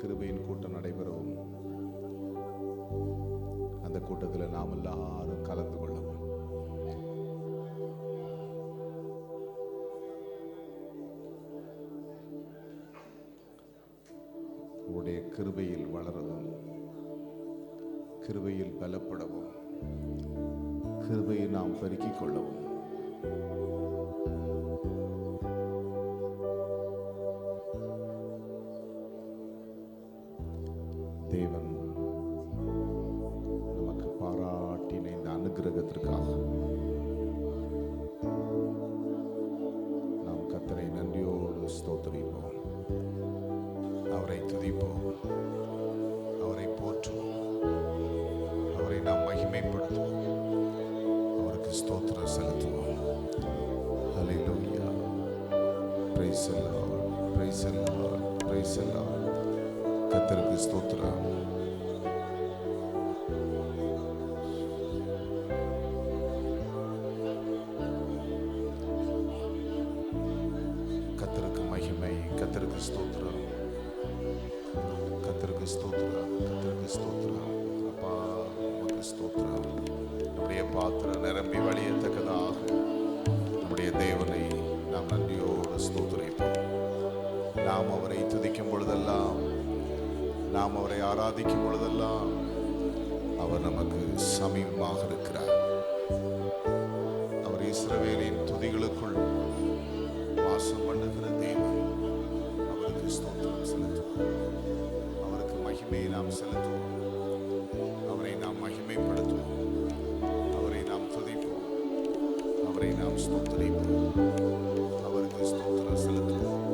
கிருபையின் கூட்டம் நடைபெறவும் அந்த கூட்டத்தில் நாம் எல்லாரும் கலந்து கொள்ளவும் உடைய கிருபையில் வளரவும் கிருபையில் பலப்படவும் கிருபையை நாம் பெருக்கிக் கொள்ளவும் தேவன் நமக்கு பாராட்டின இந்த அனுகிரகத்திற்காக நாம் கர்த்தரை நன்றியோடு ஸ்தோத்திரிப்போம், அவரை துதிப்போம், அவரை போற்றுவோம், அவரை நாம் மகிமைப்படுத்துவோம், அவருக்கு ஸ்தோத்திரம் செலுத்துவோம். Hallelujah. Praise the Lord, praise the Lord, praise the Lord. கர்த்தருக்கு ஸ்தோத்திரம். கர்த்தருக்கு மகிமை, கர்த்தருக்கு ஸ்தோத்திரம், கர்த்தருக்கு ஸ்தோத்திரம், கர்த்தருக்கு ஸ்தோத்திரம். அப்பா உமக்கு ஸ்தோத்திரம். நம்முடைய பாத்திரம் நிரம்பி வழியத்தக்கதாக நம்முடைய தேவனை நாம் நன்றியோடு ஸ்தோத்திரிப்போம். நாம் அவரை துதிக்கும் பொழுதெல்லாம், நாம் அவரை ஆராதிக்கும் பொழுதெல்லாம் அவர் நமக்கு சமீபமாக இருக்கிறார். அவர் இஸ்ரவேலின் துதிகளுக்குள் வாசம் பண்ணுகிற தேவன். அவருக்கு ஸ்தோத்திரம் செலுத்துவோம், அவருக்கு மகிமையை நாம் செலுத்துவோம், அவரை நாம் மகிமைப்படுத்துவோம், அவரை நாம் துதிப்போம், அவரை நாம் ஸ்தோத்திரிப்போம், அவருக்கு ஸ்தோத்திரம் செலுத்துவோம்.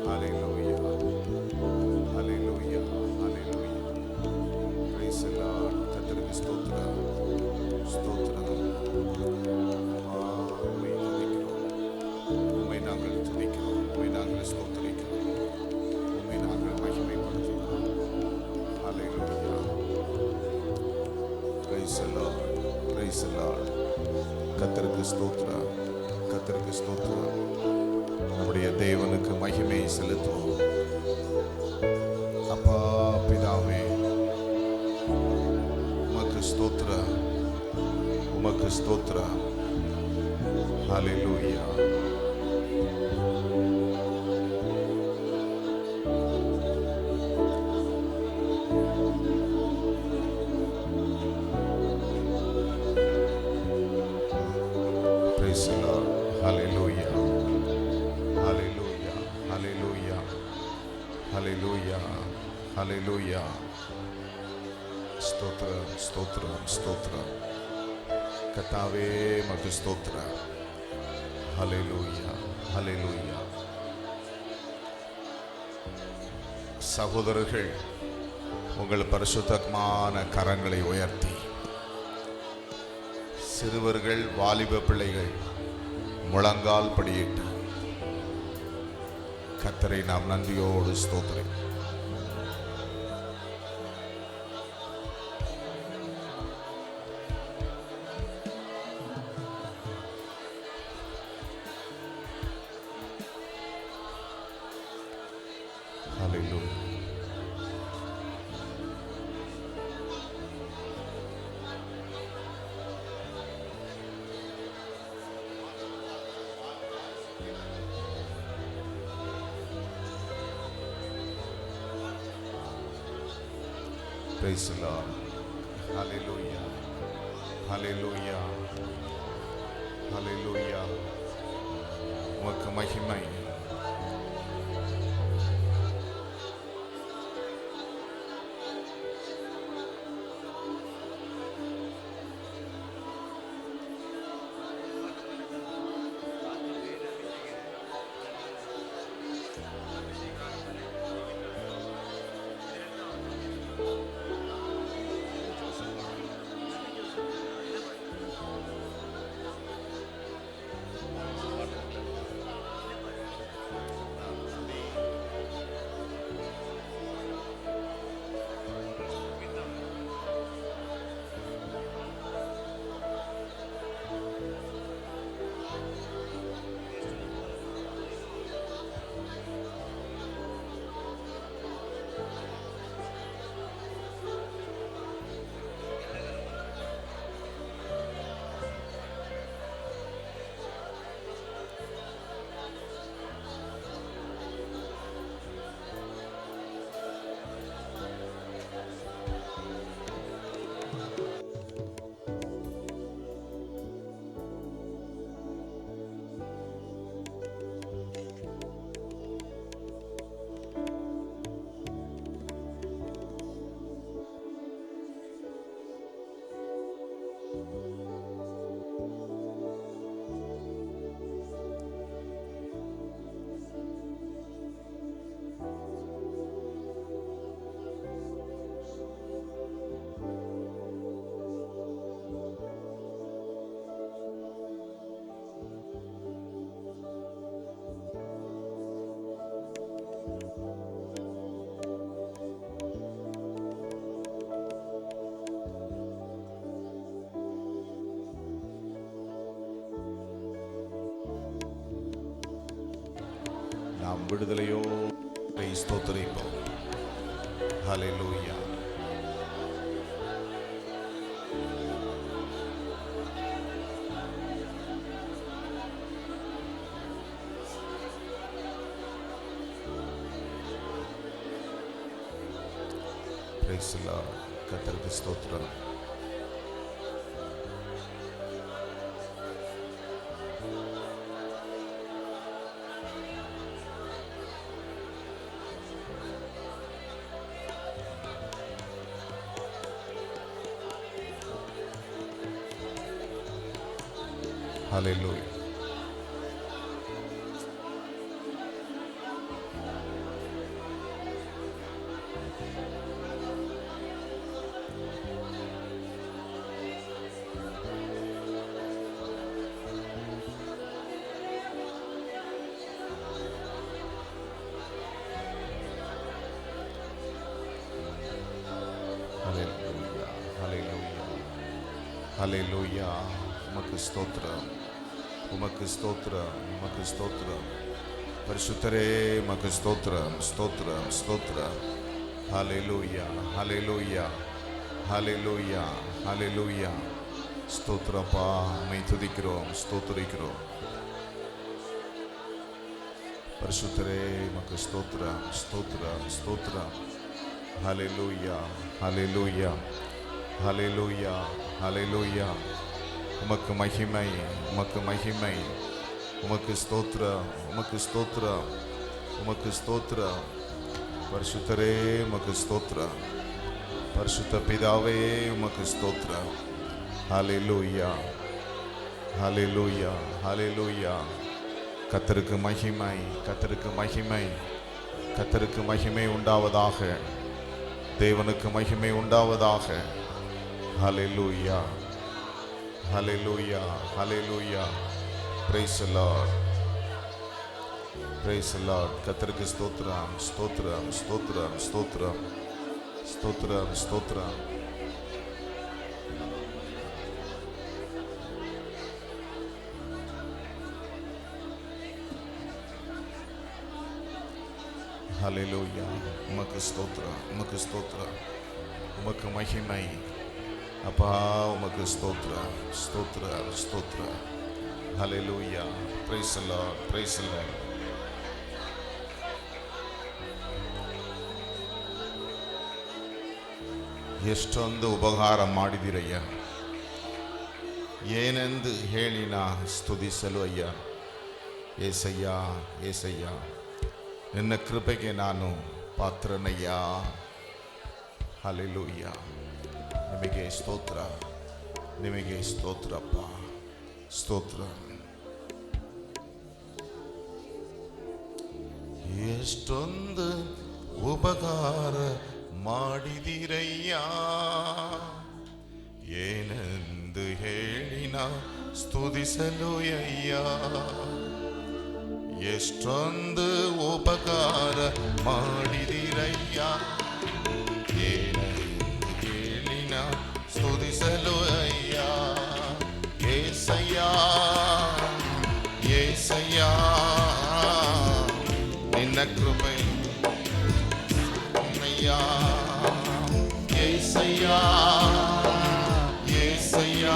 Hallelujah, hallelujah, hallelujah. Praise the Lord. கர்த்தருக்கு ஸ்தோத்திரம், ஸ்தோத்திரம். உம்மை துதிக்கிறோம், உம்மை நாங்கள் துதிக்கிறோம், உம்மை நாங்கள் ஸ்தோத்திரிக்கிறோம், உம்மை நாங்கள் மகிமைப்படுத்துகிறோம். ஹல்லேலூயா. Praise the Lord, praise the Lord. கர்த்தருக்கு ஸ்தோத்திரம், கர்த்தருக்கு ஸ்தோத்திரம். நம்முடைய தேவனுக்கு மகிமை செலுத்துவோம். அப்பா பிதாவே, உமக்கு ஸ்தோத்திரம், உமக்கு ஸ்தோத்திரம். ஹல்லேலூயா. Praise the Lord. Hallelujah. Hallelujah. Hallelujah. Hallelujah. Hallelujah. ஸ்தோத்திரம், ஸ்தோத்திரம், ஸ்தோத்திரம். கர்த்தாவே உமக்கு ஸ்தோத்திரம். ஹல்லேலூயா, ஹல்லேலூயா. சகோதரர்கள், உங்கள் பரிசுத்தமான கரங்களை உயர்த்தி, சிறுவர்கள், வாலிப பிள்ளைகள் முழங்கால் படியிட்டு கர்த்தரை நாம் நன்றியோடு ஸ்தோத்திரம். Hallelujah. Praise the Lord. Hallelujah. Hallelujah. Hallelujah. உமக்கு மகிமை. விடுதலையோடு ஸ்தோத்திரிப்போம். ஹல்லேலூயா. Praise the Lord. கர்த்தருக்கு ஸ்தோத்திரம். ஹல்லேலூயா. ஹல்லேலூயா. ஹல்லேலூயா. ஹல்லேலூயா. உமக்கு ஸ்தோத்திரம், உமக்கு ஸ்தோத்திரம், உமக்கு ஸ்தோத்திரம். பரிசுத்தரே உமக்கு ஸ்தோத்திரம், ஸ்தோத்திரம், ஸ்தோத்திரம். ஹல்லேலூயா. ஹல்லேலூயா. ஹல்லேலூயா. ஹல்லேலூயா. ஸ்தோத்திரப்பா, உம்மை துதிக்கிறோம், ஸ்தோத்திரிக்கிறோம். பரிசுத்தரே உமக்கு ஸ்தோத்திரம், ஸ்தோத்திரம், ஸ்தோத்திரம். ஹல்லேலூயா. ஹல்லேலூயா. ஹல்லேலூயா. ஹல்லேலூயா. உமக்கு மகிமை, உமக்கு மகிமை. உமக்கு ஸ்தோத்திரம், உமக்கு ஸ்தோத்திரம், உமக்கு ஸ்தோத்திரம். பரிசுத்தரே உமக்கு ஸ்தோத்திரம். பரிசுத்த பிதாவே உமக்கு ஸ்தோத்திரம். ஹல்லேலூயா. ஹல்லேலூயா. ஹல்லேலூயா. கர்த்தருக்கு மகிமை, கர்த்தருக்கு மகிமை, கர்த்தருக்கு மகிமை உண்டாவதாக. தேவனுக்கு மகிமை உண்டாவதாக. ஹல்லேலூயா. ஹல்லேலூயா. ஹல்லேலூயா. Praise the Lord. Praise the Lord. கர்த்தருக்கு ஸ்தோத்திரம், ஸ்தோத்திரம், ஸ்தோத்திரம், ஸ்தோத்திரம், ஸ்தோத்திரம், ஸ்தோத்திரம். ஹல்லேலூயா. உமக்கு ஸ்தோத்திரம், உமக்கு ஸ்தோத்திரம், உமக்கு மகிமை. அப்பா உமக்கு ஸ்தோத்திரம், ஸ்தோத்திரம், ஸ்தோத்திரம். ஹல்லேலூயா. Praise the Lord. Praise the lord. ಎಷ್ಟೊಂದು ಉಪಕಾರ ಮಾಡಿದಿರಯ್ಯ, ಏನೆಂದು ಹೇಳಿ ನಾ ಸ್ತುತಿಸಲು ಅಯ್ಯ. ಏಸಯ್ಯ, ಏಸಯ್ಯ, ನಿನ್ನ ಕೃಪೆಗೆ ನಾನು ಪಾತ್ರನಯ್ಯ. ಹಲ್ಲೆಲೂಯ. ನಿಮಗೆ ಸ್ತೋತ್ರ, ನಿಮಗೆ ಸ್ತೋತ್ರಪ್ಪ, ಸ್ತೋತ್ರ. ಎಷ್ಟೊಂದು ಉಪಕಾರ ಮಾಡಿದಿರಯ್ಯ, ಏನೆಂದು ಹೇಳಿ ನಾ ಸ್ತುತಿಸಲು ಅಯ್ಯ. ಎಷ್ಟೊಂದು ಉಪಕಾರ ಮಾಡಿದಿರಯ್ಯ, ಏನೆಂದು ಹೇಳಿ ನಾ ಸ್ತುತಿಸಲು ಅಯ್ಯ. ಏಸಯ್ಯ, ಏಸಯ್ಯ, ನಿನ್ನ ಕೃಪೆ ಅಯ್ಯ. ಏಸಯ್ಯ, ಏಸಯ್ಯ,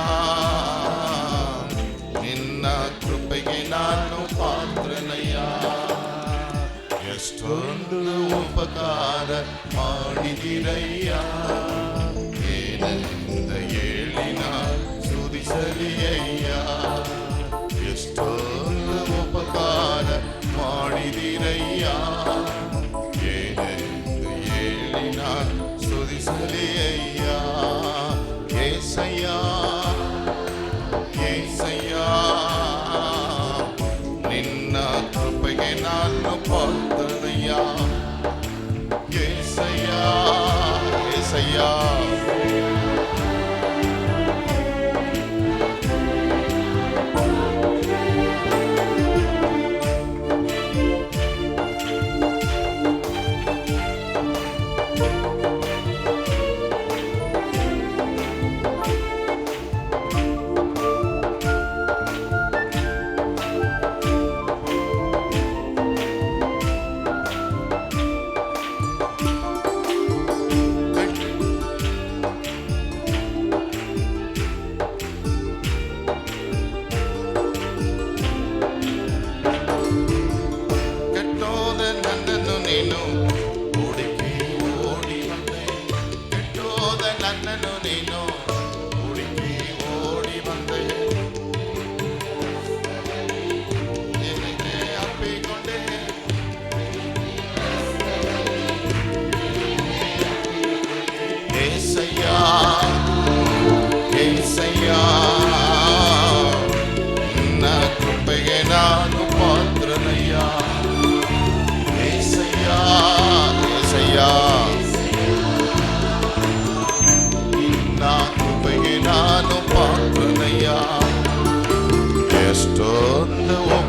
ನಿನ್ನ ಕೃಪೆಗೆ ನಾನು ಪಾತ್ರನಯ್ಯ. ಎಷ್ಟೊಂದು ಉಪಕಾರ ಮಾಡಿದಿರಯ್ಯ, ಏನೆಂದ ಹೇಳಿ ನಾ ಸ್ತುತಿಸಲಿ ಅಯ್ಯ. ಎಷ್ಟೊಂದು ಉಪಕಾರ ಮಾಡಿದಿರಯ್ಯ, ಏನೆಂದು ಹೇಳಿ ನಾ ಸ್ತುತಿಸಲಿ ಅಯ್ಯ. ಏಸಯ್ಯ, ಏಸಯ್ಯ, ನಿನ್ನ ಕೃಪೆಗೆ ನಾನು ಪಾತ್ರನಯ್ಯ. ಏಸಯ್ಯ, ಏಸಯ್ಯ.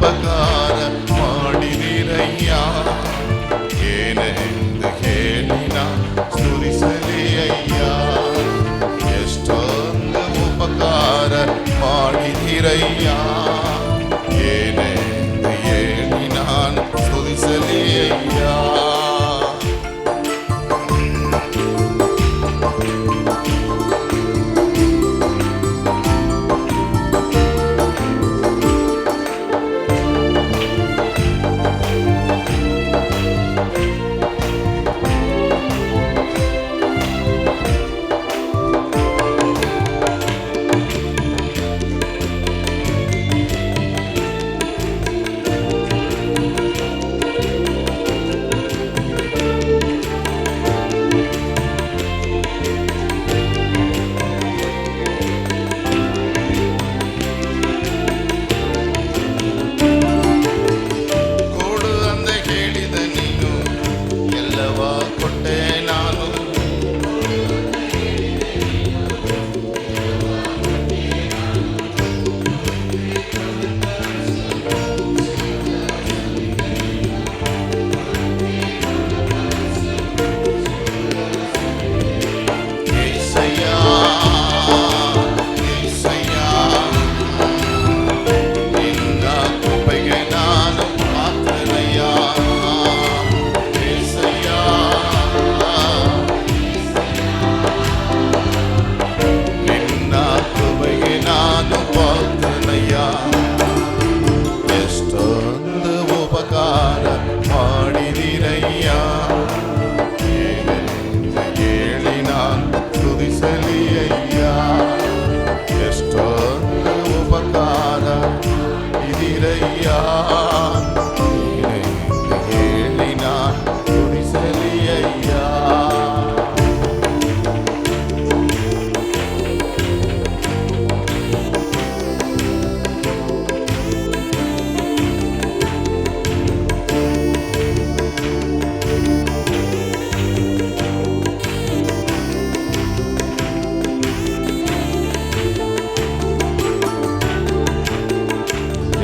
ಉಪಕಾರ ಮಾಡಿದಿರಯ್ಯ. ಏನೆಂದು ಹೇಳಿ ನಾ ಸ್ತುತಿಸಲಿ ಅಯ್ಯ. ಎಷ್ಟೊಂದು ಉಪಕಾರ ಮಾಡಿದಿರಯ್ಯ. ಏನೆಂದು ಹೇಳಿ ನಾನು ಸ್ತುತಿಸಲಿ ಅಯ್ಯ.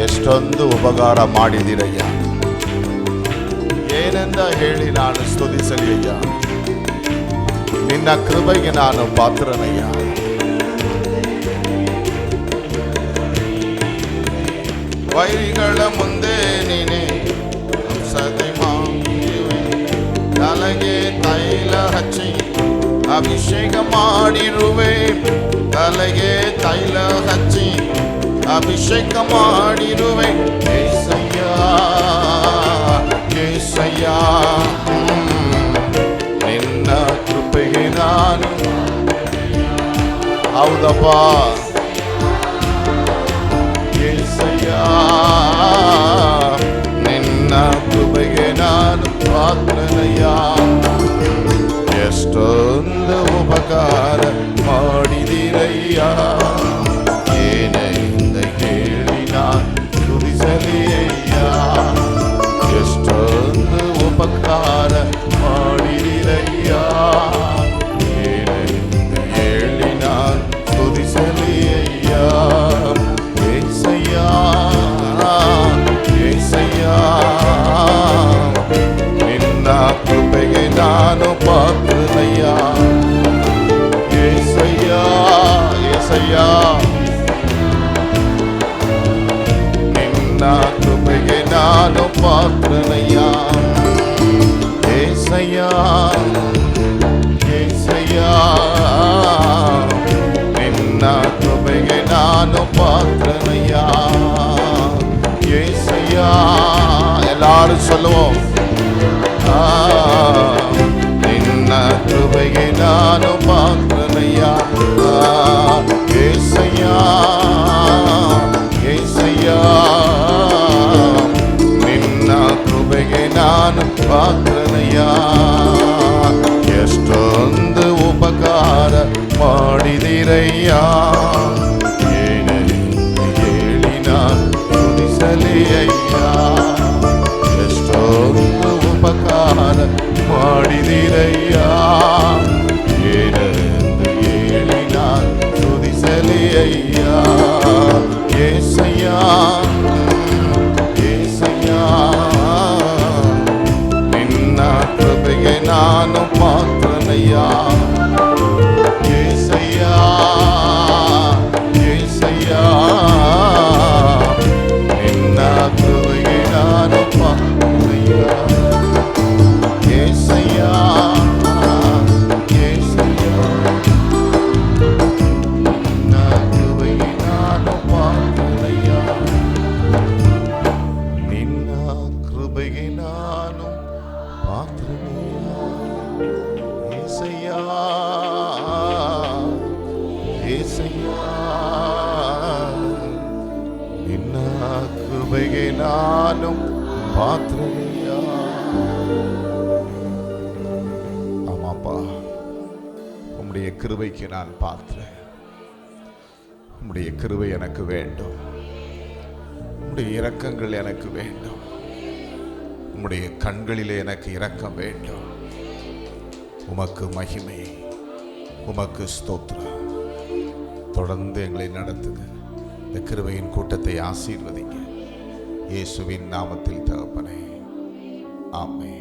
ಎಷ್ಟೊಂದು ಉಪಕಾರ ಮಾಡಿದಿರಯ್ಯ. ಏನೆಂದ ಹೇಳಿ ನಾನು ಸ್ತುತಿಸಲಿ ಅಯ್ಯ. ನಿನ್ನ ಕೃಪೆಗೆ ನಾನು ಪಾತ್ರನಯ್ಯ. ವೈರಿಗಳ ಮುಂದೆ ನೀನೆ ಔಷಧಿ ಮಾಡಿರುವೆ. ತಲೆಗೆ ತೈಲ ಹಚ್ಚಿ ಅಭಿಷೇಕ ಮಾಡಿರುವೆ. ತಲೆಗೆ ತೈಲ ಹಚ್ಚಿ ಅಭಿಷೇಕ ಮಾಡಿರುವೆ. ಏಸಯ್ಯ ಏಸಯ್ಯ, ನಿನ್ನ ಕೃಪೆಗೆ ನಾನು ಹೌದಪ್ಪ. ಏಸಯ್ಯ ನಿನ್ನ ಕೃಪೆಗೆ ನಾನು ಪಾತ್ರನಯ್ಯ. ಎಷ್ಟೊಂದು ಉಪಕಾರ ಮಾಡಿದಿರಯ್ಯ. ಎಷ್ಟೊಂದು ಉಪಕಾರ ಮಾಡಿದಿರಯ್ಯ. ಏನೆಂದು ಹೇಳಿ ನಾನು ಸ್ತುತಿಸಲಿ ಅಯ್ಯ. ಏಸಯ್ಯ ಏಸಯ್ಯ, ನಿನ್ನ ಕೃಪೆಗೆ ನಾನು ಪಾತ್ರನಯ್ಯ. ಏಸಯ್ಯ ಏಸಯ್ಯ, ಕೃಪೆಗೆ ನಾನು ಪಾತ್ರನಯ್ಯ. ಏಸಯ್ಯ ಏಸಯ್ಯ, ನಿನ್ನ ಕೃಪೆಗೆ ನಾನು ಪಾತ್ರನಯ್ಯ. ಏಸಯ್ಯ ಎಲ್ಲಾರು சொல்லுவோம். ನಿನ್ನ ಕೃಪೆಗೆ ನಾನು ಪಾತ್ರನಯ್ಯ. ಏಸಯ್ಯ ಏಸಯ್ಯ, ನಿನ್ನ ಕೃಪೆಗೆ ನಾನು ಪಾತ್ರನಯ್ಯ. ಎಷ್ಟೊಂದು ಉಪಕಾರ ಮಾಡಿದಿರಯ್ಯ. ಏನೆಂದು ಹೇಳಿ ನಾನು ಸ್ತುತಿಸಲಿ ಅಯ್ಯ. ಎಷ್ಟೊಂದು ಉಪಕಾರ ಮಾಡಿದಿರಯ್ಯ. ಏನೆಂದು ಹೇಳಿ ನಾನು ಸ್ತುತಿಸಲಿ ಅಯ್ಯ. ಏಸಯ್ಯ கிருபையை நானும் பாத்திரமையா. ஆமாப்பா, உம்முடைய கிருபைக்கு நான் பாத்திரன். உம்முடைய கிருபை எனக்கு வேண்டும். உம்முடைய இரக்கங்கள் எனக்கு வேண்டும். உம்முடைய கண்களிலே எனக்கு இரக்கம் வேண்டும். உமக்கு மகிமை, உமக்கு ஸ்தோத்திரம். தொடர்ந்து எங்களை நடத்துங்க. இந்த கிருபையின் கூட்டத்தை ஆசீர்வதிங்க. இயேசுவின் நாமத்தில் தகப்பனே, ஆமென்.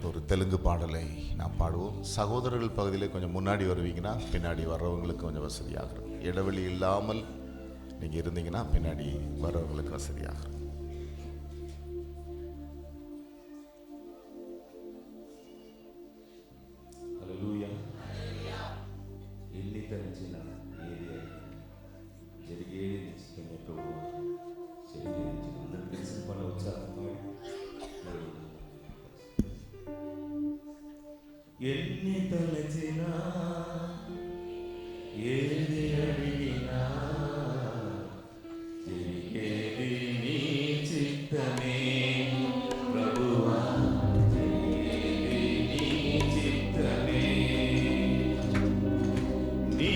ஒரு தெலுங்கு பாடலை நாம் பாடுவோம். சகோதரர்கள் பகுதியில் கொஞ்சம் முன்னாடி வருவீங்கன்னா பின்னாடி வர்றவங்களுக்கு கொஞ்சம் வசதியாக இருக்கும். இடைவெளி இல்லாமல் நீங்கள் இருந்தீங்கன்னா பின்னாடி வர்றவங்களுக்கு வசதியாக இருக்கும். ఎన్ని తలచినా ఏది అడిగినా జరిగేది నీ చిత్తమే ప్రభువా, జరిగేది నీ చిత్తమే. నీ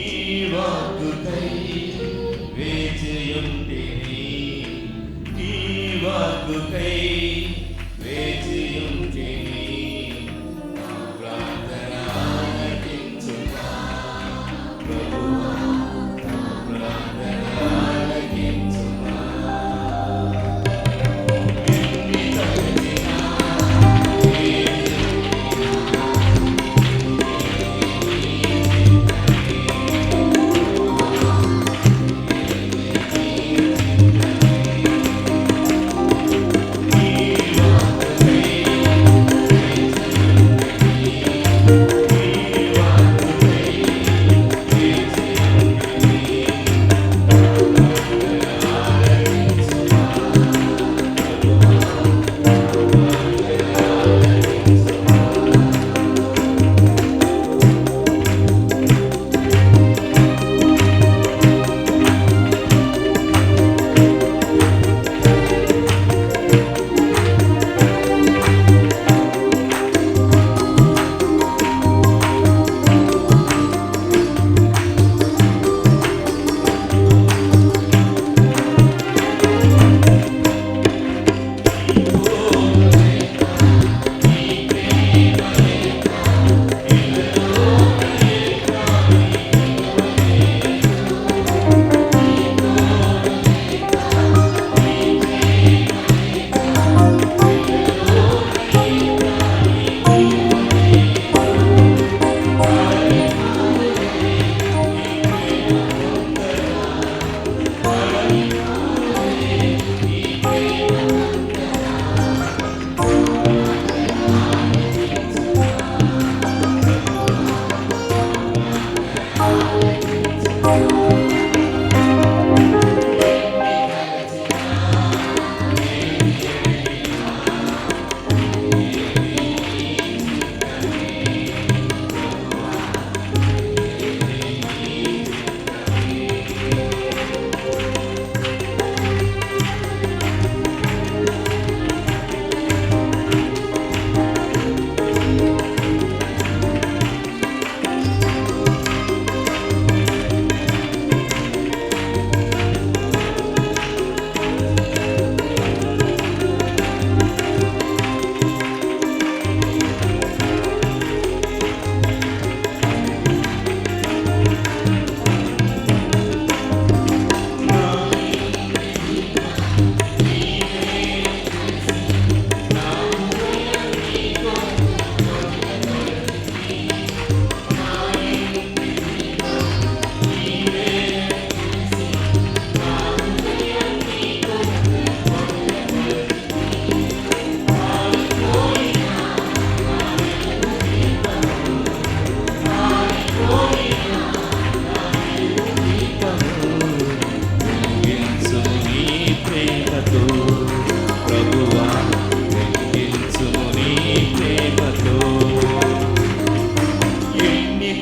వాక్కుకై వేచియుంటిని, నీ వాక్కుకై వేచియుంటిని.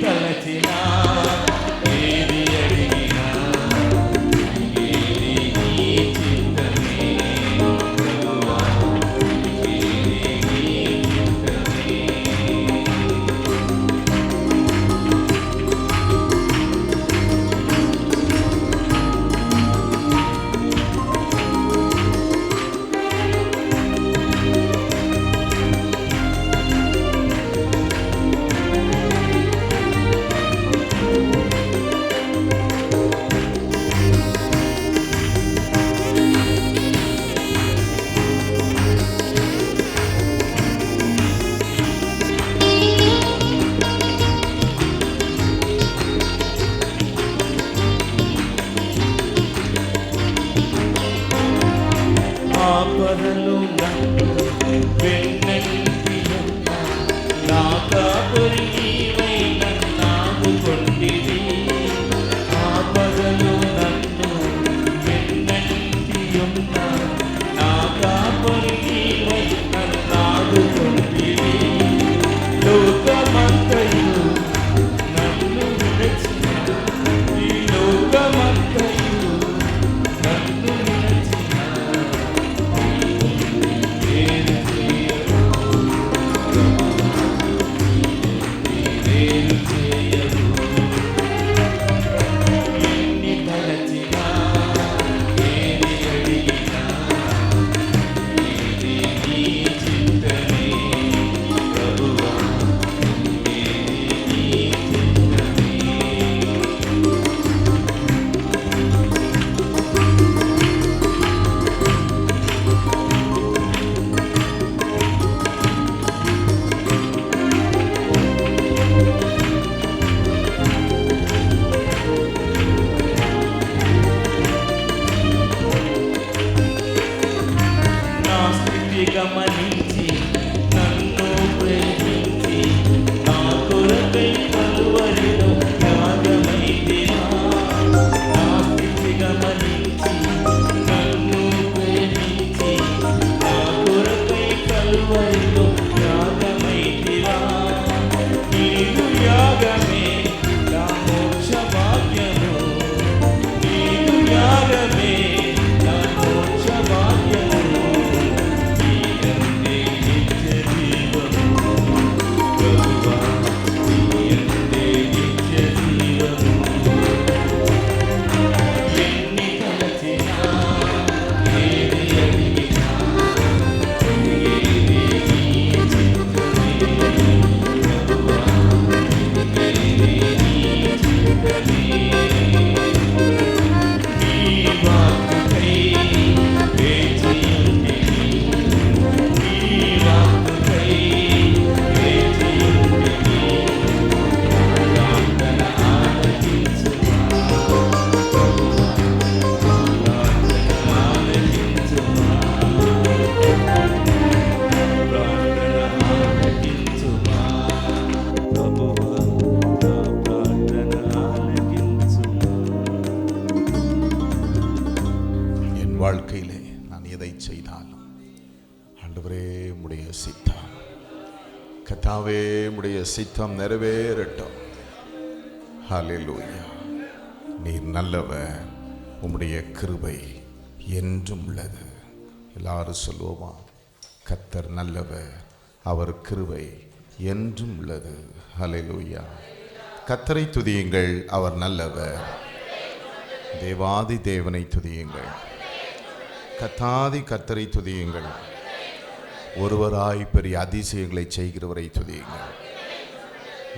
తలచినా మేలు చేయవు. ఎన్ని తలచినా ఏది అడిగినా ఏది నీ చిత్తమే ప్రభువా, ఏది నీ చిత్తమే. నా స్థితి గమనించి నన్ను ప్రేమించి నా కొరకై కలువరిలో త్యాగమైతివా. నా స్థితి గమనించి నన్ను ప్రేమించి నా కొరకై కలువరిలో త్యాగమైతివా. నీదు యాగమే నా మోక్ష భాగ్యము, నీదు యాగమే నా మోక్ష భాగ్యము. నీయందే నిత్య జీవము ప్రభువా, నీయందే నిత్య జీవము. ఎన్ని తలచినా ఏది అడిగినా ఏది నీ చిత్తమే ప్రభువా, ఏది నీ చిత్తమే. నీ వాక్కుకై వేచియుంటిని, నీ వాక్కుకై వేచియుంటిని. ప్రార్థన ఆలకించుమా ప్రభువా, ప్రార్థన ఆలకించుమా, ప్రార్థన ఆలకించుమా ప్రభువా, నా ప్రార్థన ఆలకించుమా. என் வாழ்க்கையிலே நான் எதை செய்தாலும் ஆண்டவரே உம்முடைய சித்தம், கர்த்தாவே உம்முடைய சித்தம் நிறைவேறட்டும். ஹல்லேலூயா. நீர் நல்லவர், உம்முடைய கிருபை என்றும் உள்ளது. எல்லாரும் சொல்லுவோமா? கர்த்தர் நல்லவர், அவர் கிருபை என்றும் உள்ளது. ஹல்லேலூயா. கர்த்தரை துதியுங்கள், அவர் நல்லவர். தேவாதி தேவனை துதியுங்கள், கர்த்தாதி கர்த்தரை துதியுங்கள். ஒருவராய் பெரிய அதிசயங்களை செய்கிறவரை துதியுங்கள்.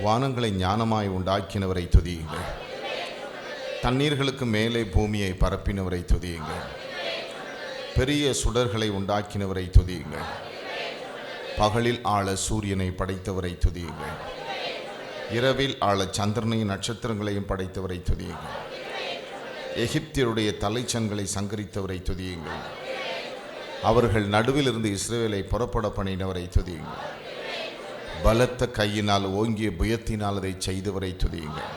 வானங்களை ஞானமாய் உண்டாக்கினவரை துதியுங்கள். தண்ணீர்களுக்கு மேலே பூமியை பரப்பினவரை துதியுங்கள். பெரிய சுடர்களை உண்டாக்கினவரை துதியுங்கள். பகலில் ஆள சூரியனை படைத்தவரை துதியுங்கள். இரவில் ஆள சந்திரனையும் நட்சத்திரங்களையும் படைத்தவரை துதியுங்கள். எகிப்தியருடைய தலைச்சன்களை சங்கரித்தவரை துதியுங்கள். அவர்கள் நடுவில் இருந்து இஸ்ரவேலை புறப்பட பண்ணினவரை துதியுங்கள். பலத்த கையினால் ஓங்கிய புயத்தினால் அதை செய்தவரை துதியுங்கள்.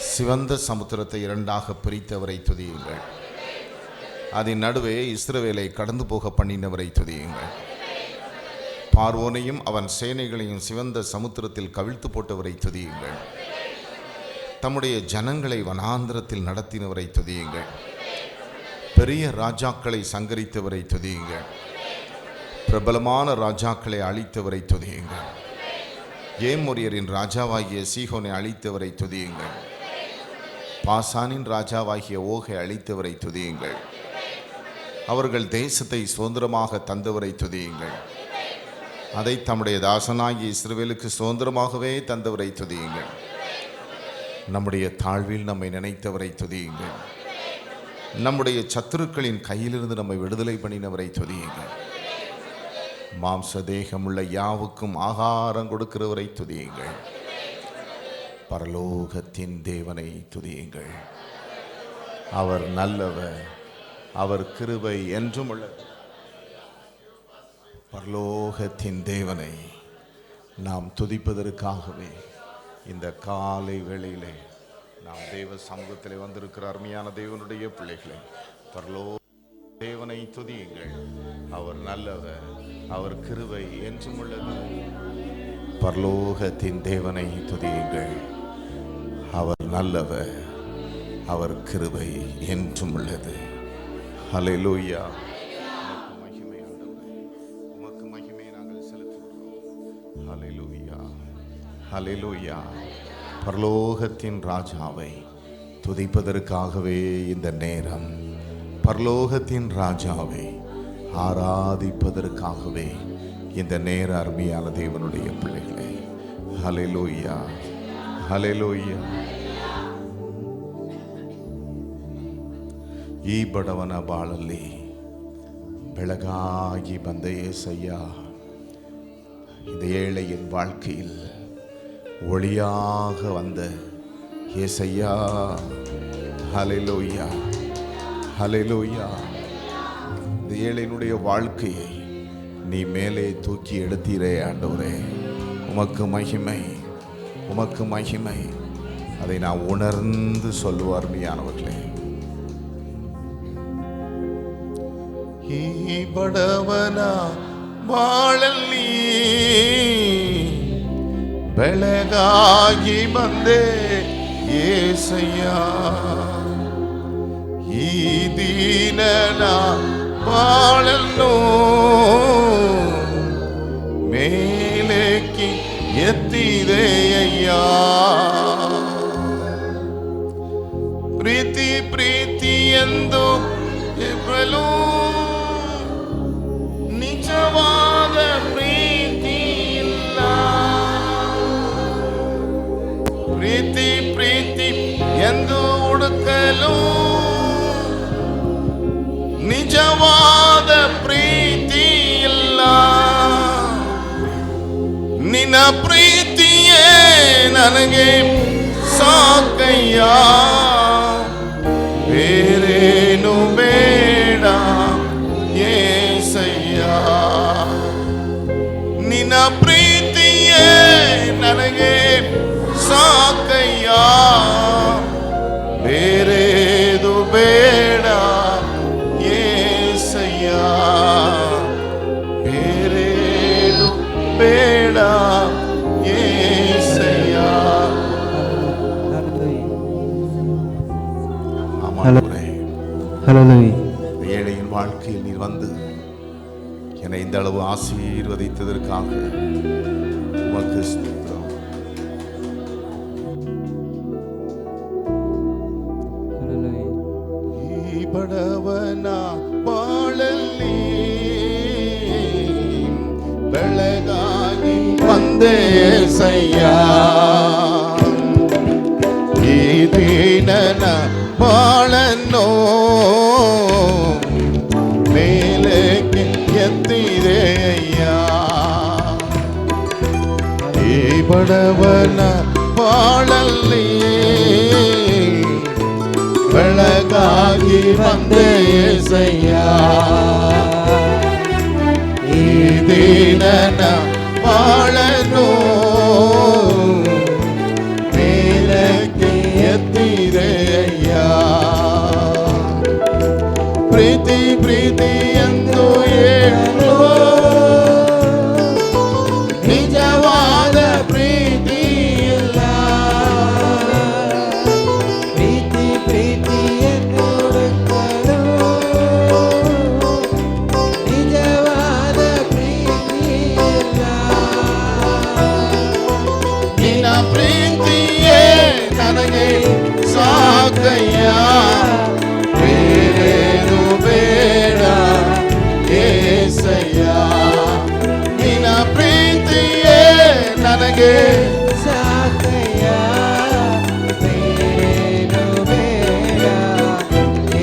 சிவந்த சமுத்திரத்தை இரண்டாக பிரித்தவரை துதியுங்கள். அதன் நடுவே இஸ்ரவேலை கடந்து போக பண்ணினவரை துதியுங்கள். பார்வோனையும் அவன் சேனைகளையும் சிவந்த சமுத்திரத்தில் கவிழ்த்து போட்டவரை துதியுங்கள். தம்முடைய ஜனங்களை வனாந்திரத்தில் நடத்தினவரை துதியுங்கள். பெரிய ராஜாக்களை சங்கரித்தவரை துதியுங்கள். பிரபலமான ராஜாக்களை அழித்தவரை துதியுங்கள். ஏமோரியரின் ராஜாவாகிய சீகோனை அழித்தவரை துதியுங்கள். பாசானின் ராஜாவாகிய ஓகை அழித்தவரை துதியுங்கள். அவர்கள் தேசத்தை சுதந்திரமாக தந்தவரை துதியுங்கள். அதை தம்முடைய தாசனாகிய இஸ்ரவேலுக்கு சுதந்திரமாகவே தந்தவரை துதியுங்கள். நம்முடைய தாழ்வில் நம்மை நினைத்தவரை துதியுங்கள். நம்முடைய சத்துருக்களின் கையிலிருந்து நம்மை விடுதலை பண்ணினவரை துதியுங்கள். மாம்ச தேகமுள்ள யாவுக்கும் ஆகாரம் கொடுக்கிறவரை துதியுங்கள். பரலோகத்தின் தேவனை துதியுங்கள். அவர் நல்லவர், அவர் கிருபை என்றும் உள்ளது. பரலோகத்தின் தேவனை நாம் துதிப்பதற்காகவே இந்த காலை வேளையிலே நாம் தேவ சமூகத்திலே வந்திருக்கிற அருமையான தேவனுடைய பிள்ளைகளை பரலோக தேவனை துதியுங்கள். அவர் நல்லவர், அவர் கிருபை என்றும் உள்ளது. பரலோகத்தின் தேவனை துதியுங்கள். அவர் நல்லவர், அவர் கிருபை என்றும் உள்ளது. ஹல்லேலூயா. உமக்கு மகிமை ஆண்டவரே, உமக்கு மகிமை நாங்கள் செலுத்துகிறோம். ஹல்லேலூயா, ஹல்லேலூயா. பரலோகத்தின் ராஜாவை துதிப்பதற்காகவே இந்த நேரம், பரலோகத்தின் ராஜாவை ஆராதிப்பதற்காகவே இந்த நேர அருமையான தேவனுடைய பிள்ளைகளே. ஹல்லேலூயா, ஹல்லேலூயா. ಈ ಬಡವನ ಬಾಳಲ್ಲಿ ಬೆಳಗಾಗಿ ಬಂದ ಏಸಯ್ಯ, இந்த ஏழையின் வாழ்க்கையில் ஒளியாக வந்த ஏசையா. ஹல்லேலூயா, ஹல்லேலூயா. இந்த ஏழையினுடைய வாழ்க்கையை நீ மேலே தூக்கி எடுத்தீரே ஆண்டவரே, உமக்கு மகிமை, உமக்கு மகிமை. அதை நான் உணர்ந்து சொல்லுவார் அருமையானவர்களே. ಈ ಬಡವನ ಬಾಳಲ್ಲಿ ಬೆಳಗಾಗಿ ಬಂದೆ ಏಸಯ್ಯ, ಈ ದೀನನ ಬಾಳನ್ನು ಮೇಲಕ್ಕೆ ಎತ್ತಿದೆಯ್ಯ. ಪ್ರೀತಿ ಪ್ರೀತಿ ಎಂದು ಇಬ್ಬರು ನಿಜವಾದ ಪ್ರೀತಿ ಇಲ್ಲ. ಪ್ರೀತಿ ಪ್ರೀತಿ ಎಂದು ಹುಡುಕಲು ನಿಜವಾದ ಪ್ರೀತಿ ಇಲ್ಲ. ನಿನ್ನ ಪ್ರೀತಿಯೇ ನನಗೆ ಸಾಕಯ್ಯ, ಬೇರೇನು ಬೇಡ ಏಸಯ್ಯ. ನಿನ್ನ ಪ್ರೀತಿಯೇ ನನಗೆ ಸಾಕಯ್ಯ, ಬೇರೇದು ಬೇಡ ಏಸಯ್ಯ, ಬೇರೇದು ಬೇಡ ಏಸಯ್ಯ. ஏழையின் வாழ்க்கையில் நீர் வந்து என்னை இந்த அளவு ஆசீர்வதித்ததற்காக உமக்கு ஸ்தோத்திரம். ಈ ಬಡವನ ಬಾಳಲ್ಲಿ ಬೆಳಗಾಗಿ ಬಂದೆ ಏಸಯ್ಯ, ಈ ದೀನನ ಬಾಳನ್ನು ಮೇಲಕ್ಕೆ ಎತ್ತಿದೆಯ್ಯ. ಈ ಬಡವನ ಬಾಳಲ್ಲಿ ಬೆಳಗಾಗಿ ಬಂದೆ ಏಸಯ್ಯ, ಈ ದೀನನ ಬಾಳನ್ನು ಮೇಲಕ್ಕೆ ಎತ್ತಿದೆಯ್ಯ. ಪ್ರೀತಿ ಪ್ರೀತಿ ಎಂದು ಹೇಳು, ನಿಜವಾದ ಪ್ರೀತಿ ಇಲ್ಲ. ಪ್ರೀತಿ ಪ್ರೀತಿ ಎಂದು ಹುಡುಕಲು ನಿಜವಾದ ಪ್ರೀತಿ ಇಲ್ಲ. ನಿನ್ನ ಪ್ರೀತಿಯೇ ನನಗೆ ಸಾಕಯ್ಯ, ಬೇರೇನು ಬೇಡ ಏಸಯ್ಯ. ನಿನ್ನ ಪ್ರೀತಿಯೇ ನನಗೆ ಸಾಕಯ್ಯ, ಬೇರೇನು ಬೇಡ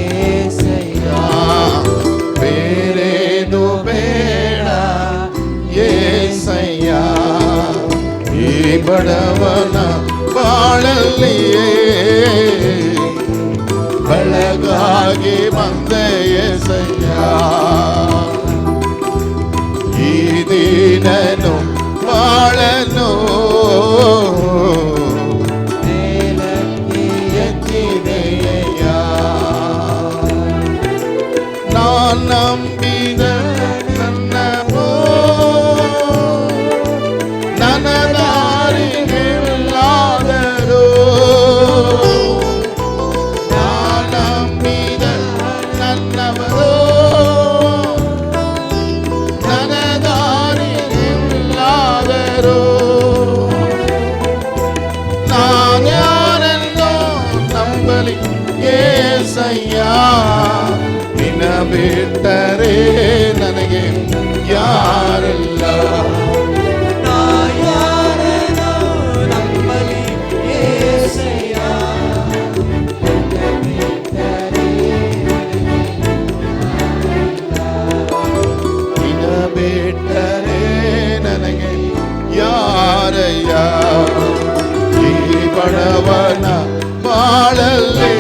ಏಸಯ್ಯ, ಬೇರೇನು ಬೇಡ ಏಸಯ್ಯ. ಈ ಬಡವನ ಬಾಳಲ್ಲಿಯೇ ಬೆಳಗಾಗಿ ಬಂದೆ ಏಸಯ್ಯ, ಈ ದೀನನು ಬಾಳನು ಮೇಲಕ್ಕೆ ಎತ್ತಿದೆಯ್ಯ. ನಾನ್ ನಂಬಿದ ನನ್ನ ನನ್ನ ದಾರಿ ನಿಲ್ಲಾದರೂ, ನಾನ್ ನಂಬಿದ ನನ್ನವರು ನನ್ನ ದಾರಿ ನಿಲ್ಲಾದರೂ, ಏಸಯ್ಯ ನಿನ್ನ ಬಿಟ್ಟರೆ ನನಗೆ ಯಾರಿಲ್ಲ. ನಾ ಯಾರನ್ನು ನಂಬಲಿ ಏಸಯ್ಯ, ನಿನ್ನ ಬಿಟ್ಟರೆ ನನಗೆ ಯಾರಯ್ಯ. ಈ ಬಡವನ ಬಾಳಲ್ಲಿ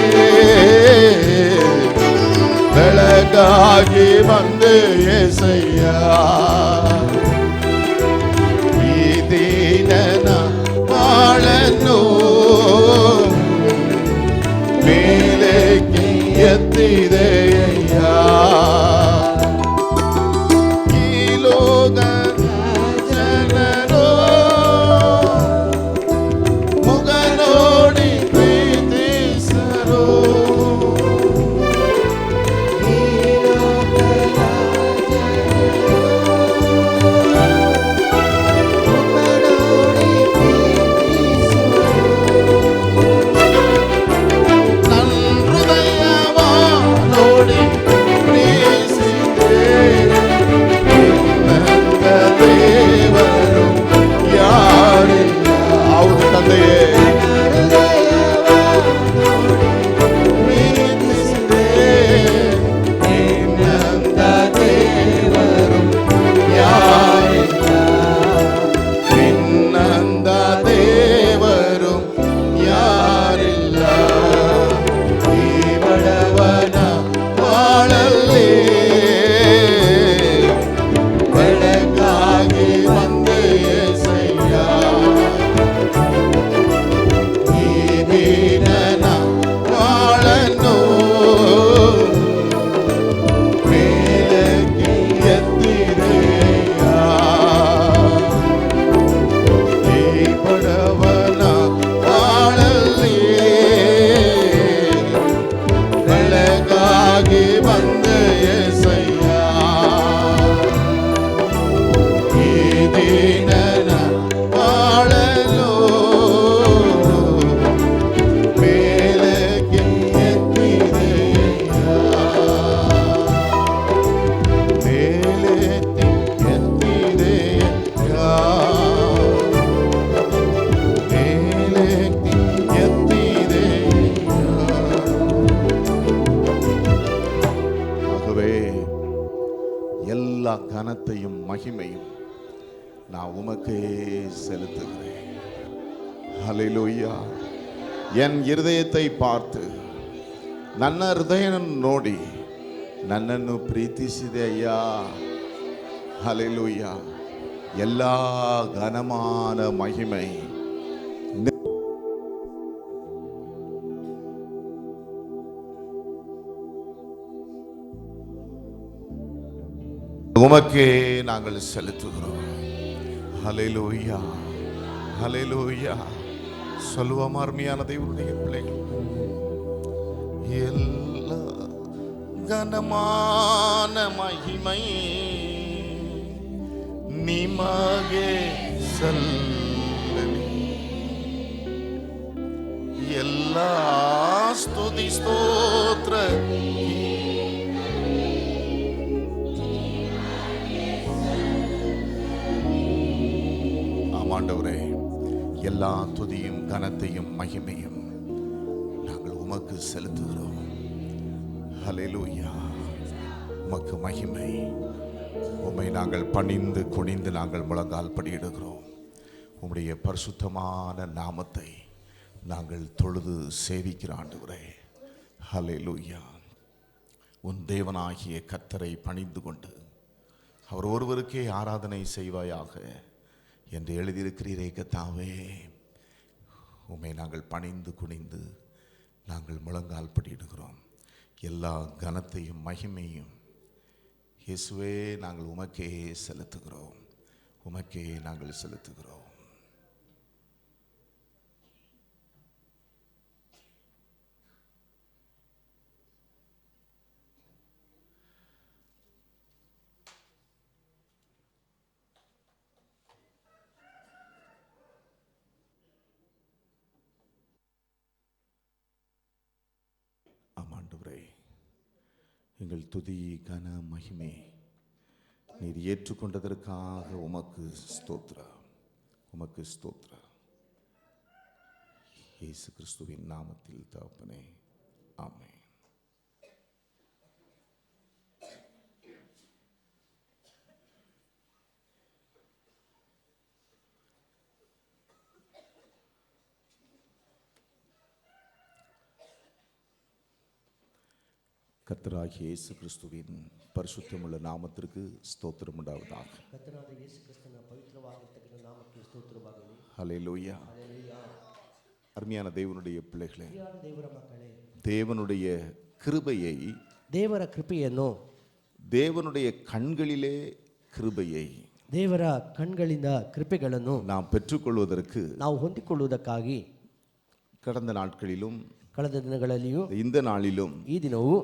ಬೆಳಗಾಗಿ ಬಂದೆ ಏಸಯ್ಯ. ಈ ದೀನನ ಬಾಳನ್ನು ಮೇಲಕ್ಕೆ ಎತ್ತಿದೆಯ. ಈ ಲೋಕದ ಜನರು ಮುಗ ನೋಡಿ ಪ್ರೀತಿಸರು. ಈ ಲೋಕದ ಮುಖ ನೋಡಿ ಪ್ರೀತಿಸುವರು. ನನ್ನ ಹೃದಯವ ನೋಡಿ ಪ್ರೀತಿಸಿದೆ. ನನ್ನ ದೇವರು ಯಾರಿಲ್ಲ. ಹೌದು ತಂದೆಯೇ, ಹೃದಯವ ನೋಡಿ ಪ್ರೀತಿಸಿದೆ. ನಿನ್ನಂತ ದೇವರು ಯಾರಿಲ್ಲ. ನಿನ್ನಂತ ದೇವರು ಯಾರಿಲ್ಲ. ಈ ಬಡವನ ಬಾಳಲ್ಲಿ ಬೆಳಕಾಗಿ ಬಂದೆ ಏಸಯ್ಯ. ಈ ದೀನನ ಬಾಳನ್ನು ಮೇಲಕ್ಕೆ ಎತ್ತಿದೆಯ. ಈ ಬಡವನ ಬಾಳಲ್ಲಿ ಬೆಳಗಾಗಿ ಬಂದೆ ಏಸಯ್ಯ. ಈ ದೀನನ ಬಾಳಲು ಮೇಲಕ್ಕೆ ಎತ್ತಿದೆಯ. ಮೇಲೆತ್ತಿ ಎತ್ತಿದೆಯ. ಮೇಲೆತ್ತಿ ಎತ್ತಿದೆಯ. ஆகவே எல்லா கனத்தையும் மகிமையும் நான் உமக்கே செலுத்துகிறேன். ஹல்லேலூயா. என் இருதயத்தை பார்த்து ನನ್ನ ಹೃದಯ ನೋಡಿ ನನ್ನನ್ನು ಪ್ರೀತಿಸಿದೆ ಅಯ್ಯ. ಹಲ್ಲೇಲೂಯ. ಎಲ್ಲ ಘನಮಾನ ಮಹಿಮೆ உமக்கே நாங்கள் செலுத்துகிறோம். ஹல்லேலூயா, ஹல்லேலூயா. சொல்லுவோம் அருமையான தேவனுடைய பிள்ளைகள், எல்லா கனமான மகிமை ನಿಮಗೆ ಸಲ್ಲಲಿ. ಎಲ್ಲ ಸ್ತುತಿ ಸ್ತೋತ್ರ ஆண்டவரே, எல்லா துதியும் கனத்தையும் மகிமையும் நாங்கள் உமக்கு செலுத்துகிறோம். ஹல்லேலூயா. உமக்கு மகிமை. உம்மை நாங்கள் பணிந்து குனிந்து நாங்கள் முழங்கால் படியிடுகிறோம். உம்முடைய பரிசுத்தமான நாமத்தை நாங்கள் தொழுது சேவிக்கிற ஆண்டவரே. ஹல்லேலூயா. உன் தேவனாகிய கர்த்தரை பணிந்து கொண்டு அவர் ஒருவருக்கே ஆராதனை செய்வாயாக என்று எழுதியிருக்கிறீரே கர்த்தாவே. உம்மை நாங்கள் பணிந்து குனிந்து நாங்கள் முழங்கால் படியிடுகிறோம். எல்லா கனத்தையும் மகிமையும் இயேசுவே நாங்கள் உமக்கே செலுத்துகிறோம். உமக்கே நாங்கள் செலுத்துகிறோம். எங்கள் துதி கன மகிமை நீர் ஏற்றுக்கொண்டதற்காக உமக்கு ஸ்தோத்ரா, உமக்கு ஸ்தோத்ரா. இயேசு கிறிஸ்துவின் நாமத்தில் தகப்பனே, ஆமென். கர்த்தராகிய இயேசு கிறிஸ்துவின் பரிசுத்தமுள்ள நாமத்திற்கு ஸ்தோத்திரம் உண்டாவதாக. ಕರ್ತನಾದ ಯೇಸು ಕ್ರಿಸ್ತನ ಪವಿತ್ರವಾಗಿರ್ತಕ್ಕಂಥ ನಾಮಕ್ಕೆ ಸ್ತೋತ್ರವಾಗಲಿ. ஹல்லேலூயா. ಹಲ್ಲೆಲೂಯಾ. அருமையான தேவனுடைய பிள்ளைகளே, ಪ್ರಿಯರಾದ ದೇವರ ಮಕ್ಕಳೇ, தேவனுடைய கிருபையை, ದೇವರ ಕೃಪೆಯನ್ನು, தேவனுடைய கண்களிலே கிருபையை ದೇವರ ಕಣ್ಗಳಿಂದ ಕೃಪೆಗಳನ್ನು நாம் பெற்றுக்கொள்வதற்கு ನಾವು ಹೊಂದಿಕೊಳ್ಳುವುದಕ್ಕಾಗಿ கடந்த நாட்களிலும் ಕಳೆದ ದಿನಗಳಲ್ಲಿಯೂ இந்த நாளிலும் ಈ ದಿನವೂ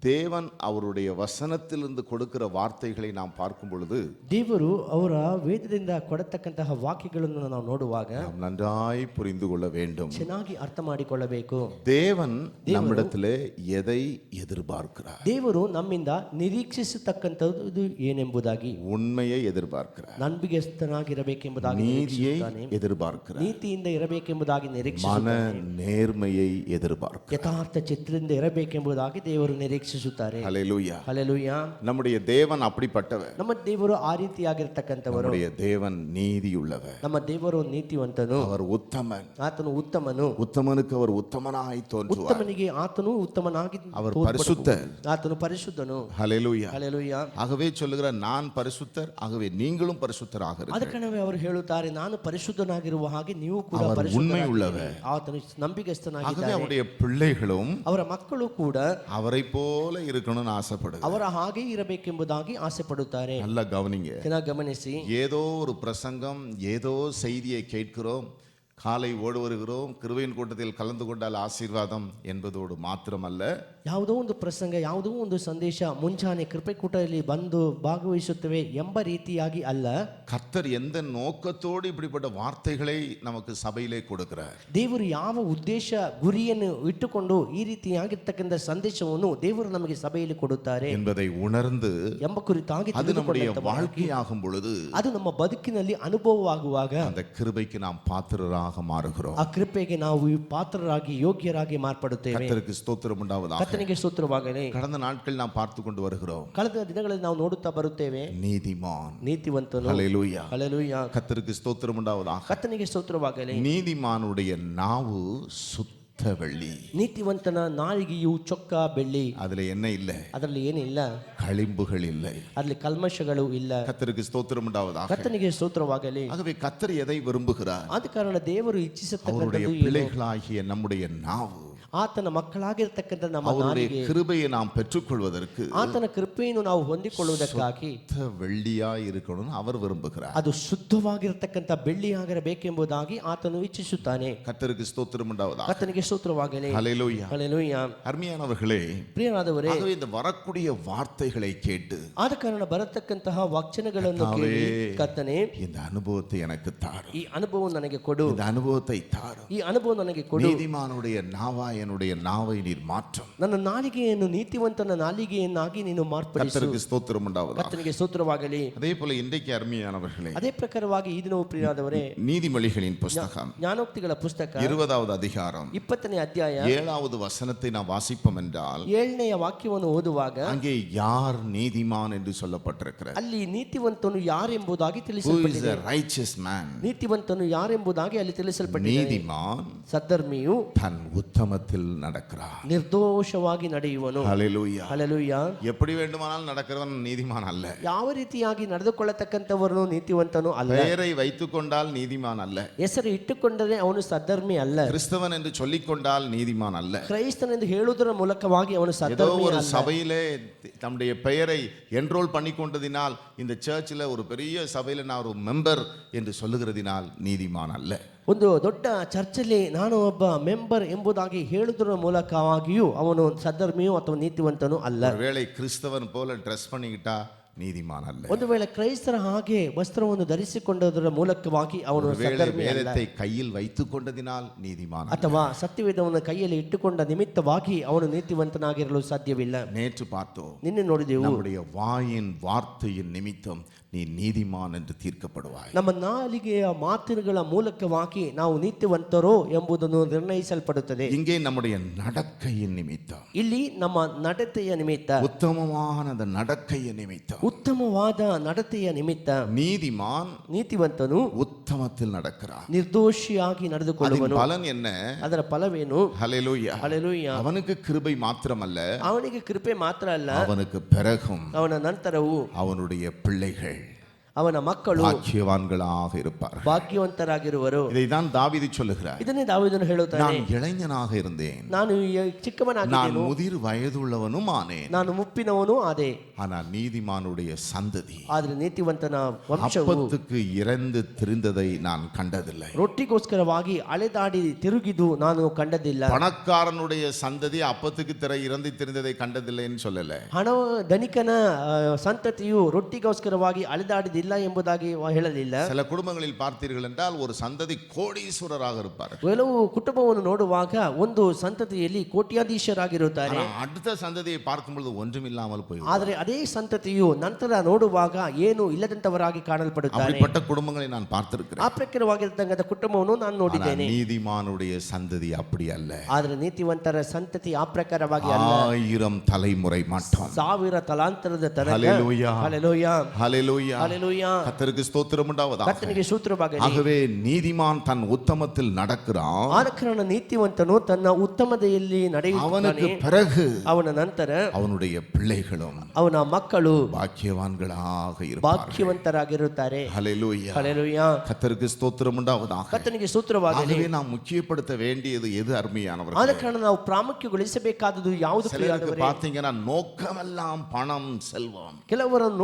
தேவன் அவருடைய வசனத்திலிருந்து கொடுக்கிற வார்த்தைகளை நாம் பார்க்கும் பொழுது ದೇವರು ಅವರ ವೇದದಿಂದ ಕೊಡತಕ್ಕಂತಹ ವಾಕ್ಯಗಳನ್ನು ನಾವು ನೋಡುವಾಗ நாம் நன்றாய் புரிந்து கொள்ள வேண்டும். ಚೆನ್ನಾಗಿ ಅರ್ಥ ಮಾಡಿಕೊಳ್ಳಬೇಕು. தேவன் நம்மிடத்திலே எதை எதிர்பார்க்கிறார்? ದೇವರು ನಮ್ಮಿಂದ ನಿರೀಕ್ಷಿಸತಕ್ಕಂಥದ್ದು ಏನೆಂಬುದಾಗಿ, உண்மையை எதிர்பார்க்கிறார், ನಂಬಿಗಸ್ತನಾಗಿರಬೇಕೆಂಬುದಾಗಿ நீதியை ನಿರೀಕ್ಷಿಸುತ್ತಾನೆ, எதிர்பார்க்கிறார், ನೀತಿಯಿಂದ ಇರಬೇಕೆಂಬುದಾಗಿ மன ನಿರೀಕ್ಷಿಸುತ್ತಾನೆ, நேர்மையை எதிர்பார்க்கிறார். ಯಥಾರ್ಥ ಚಿತ್ರದಿಂದ ಇರಬೇಕೆಂಬುದಾಗಿ ದೇವರು ನಿರೀಕ್ಷಿಸುತ್ತಾರೆ. ஹல்லேலூயா. ಹಲ್ಲೆಲೂಯಾ. நம்முடைய தேவன் அப்படிப்பட்டவர். ನಮ್ಮ ದೇವರು ಆ ರೀತಿಯಾಗಿರ್ತಕ್ಕಂಥವರು. நம்முடைய தேவன் நீதியுள்ளவர். ನಮ್ಮ ದೇವರು ನೀತಿವಂತನು, அவர் ಉತ್ತಮன். ಆತನು ಉತ್ತಮನು, உத்தமனுக்கு அவர் உத்தமனாய் தோன்றுவார். ಉತ್ತಮನಿಗೆ ಆತನು ಉತ್ತಮನಾಗಿ அவர் ತೋರ್ಪಡುವನು. பரிசுத்தர். ಆತನು ಪರಿಶುದ್ಧನು. ஹல்லேலூயா. ಹಲ್ಲೆಲೂಯಾ. ஆகவே சொல்லுகிறார், நான் பரிசுத்தர், ஆகவே நீங்களும் பரிசுத்தராக ಅದ இருங்கள். ಕಾರಣವೇ ಅವರು ಹೇಳುತ್ತಾರೆ, ನಾನು ಪರಿಶುದ್ಧನಾಗಿರುವ ಹಾಗೆ ನೀವು ಕೂಡ அவர் ಪರಿಶುದ್ಧರಾಗಿರಿ. உண்மையுள்ளவர். ಆತನು ஆகவே ನಂಬಿಗಸ್ತನಾಗಿದ್ದಾನೆ. அவருடைய பிள்ளைகளும் ಅವರ ಮಕ್ಕಳು ಕೂಡ அவரை போல இருக்கணும்னு ஆசைப்படுகிறார். ಅವರ ಹಾಗೆ ಇರಬೇಕೆಂಬುದಾಗಿ ಆಸೆ ಪಡುತ್ತಾರೆ. நல்லா கவனிங்க. ಚೆನ್ನಾಗಿ ಗಮನಿಸಿ. ஏதோ ஒரு பிரசங்கம், ஏதோ செய்தியை கேட்கிறோம், காலை ஓடு வருகிறோம், கிருபையின் கூட்டத்தில் கலந்து கொண்டால் ஆசீர்வாதம் என்பதோடு மாத்திரமல்ல, ಯಾವುದೋ ಒಂದು ಪ್ರಸಂಗ, ಯಾವುದೋ ಒಂದು ಸಂದೇಶ ಮುಂಜಾನೆ ಕೃಪೆಕೂಟದಲ್ಲಿ ಬಂದು ಭಾಗವಹಿಸುತ್ತವೆ ಎಂಬ ರೀತಿಯಾಗಿ ಅಲ್ಲ. கர்த்தர் எந்த நோக்கத்தோடு இப்படிப்பட்ட வார்த்தைகளை நமக்கு சபையிலே கொடுக்கிறார்? ದೇವರು ಯಾವ ಉದ್ದೇಶ ಗುರಿಯನ್ನು ಇಟ್ಟುಕೊಂಡು ಈ ರೀತಿಯಾಗಿರ್ತಕ್ಕಂಥ ಸಂದೇಶವನ್ನು ದೇವರು ನಮಗೆ ಸಭೆಯಲ್ಲಿ ಕೊಡುತ್ತಾರೆ என்பதை உணர்ந்து ಎಂಬ ಕುರಿತಾಗಿ அது நம்முடைய ತಿಳಿದುಕೊಂಡಂಥ வாழ்க்கையாகும் பொழுது ಅದು ನಮ್ಮ ಬದುಕಿನಲ್ಲಿ ಅನುಭವವಾಗುವಾಗ அந்த கிருபைக்கு நாம் பாத்திரராக மாறுகிறோம். ಆ ಕೃಪೆಗೆ ನಾವು ಪಾತ್ರರಾಗಿ ಯೋಗ್ಯರಾಗಿ ಮಾರ್ಪಡುತ್ತೇವೆ. கர்த்தருக்கு ஸ்தோத்திரம் உண்டாவதாக. ಕರ್ತನಿಗೆ ಸ್ತೋತ್ರವಾಗಲಿ. கடந்த நாட்கள் நாம் பார்த்து கொண்டு வருகிறோம். ಕಳೆದ ದಿನಗಳಲ್ಲಿ ನಾವು ನೋಡುತ್ತಾ ಬರುತ್ತೇವೆ, நீதிமான். ನೀತಿವಂತನು. ஹல்லேலூயா. ಹಲ್ಲೆಲೂಯಾ. கர்த்தருக்கு ஸ்தோத்திரம் உண்டாவதாக. ಕರ್ತನಿಗೆ ಸ್ತೋತ್ರವಾಗಲಿ. நீதிமானுடைய நாவு சுத்த வெள்ளி. ನೀತಿವಂತನ ನಾಲಿಗೆಯು ಚೊಕ್ಕ ಬೆಳ್ಳಿ. அதுல என்ன இல்ல? ಅದರಲ್ಲಿ ಏನಿಲ್ಲ, களிம்புகள் இல்லை. ಅದರಲ್ಲಿ ಕಲ್ಮಶಗಳು ಇಲ್ಲ. கர்த்தருக்கு ஸ்தோத்திரம் உண்டாவதாக. ಕರ್ತನಿಗೆ ಸ್ತೋತ್ರವಾಗಲಿ. ஆகவே கர்த்தர் எதை விரும்புகிறார்? ಆದ ಕಾರಣ ದೇವರು அவருடைய ಇಚ್ಛಿಸತಕ್ಕಂಥದ್ದು ಏನು? பிள்ளைகளாகிய நம்முடைய நாவு, ಆತನ ಮಕ್ಕಳಾಗಿರ್ತಕ್ಕಂಥ ನಮ್ಮ அவருடைய ನಾಲಿಗೆ, கிருபையை நாம் பெற்றுக்கொள்வதற்கு ಆತನ ಕೃಪೆಯನ್ನು ನಾವು ಹೊಂದಿಕೊಳ್ಳುವುದಕ್ಕಾಗಿ சுத்த வெள்ளியாய் இருக்கணும்னு அவர் விரும்புகிறார். ಅದು ಶುದ್ಧವಾಗಿರ್ತಕ್ಕಂಥ ಬೆಳ್ಳಿಯಾಗಿರಬೇಕೆಂಬುದಾಗಿ ಆತನು ಇಚ್ಛಿಸುತ್ತಾನೆ. கர்த்தருக்கு ஸ்தோத்திரம் உண்டாவதாக. ಕರ್ತನಿಗೆ ಸ್ತೋತ್ರವಾಗಲಿ. ஹல்லேலூயா. ಹಲ್ಲೆಲೂಯಾ. அருமையானவர்களே, ಪ್ರಿಯರಾದವರೇ, ஆகவே இந்த வரக்கூடிய வார்த்தைகளை கேட்டு ಆದ ಕಾರಣ ಬರತಕ್ಕಂತಹ ವಚನಗಳನ್ನು கர்த்தாவே, ಕೇಳಿ, ಕರ್ತನೇ இந்த அனுபவத்தை எனக்கு தாரும், ಈ ಅನುಭವ ನನಗೆ ಕೊಡು, இந்த அனுபவத்தை தாரும். ಈ ಅನುಭವ ನನಗೆ ಕೊಡು. நீதிமானுடைய நாவா என்னுடைய நாவை நீர் மாற்றும். ನನ್ನ ನಾಲಿಗೆಯನ್ನು ನೀತಿವಂತನ ನಾಲಿಗೆಯನ್ನಾಗಿ ನೀನು ಮಾರ್ಪಡಿಸು. கர்த்தருக்கு ஸ்தோத்திரம் உண்டாவதாக. ಕರ್ತನಿಗೆ ಸ್ತೋತ್ರವಾಗಲಿ. அதே போல இன்றைக்கு அருமையானவர்களே, ಅದೇ ಪ್ರಕಾರವಾಗಿ ಈ ದಿನವೂ ಪ್ರಿಯರಾದವರೇ, நீதிமொழிகளின் புஸ்தகம் ಜ್ಞಾನೋಕ್ತಿಗಳ ಪುಸ್ತಕ 20வது அதிகாரம் 20ನೇ ಅಧ್ಯಾಯ 7வது வசனத்தை நாம் வாசிப்போம் என்றால், 7ನೇ ವಾಕ್ಯವನ್ನು ಓದುವಾಗ அங்கே யார் நீதிமான் என்று சொல்லப்பட்டிருக்கிறார். ಅಲ್ಲಿ ನೀತಿವಂತನು ಯಾರೆಂಬುದಾಗಿ Who is ತಿಳಿಸಲ್ಪಟ್ಟಿದೆ. a righteous man? ನೀತಿವಂತನು ಯಾರೆಂಬುದಾಗಿ ಅಲ್ಲಿ ತಿಳಿಸಲ್ಪಟ್ಟಿದೆ. நீதிமான் ಸದ್ಧರ್ಮಿಯು தன் உத்தமத்தில் நடக்கிறார். ನಿರ್ದೋಷವಾಗಿ ನಡೆಯುವನು. ஹல்லேலூயா. ಹಲ್ಲೆಲೂಯಾ. எப்படி வேண்டுமானாலும் நடக்கிறவன் நீதிமான் அல்ல. ಯಾವ ರೀತಿಯಾಗಿ ನಡೆದುಕೊಳ್ಳತಕ್ಕಂಥವನು ನೀತಿವಂತನು ಅಲ್ಲ. பெயரை வைத்துக் கொண்டால் நீதிமான் அல்ல. ಹೆಸರು ಇಟ್ಟುಕೊಂಡರೆ ಅವನು ಸದ್ಧರ್ಮಿ ಅಲ್ಲ. கிறிஸ்தவன் என்று சொல்லிக் கொண்டால் நீதிமான் அல்ல. ಕ್ರೈಸ್ತನೆಂದು ಹೇಳುವುದರ ಮೂಲಕವಾಗಿ ಅವನು ஏதோ ಸದ್ಧರ್ಮಿ ஒரு ಅಲ್ಲ. சபையிலே தம்முடைய பெயரை என்ரோல் பண்ணி கொண்டதினால், இந்த சர்ச்சில் ஒரு பெரிய சபையில் நான் ஒரு மெம்பர் என்று சொல்லுகிறதினால் நீதிமான் அல்ல. ಒಂದು ದೊಡ್ಡ ಚರ್ಚಲ್ಲಿ ನಾನು ಒಬ್ಬ ಮೆಂಬರ್ ಎಂಬುದಾಗಿ ಹೇಳುವುದರ ಮೂಲಕವಾಗಿಯೂ ಅವನು ಸದ್ಧರ್ಮಿಯೂ ಅಥವಾ ನೀತಿವಂತನು ಅಲ್ಲ. ஒருவேளை கிறிஸ்தவன் போல ட்ரெஸ் பண்ணிக்கிட்டா நீதிமான் அல்ல. ಒಂದು ವೇಳೆ ಕ್ರೈಸ್ತರ ಹಾಗೆ ವಸ್ತ್ರವನ್ನು ಧರಿಸಿಕೊಂಡದರ ಮೂಲಕವಾಗಿ ಅವನು ஒருவேளை ಸದ್ಧರ್ಮಿ ಅಲ್ಲ. வேதத்தை கையில் வைத்துக் கொண்டதினால் நீதிமான் அல்ல. ಅಥವಾ ಸತ್ಯವೇದವನ್ನು ಕೈಯಲ್ಲಿ ಇಟ್ಟುಕೊಂಡ ನಿಮಿತ್ತವಾಗಿ ಅವನು ನೀತಿವಂತನಾಗಿರಲು ಸಾಧ್ಯವಿಲ್ಲ. நேற்று பார்த்தோம், ನಿನ್ನೆ ನೋಡಿದೆವು, நம்முடைய வாயின் வார்த்தையின் நிமித்தம் நீ நீதிமான் என்று தீர்க்கப்படுவாய். ನಮ್ಮ ನಾಲಿಗೆಯ ಮಾತುಗಳ ಮೂಲಕವಾಗಿ ನಾವು ನೀತಿವಂತರೋ ಎಂಬುದನ್ನು ನಿರ್ಣಯಿಸಲ್ಪಡುತ್ತದೆ. இங்கே நம்முடைய நடக்கையின் நிமித்தம், ಇಲ್ಲಿ ನಮ್ಮ ನಡತೆಯ ನಿಮಿತ್ತ, உத்தமமான அந்த நடக்கையின் நிமித்தம், ಉತ್ತಮವಾದ ನಡತೆಯ ನಿಮಿತ್ತ நீதிமான் ನೀತಿವಂತನು உத்தமத்தில் நடக்கிறான். ನಿರ್ದೋಷಿಯಾಗಿ அதன் ನಡೆದುಕೊಳ್ಳುವನು. பலன் என்ன? ಅದರ ಫಲವೇನು? ஹல்லேலூயா. ಹಲ್ಲೆಲೂಯಾ. அவனுக்கு கிருபை மாத்திரமல்ல, ಅವನಿಗೆ ಕೃಪೆ ಮಾತ್ರ ಅಲ್ಲ, அவனுக்கு பிறகும் ಅವನ ನಂತರವೂ அவனுடைய பிள்ளைகள் ಅವನ ಮಕ್ಕಳು பாக்கியவான்களாக இருப்பார். ಭಾಗ್ಯವಂತರಾಗಿರುವರು. இதைதான் தாவீது சொல்லுகிறார். ಇದನ್ನೇ ದಾವೀದನು ಹೇಳುತ್ತಾನೆ, நான் இளைஞனாக இருந்தேன், ನಾನು நான் ಚಿಕ್ಕವನಾಗಿದ್ದೇನು, முதிர் வயதுள்ளவனும் ஆனேன், ನಾನು ಮುಪ್ಪಿನವನು ಆದೆ. ஆனால் நீதிமானுடைய சந்ததி ಆದ್ರೆ ನೀತಿವಂತನ ವಂಶವು அப்பத்துக்கு இறந்து திரிந்ததை நான் கண்டதில்லை. ರೊಟ್ಟಿಗೋಸ್ಕರವಾಗಿ ಅಲೆದಾಡಿ ತಿರುಗಿದು ನಾನು ಕಂಡದಿಲ್ಲ. பணக்காரனுடைய சந்ததி அப்பத்துக்கு இறந்து திரிந்ததை கண்டதில்லைன்னு சொல்லல. ಹಣ ಧನಿಕನ ಸಂತತಿಯು ರೊಟ್ಟಿಗೋಸ್ಕರವಾಗಿ ಅಲೆದಾಡಿದಿಲ್ಲ ಎಂಬುದಾಗಿ ಹೇಳಲಿಲ್ಲ. சில குடும்பங்களில் பார்த்தீர்கள் என்றால் ஒரு சந்ததி கோடீஸ்வரராக இருப்பார், ಕೆಲವು ಕುಟುಂಬವನ್ನು ನೋಡುವಾಗ ಒಂದು ಸಂತತಿಯಲ್ಲಿ ಕೋಟ್ಯಾಧೀಶರಾಗಿರುತ್ತಾರೆ. ஆனா அடுத்த சந்ததியை பார்க்கும் பொழுது ஒன்றுமில்லாமல் போய், ಆದರೆ ಅದೇ ಸಂತತಿಯು ನಂತರ ನೋಡುವಾಗ ಏನು ಇಲ್ಲದಂತವರಾಗಿ ಕಾಣಲ್ಪಡುತ್ತಾರೆ. அப்படிப்பட்ட குடும்பங்களை நான் பார்த்திருக்கிறேன். ಆ ಪ್ರಕಾರವಾಗಿರ್ತಕ್ಕಂಥ ಕುಟುಂಬವನ್ನು ನಾನು ನೋಡಿದ್ದೇನೆ. நீதிமானுடைய சந்ததி அப்படி அல்ல. ಆದ್ರೆ ನೀತಿವಂತರ ಸಂತತಿ ಆ ಪ್ರಕಾರವಾಗಿ ಅಲ್ಲ. 1000 தலைமுறை மட்டும். 1000 ತಲಾಂತರದ ತನಕ. ஹல்லேலூயா. ಹಲ್ಲೆಲೂಯಾ. ஹல்லேலூயா. ಹಲ್ಲೆಲೂಯಾ. கர்த்தருக்கு ஸ்தோத்திரம் உண்டாவதாக. ಕರ್ತನಿಗೆ ಸ್ತೋತ್ರವಾಗಲಿ. ஆகவே நீதிமான் தன் உத்தமத்தில் நடக்கிறான். ಆದ ಕಾರಣ ನೀತಿವಂತನು ತನ್ನ ಉತ್ತಮತೆಯಲ್ಲಿ அவனுக்கு ನಡೆಯುತ್ತಾನೆ. பிறகு ಅವನ ನಂತರ அவனுடைய பிள்ளைகளும் ಅವನ ಮಕ್ಕಳು பாக்கியவான்களாக இருப்பார்கள். ಭಾಗ್ಯವಂತರಾಗಿರುತ್ತಾರೆ. ஹல்லேலூயா. ಹಲ್ಲೆಲೂಯಾ. கர்த்தருக்கு ஸ்தோத்திரம் உண்டாவதாக. ಕರ್ತನಿಗೆ ಸ್ತೋತ್ರವಾಗಲಿ. ஆகவே நாம் முக்கியப்படுத்த வேண்டியது எது ಆದ அருமையானவர்களே? ಕಾರಣ ನಾವು ಪ್ರಾಮುಖ್ಯಗೊಳಿಸಬೇಕಾದುದು ಯಾವುದು சிலருக்கு ಪ್ರಿಯವಾದವರೇ? பார்த்தீங்கன்னா நோக்கமெல்லாம் பணம் செல்வம். ಕೆಲವರನ್ನು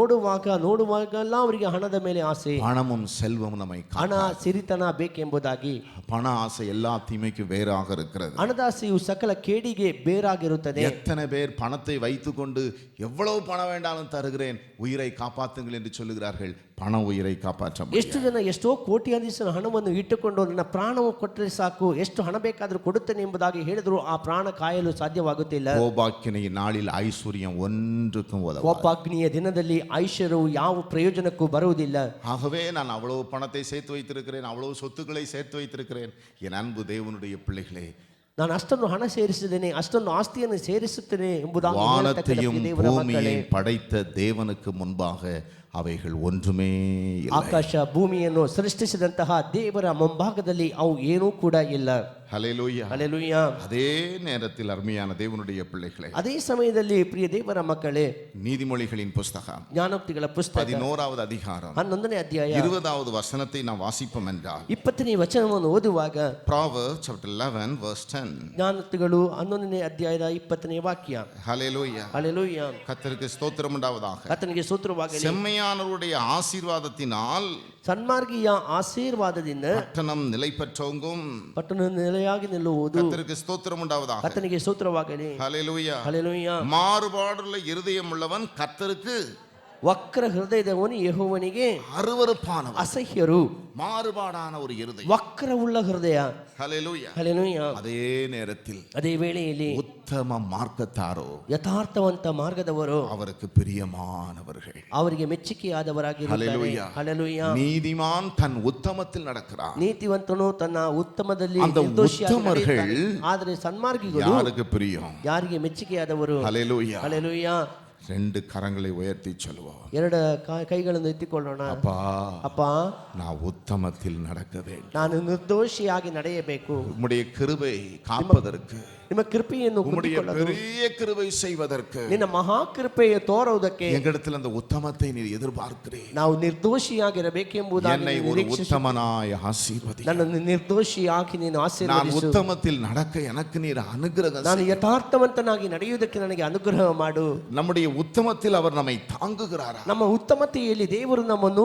ನೋಡುವಾಗೆಲ್ಲ ಅವರಿಗೆ ಹಣದ ಮೇಲೆ ಆಸೆ, பணமும் செல்வமும் நம்மை ಹಣ ಸಿರಿತನ ಬೇಕೆಂಬುದಾಗಿ. பண ஆசை எல்லா தீமைக்கும் வேறாக இருக்கிறது. ಹಣದಾಸೆಯು ಸಕಲ ಕೇಡಿಗೆ ಬೇರಾಗಿರುತ್ತದೆ. எத்தனை பேர் பணத்தை வைத்துக்கொண்டு எவ்வளவு பணம் வேண்டாலும் தருகிறேன், உயிரை காப்பாத்துங்கள் என்று சொல்லுகிறார்கள். பணம் உயிரை காப்பாற்ற ಎಷ್ಟು முடியாது. ಜನ ಎಷ್ಟೋ ಕೋಟ್ಯಾಧೀಶನ ಹಣವನ್ನು ಇಟ್ಟುಕೊಂಡು ನನ್ನ ಪ್ರಾಣವು ಕೊಟ್ಟರೆ ಸಾಕು, ಎಷ್ಟು ಹಣ ಬೇಕಾದರೂ ಕೊಡುತ್ತೇನೆ ಎಂಬುದಾಗಿ ಹೇಳಿದ್ರು ಆ ಪ್ರಾಣ ಕಾಯಲು ಸಾಧ್ಯವಾಗುತ್ತಿಲ್ಲ. கோபாக்கினை நாளில் ஐஸ்வர்யம் ஒன்றுக்கும் உதவாது. ಕೋಪಾಗ್ನಿಯ ದಿನದಲ್ಲಿ ಐಶ್ವರ್ಯವು ಯಾವ ಪ್ರಯೋಜನಕ್ಕೂ ಬರುವುದಿಲ್ಲ. ஆகவே நான் அவ்வளவு பணத்தை சேர்த்து வைத்திருக்கிறேன், அவ்வளவு சொத்துக்களை சேர்த்து வைத்திருக்கிறேன். என் அன்பு தேவனுடைய பிள்ளைகளே, ನಾನು ಅಷ್ಟನ್ನು ಹಣ ಸೇರಿಸಿದ್ದೇನೆ, ಅಷ್ಟನ್ನು ಆಸ್ತಿಯನ್ನು ಸೇರಿಸುತ್ತೇನೆ ಎಂಬುದಾಗಿ வானத்தையும் ಹೇಳ್ತಕ್ಕಂಥ ದೇವರ ಮಕ್ಕಳೇ, பூமியையும் படைத்த தேவனுக்கு முன்பாக அவைகள் ஒன்றுமே இல்லை. ಆಕಾಶ ಭೂಮಿಯನ್ನು ಸೃಷ್ಟಿಸಿದಂತಹ ದೇವರ ಮುಂಭಾಗದಲ್ಲಿ ಅವು ಏನೂ ಕೂಡ ಇಲ್ಲ. ஹல்லேலூயா. ಹಲ್ಲೆಲೂಯಾ. அதே நேரத்தில் அருமையான தேவனுடைய பிள்ளைகளே, ಅದೇ ಸಮಯದಲ್ಲಿ ಪ್ರಿಯ ದೇವರ ಮಕ್ಕಳೇ, நீதிமொழிகளின் புஸ்தகம் ಜ್ಞಾನೋಕ್ತಿಗಳ ಪುಸ್ತಕ 11வது அதிகாரம் 11ನೇ ಅಧ್ಯಾಯ 20வது வசனத்தை நாம் வாசிப்போம் என்றால், 20ನೇ ವಚನವನ್ನು ಓದುವಾಗ, Proverbs chapter 11 verse 10. ಜ್ಞಾನೋಕ್ತಿಗಳು 11ನೇ ಅಧ್ಯಾಯದ 20ನೇ ವಾಕ್ಯ. ஹல்லேலூயா. ಹಲ್ಲೆಲೂಯಾ. கர்த்தருக்கு ஸ்தோத்திரம் உண்டாவதாக. ಕರ್ತನಿಗೆ ಸ್ತೋತ್ರವಾಗಲಿ. செம்மையானவருடைய ஆசீர்வாதத்தினால் ಸನ್ಮಾರ್ಗಿಯ ಆಶೀರ್ವಾದದಿಂದ பட்டணம் நிலை பெற்றோங்கும். ಪಟ್ಟಣ ನೆಲೆಯಾಗಿ ನಿಲ್ಲುವುದು. கர்த்தருக்கு ஸ்தோத்திரம் உண்டாவதாக. ಕರ್ತನಿಗೆ ಸ್ತೋತ್ರವಾಗಲಿ. ஹல்லேலூயா. ಹಲ್ಲೆಲೂಯಾ. மாறுபாடுள்ள இருதயம் உள்ளவன் கர்த்தருக்கு ವಕ್ರ ಹೃದಯದವನು ಯೆಹೋವನಿಗೆ அருவருப்பானவன். ಅಸಹ್ಯರು. மாறுபாடான ஒரு இருதயம். ವಕ್ರವುಳ್ಳ ಹೃದಯ. ஹல்லேலூயா. ಹಲ್ಲೆಲೂಯಾ. அதே நேரத்தில் ಅದೇ ವೇಳೆಯಲ್ಲಿ உத்தம மார்க்கத்தாரோ ಯಥಾರ್ಥವಂತ ಮಾರ್ಗದವರು அவருக்கு பிரியமானவர்கள். ಅವರಿಗೆ ಮೆಚ್ಚುಗೆಯಾದವರಾಗಿರುತ್ತಾರೆ. ஹல்லேலூயா. ಹಲ್ಲೆಲೂಯಾ. நீதிமான் தன் உத்தமத்தில் நடக்கிறான். ನೀತಿವಂತನು ತನ್ನ ಉತ್ತಮದಲ್ಲಿ அந்த ನಿರ್ದೋಷಿಯಾಗಿ ಉತ್ತಮர்கள் ನಡೆಯುತ್ತಾನೆ. ಆದರೆ ಸನ್ಮಾರ್ಗಿಗಳು யாருக்கு பிரியம்? ಯಾರಿಗೆ ಮೆಚ್ಚುಗೆಯಾದವರು? ஹல்லேலூயா. ಹಲ್ಲೆಲೂಯಾ. 2 கரங்களை உயர்த்தி சொல்லுவோம், ಎರಡು ಕೈಗಳನ್ನು ಎತ್ತಿಕೊಳ್ಳೋಣ. அப்பா, ಅಪ್ಪ, நான் உத்தமத்தில் நடக்க வேண்டும். ನಾನು ನಿರ್ದೋಷಿಯಾಗಿ ನಡೆಯಬೇಕು. உம்முடைய கிருபை காப்பதற்கு, ನಿಮ್ಮ ಕೃಪೆಯನ್ನು உம்முடைய ಹೊಂದಿಕೊಳ್ಳಲು, பெரிய கிருபை செய்வதற்கு ನಿನ್ನ ಮಹಾಕೃಪೆಯ ತೋರುವುದಕ್ಕೆ எங்களிடத்தில் அந்த உத்தமத்தை நீர் எதிர்பார்க்கிறேன். ನಾವು ನಿರ್ದೋಷಿಯಾಗಿರಬೇಕೆಂಬುದಾಗಿ என்னை ನೀನು ஒரு ನಿರೀಕ್ಷಿಸು. உத்தமனாய் ஆசீர்வதி. ನನ್ನನ್ನು ನಿರ್ದೋಷಿಯಾಗಿ ನೀನು நான் ಆಶೀರ್ವದಿಸು. உத்தமத்தில் நடக்க எனக்கு நீர் அனுகிரகம் ನಾನು செய். ಯಥಾರ್ಥವಂತನಾಗಿ ನಡೆಯುವುದಕ್ಕೆ ನನಗೆ ಅನುಗ್ರಹ ಮಾಡು. நம்முடைய உத்தமத்தில் அவர் நம்மை தாங்குகிறாரா? ನಮ್ಮ ಉತ್ತಮತೆಯಲ್ಲಿ ದೇವರು ನಮ್ಮನ್ನು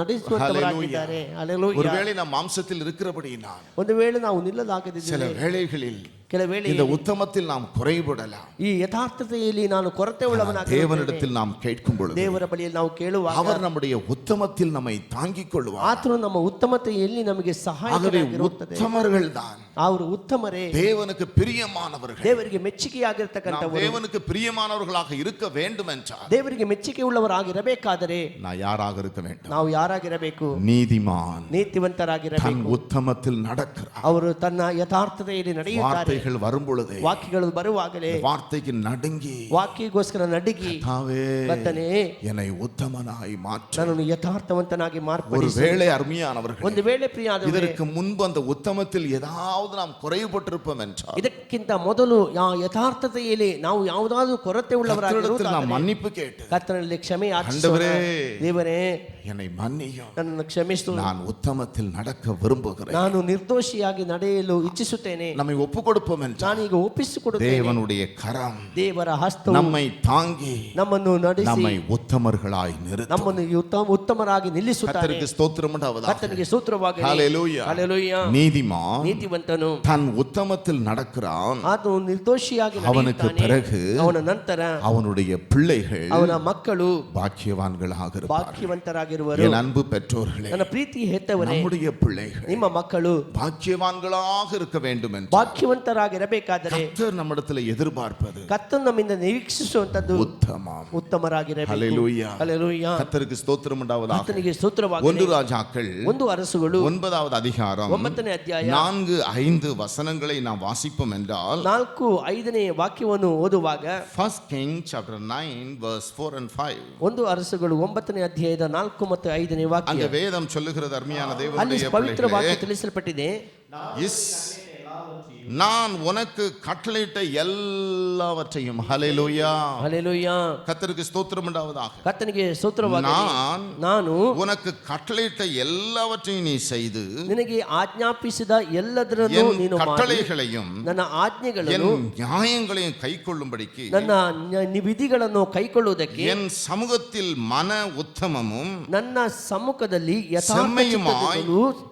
ನಡೆಸುವಂತವರಾಗಿದ್ದಾರೆ. ಹಲ್ಲೆಲೂಯಾ. ஒருவேளை நாம் மாம்சத்தில் இருக்கிறபடியினால் ಒಂದು ವೇಳೆ ನಾವು சில ನಿಲ್ಲದಾಗದಿದ್ದರೆ, வேளைகளில் ಕೆಲವೇಳೆ இந்த உத்தமத்தில் நாம் குறைபடலாம். ಈ ಯಥಾರ್ಥತೆಯಲ್ಲಿ ನಾನು ಕೊರತೆ ಉಳ್ಳವನಾಗಿದ್ದೇನೆ. தேவனிடத்தில் நாம் கேட்கும் பொழுது ದೇವರ ಬಳಿಯಲ್ಲಿ ನಾವು ಕೇಳುವಾಗ அவர் நம்முடைய உத்தமத்தில் நம்மை தாங்கிக் கொள்வார். ಆತನು ನಮ್ಮ ಉತ್ತಮತೆಯಲ್ಲಿ ನಮಗೆ ಸಹಾಯಕರಾಗಿರುತ್ತದೆ. உத்தமர்கள் தான் ಅವರು ಉತ್ತಮರೇ, தேவனுக்கு பிரியமானவர்கள். ದೇವರಿಗೆ ಮೆಚ್ಚುಗೆಯಾಗಿರ್ತಕ್ಕಂಥವರು. தேவனுக்கு பிரியமானவர்களாக இருக்க வேண்டும் என்றால் ದೇವರಿಗೆ ಮೆಚ್ಚುಗೆ ಉಳ್ಳವರಾಗಿರಬೇಕಾದರೆ நான் யாராக இருக்க வேண்டும்? ನಾವು ಯಾರಾಗಿರಬೇಕು? நீதிமான், ನೀತಿವಂತರಾಗಿರಬೇಕು. தன் உத்தமத்தில் நடக்கிறார். ಅವರು ತನ್ನ ಯಥಾರ್ಥತೆಯಲ್ಲಿ ನಡೆಯುತ್ತಾರೆ. வார்த்தைகள் வரும் பொழுது ವಾಕ್ಯಗಳು ಬರುವಾಗಲೇ வார்த்தைக்கு நடுங்கி ವಾಕ್ಯಗೋಸ್ಕರ ನಡುಗಿ, கர்த்தாவே ಕರ್ತನೇ என்னை உத்தமனாய் மாற்று. ನನ್ನನ್ನು ಯಥಾರ್ಥವಂತನಾಗಿ ಮಾರ್ಪಡಿಸು. ஒருவேளை அருமையானவர்கள் ಒಂದು ವೇಳೆ ಪ್ರಿಯಾದವರೇ, இதற்கு முன்பு அந்த உத்தமத்தில் ஏதாவது நாம் குறைபட்டிருப்போம் என்றால் ಇದಕ್ಕಿಂತ ಮೊದಲು ಯಥಾರ್ಥತೆಯಲ್ಲಿ ನಾವು ಯಾವುದಾದ್ರೂ ಕೊರತೆ கர்த்தரிடத்தில் ಉಳ್ಳವರಾಗಿರುವುದಾದರೆ நாம் மன்னிப்பு கேட்டு ಕರ್ತನಲ್ಲಿ ಕ್ಷಮೆ ಯಾಚಿಸೋಣ. ದೇವರೇ, என்னை மன்னியும், ನನ್ನನ್ನು ಕ್ಷಮಿಸು, நான் உத்தமத்தில் நடக்க விரும்புகிறேன். ನಾನು ನಿರ್ದೋಷಿಯಾಗಿ ನಡೆಯಲು ಇಚ್ಛಿಸುತ್ತೇನೆ. நம்மை ஒப்பு கொடுப்போம் என்றால் ನಾನೀಗ ಒಪ್ಪಿಸಿಕೊಡುತ್ತೇನೆ. தேவனுடைய கரம் ದೇವರ ಹಸ್ತವು நம்மை தாங்கி ನಮ್ಮನ್ನು ನಡೆಸಿ நம்மை உத்தமர்களாய் நிறுத்தும். ನಮ್ಮನ್ನು ಉತ್ತಮರಾಗಿ ನಿಲ್ಲಿಸುತ್ತಾರೆ. கர்த்தருக்கு ஸ்தோத்திரம் உண்டாவதாக. ಕರ್ತನಿಗೆ ಸ್ತೋತ್ರವಾಗಲಿ. ஹல்லேலூயா. ಹಲ್ಲೆಲೂಯಾ. நீதிமான் ನೀತಿವಂತನು தன் உத்தமத்தில் நடக்கிறான். ಆತನು ನಿರ್ದೋಷಿಯಾಗಿ அவனுக்கு ನಡೆಯುತ್ತಾನೆ. பிறகு ಅವನ ನಂತರ அவனுடைய பிள்ளைகள் ಅವನ ಮಕ್ಕಳು பாக்கியவான்களாக இருப்பார்கள். ಭಾಗ್ಯವಂತರಾಗಿರುವರು. என் அன்பு பெற்றோர்களே, ನನ್ನ ಪ್ರೀತಿ ಹೆತ್ತವರೇ, நம்முடைய பிள்ளைகள் ನಿಮ್ಮ ಮಕ್ಕಳು பாக்கியவான்களாக இருக்க வேண்டும் என்று ಭಾಗ್ಯವಂತರಾಗಿರಬೇಕಾದರೆ கர்த்தர் நம்மிடத்தில் எதிர்பார்ப்பது ಕರ್ತನು ನಮ್ಮಿಂದ ನಿರೀಕ್ಷಿಸುವಂತದ್ದು உத்தமம். ಉತ್ತಮರಾಗಿರಬೇಕು. ஹல்லேலூயா. ಹಲ್ಲೆಲೂಯಾ. கர்த்தருக்கு ஸ்தோத்திரம் உண்டாவதாக. ಕರ್ತನಿಗೆ ಸ್ತೋತ್ರವಾಗಲಿ. 1 ராஜாக்கள் ಒಂದು ಅರಸುಗಳು 9வது அதிகாரம் 9ನೇ ಅಧ್ಯಾಯ 4-5 வசனங்களை நாம் வாசிப்போம் என்றால் 4-5ನೇ ವಾಕ್ಯವನ್ನು ಓದುವಾಗ 1 King chapter 9 verse 4 and 5 ಒಂದು ಅರಸುಗಳು 9ನೇ ಅಧ್ಯಾಯದ 4 ಮತ್ತು 5ನೇ ವಾಕ್ಯ. அங்க வேதம் சொல்லுகிறது, அருமையான ಅಲ್ಲಿ தேவனுடைய ಪವಿತ್ರ ವಾಕ್ಯ பிள்ளைகளே, ತಿಳಿಸಲ್ಪಟ್ಟಿದೆ. நான் உனக்கு கட்டளையிட்ட எல்லாவற்றையும் ஹல்லேலூயா. ಹಲ್ಲೆಲೂಯಾ. கர்த்தருக்கு ஸ்தோத்திரம் உண்டாவதாக. ಕರ್ತನಿಗೆ ಸ್ತೋತ್ರವಾಗಲಿ. ನಾನು உனக்கு கட்டளையிட்ட எல்லாவற்றையும் நீ செய்து ನಿನಗೆ ಆಜ್ಞಾಪಿಸಿದ ಎಲ್ಲದರನ್ನು என் ನೀನು ಮಾಡಿ கட்டளைகளையும் ನನ್ನ என் ಆಜ್ಞೆಗಳನ್ನು நியாயங்களையும் கைக்கொள்ளும்படிக்கு ನನ್ನ ವಿಧಿಗಳನ್ನು ಕೈಕೊಳ್ಳುವುದಕ್ಕೆ என் சமூகத்தில் மன உத்தமமும் ನನ್ನ ಸಮ್ಮುಖದಲ್ಲಿ செம்மையுமாய் உன்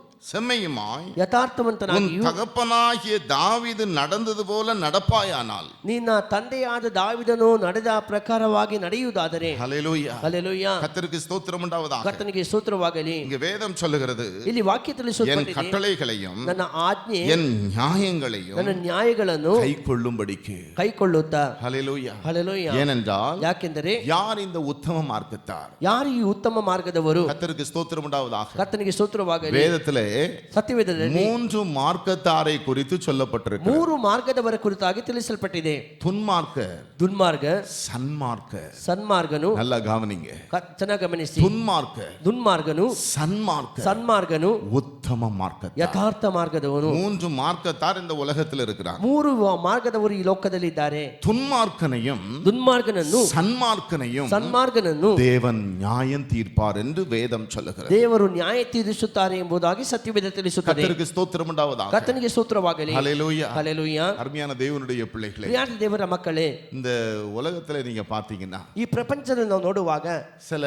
ಯಥಾರ್ಥವಂತನಾಗಿಯೂ தகப்பனாகிய தாவீது நடந்தது போல நடப்பாயானால். ನಿನ್ನ ತಂದೆಯಾದ ದಾವಿದನು ನಡೆದ ಪ್ರಕಾರವಾಗಿ ನಡೆಯುವುದಾದರೆ. ஹல்லேலூயா. ಹಲ್ಲೆಲೂಯಾ. கர்த்தருக்கு ஸ்தோத்திரம் உண்டாவதாக. ಕರ್ತನಿಗೆ ಸ್ತೋತ್ರವಾಗಲಿ. இங்க வேதம் சொல்லுகிறது, ಇಲ್ಲಿ ವಾಕ್ಯ என் ತಿಳಿಸುತ್ತದೆ, கட்டளைகளையும் ನನ್ನ ಆಜ್ಞೆ என் நியாயங்களையும் ನನ್ನ ನ್ಯಾಯಗಳನ್ನು கைக்கொள்ளும்படிக்கு. ಕೈಕೊಳ್ಳುತ್ತಾ. ஹல்லேலூயா. ಹಲ್ಲೆಲೂಯಾ. ஏனென்றால் ಯಾಕೆಂದರೆ யார் இந்த உத்தம மார்க்கத்தார்? ಯಾರು ಈ ಉತ್ತಮ ಮಾರ್ಗದವರು? கர்த்தருக்கு ஸ்தோத்திரம் உண்டாவதாக. ಕರ್ತನಿಗೆ ಸ್ತೋತ್ರವಾಗಲಿ. வேதத்திலே ಸತ್ಯವೇದದಲ್ಲಿ 3 ಮಾರ್ಗತಾரை குறித்து சொல்லப்பட்டிருக்கு. 3 ಮಾರ್ಗದವರ ಕುರಿತಾಗಿ ತಿಳಿಸಲ್ಪಟ್ಟಿದೆ. துன்மார்க்கர், ದುರ್ಮಾರ್ಗ, சன்மார்க்கர். ಸನ್ಮಾರ್ಗನು. நல்லா கவனிங்க. ಚೆನ್ನಾಗಿ ಗಮನಿಸಿ. துன்மார்க்கர், ದುರ್ಮಾರ್ಗನು, சன்மார்க்கர், ಸನ್ಮಾರ್ಗನು, உத்தம மார்க்கத்தார். ಯಥಾರ್ಥ ಮಾರ್ಗದವನು. 3 மார்க்கத்தார் இந்த உலகத்தில் இருக்கிறார். 3 ಮಾರ್ಗದವರು ಈ ಲೋಕದಲ್ಲಿ ಇದ್ದಾರೆ. துன்மார்க்கனையும் ದುರ್ಮಾರ್ಗನನ್ನು, சன்மார்க்கனையும் ಸನ್ಮಾರ್ಗನನ್ನು தேவன் நியாயம் தீர்ப்பார் என்று வேதம் சொல்லுகிறது. ದೇವರು ನ್ಯಾಯ ತೀರಿಸುತ್ತಾರೆ ಎಂಬುದಾಗಿ ಸತ್ಯವೇದ ತಿಳಿಸುತ್ತದೆ. கர்த்தருக்கு ஸ்தோத்திரம் உண்டாவதாக. ಕರ್ತನಿಗೆ ಸ್ತೋತ್ರವಾಗಲಿ. ஹல்லேலூயா. ಹಲ್ಲೆಲೂಯಾ. அருமையான தேவனுடைய பிள்ளைகளே, ಪ್ರಿಯಾದ ದೇವರ ಮಕ್ಕಳೇ, இந்த உலகத்துல நீங்க பாத்தீங்கன்னா ಈ ಪ್ರಪಂಚದಲ್ಲಿ ನಾವು ನೋಡುವಾಗ சில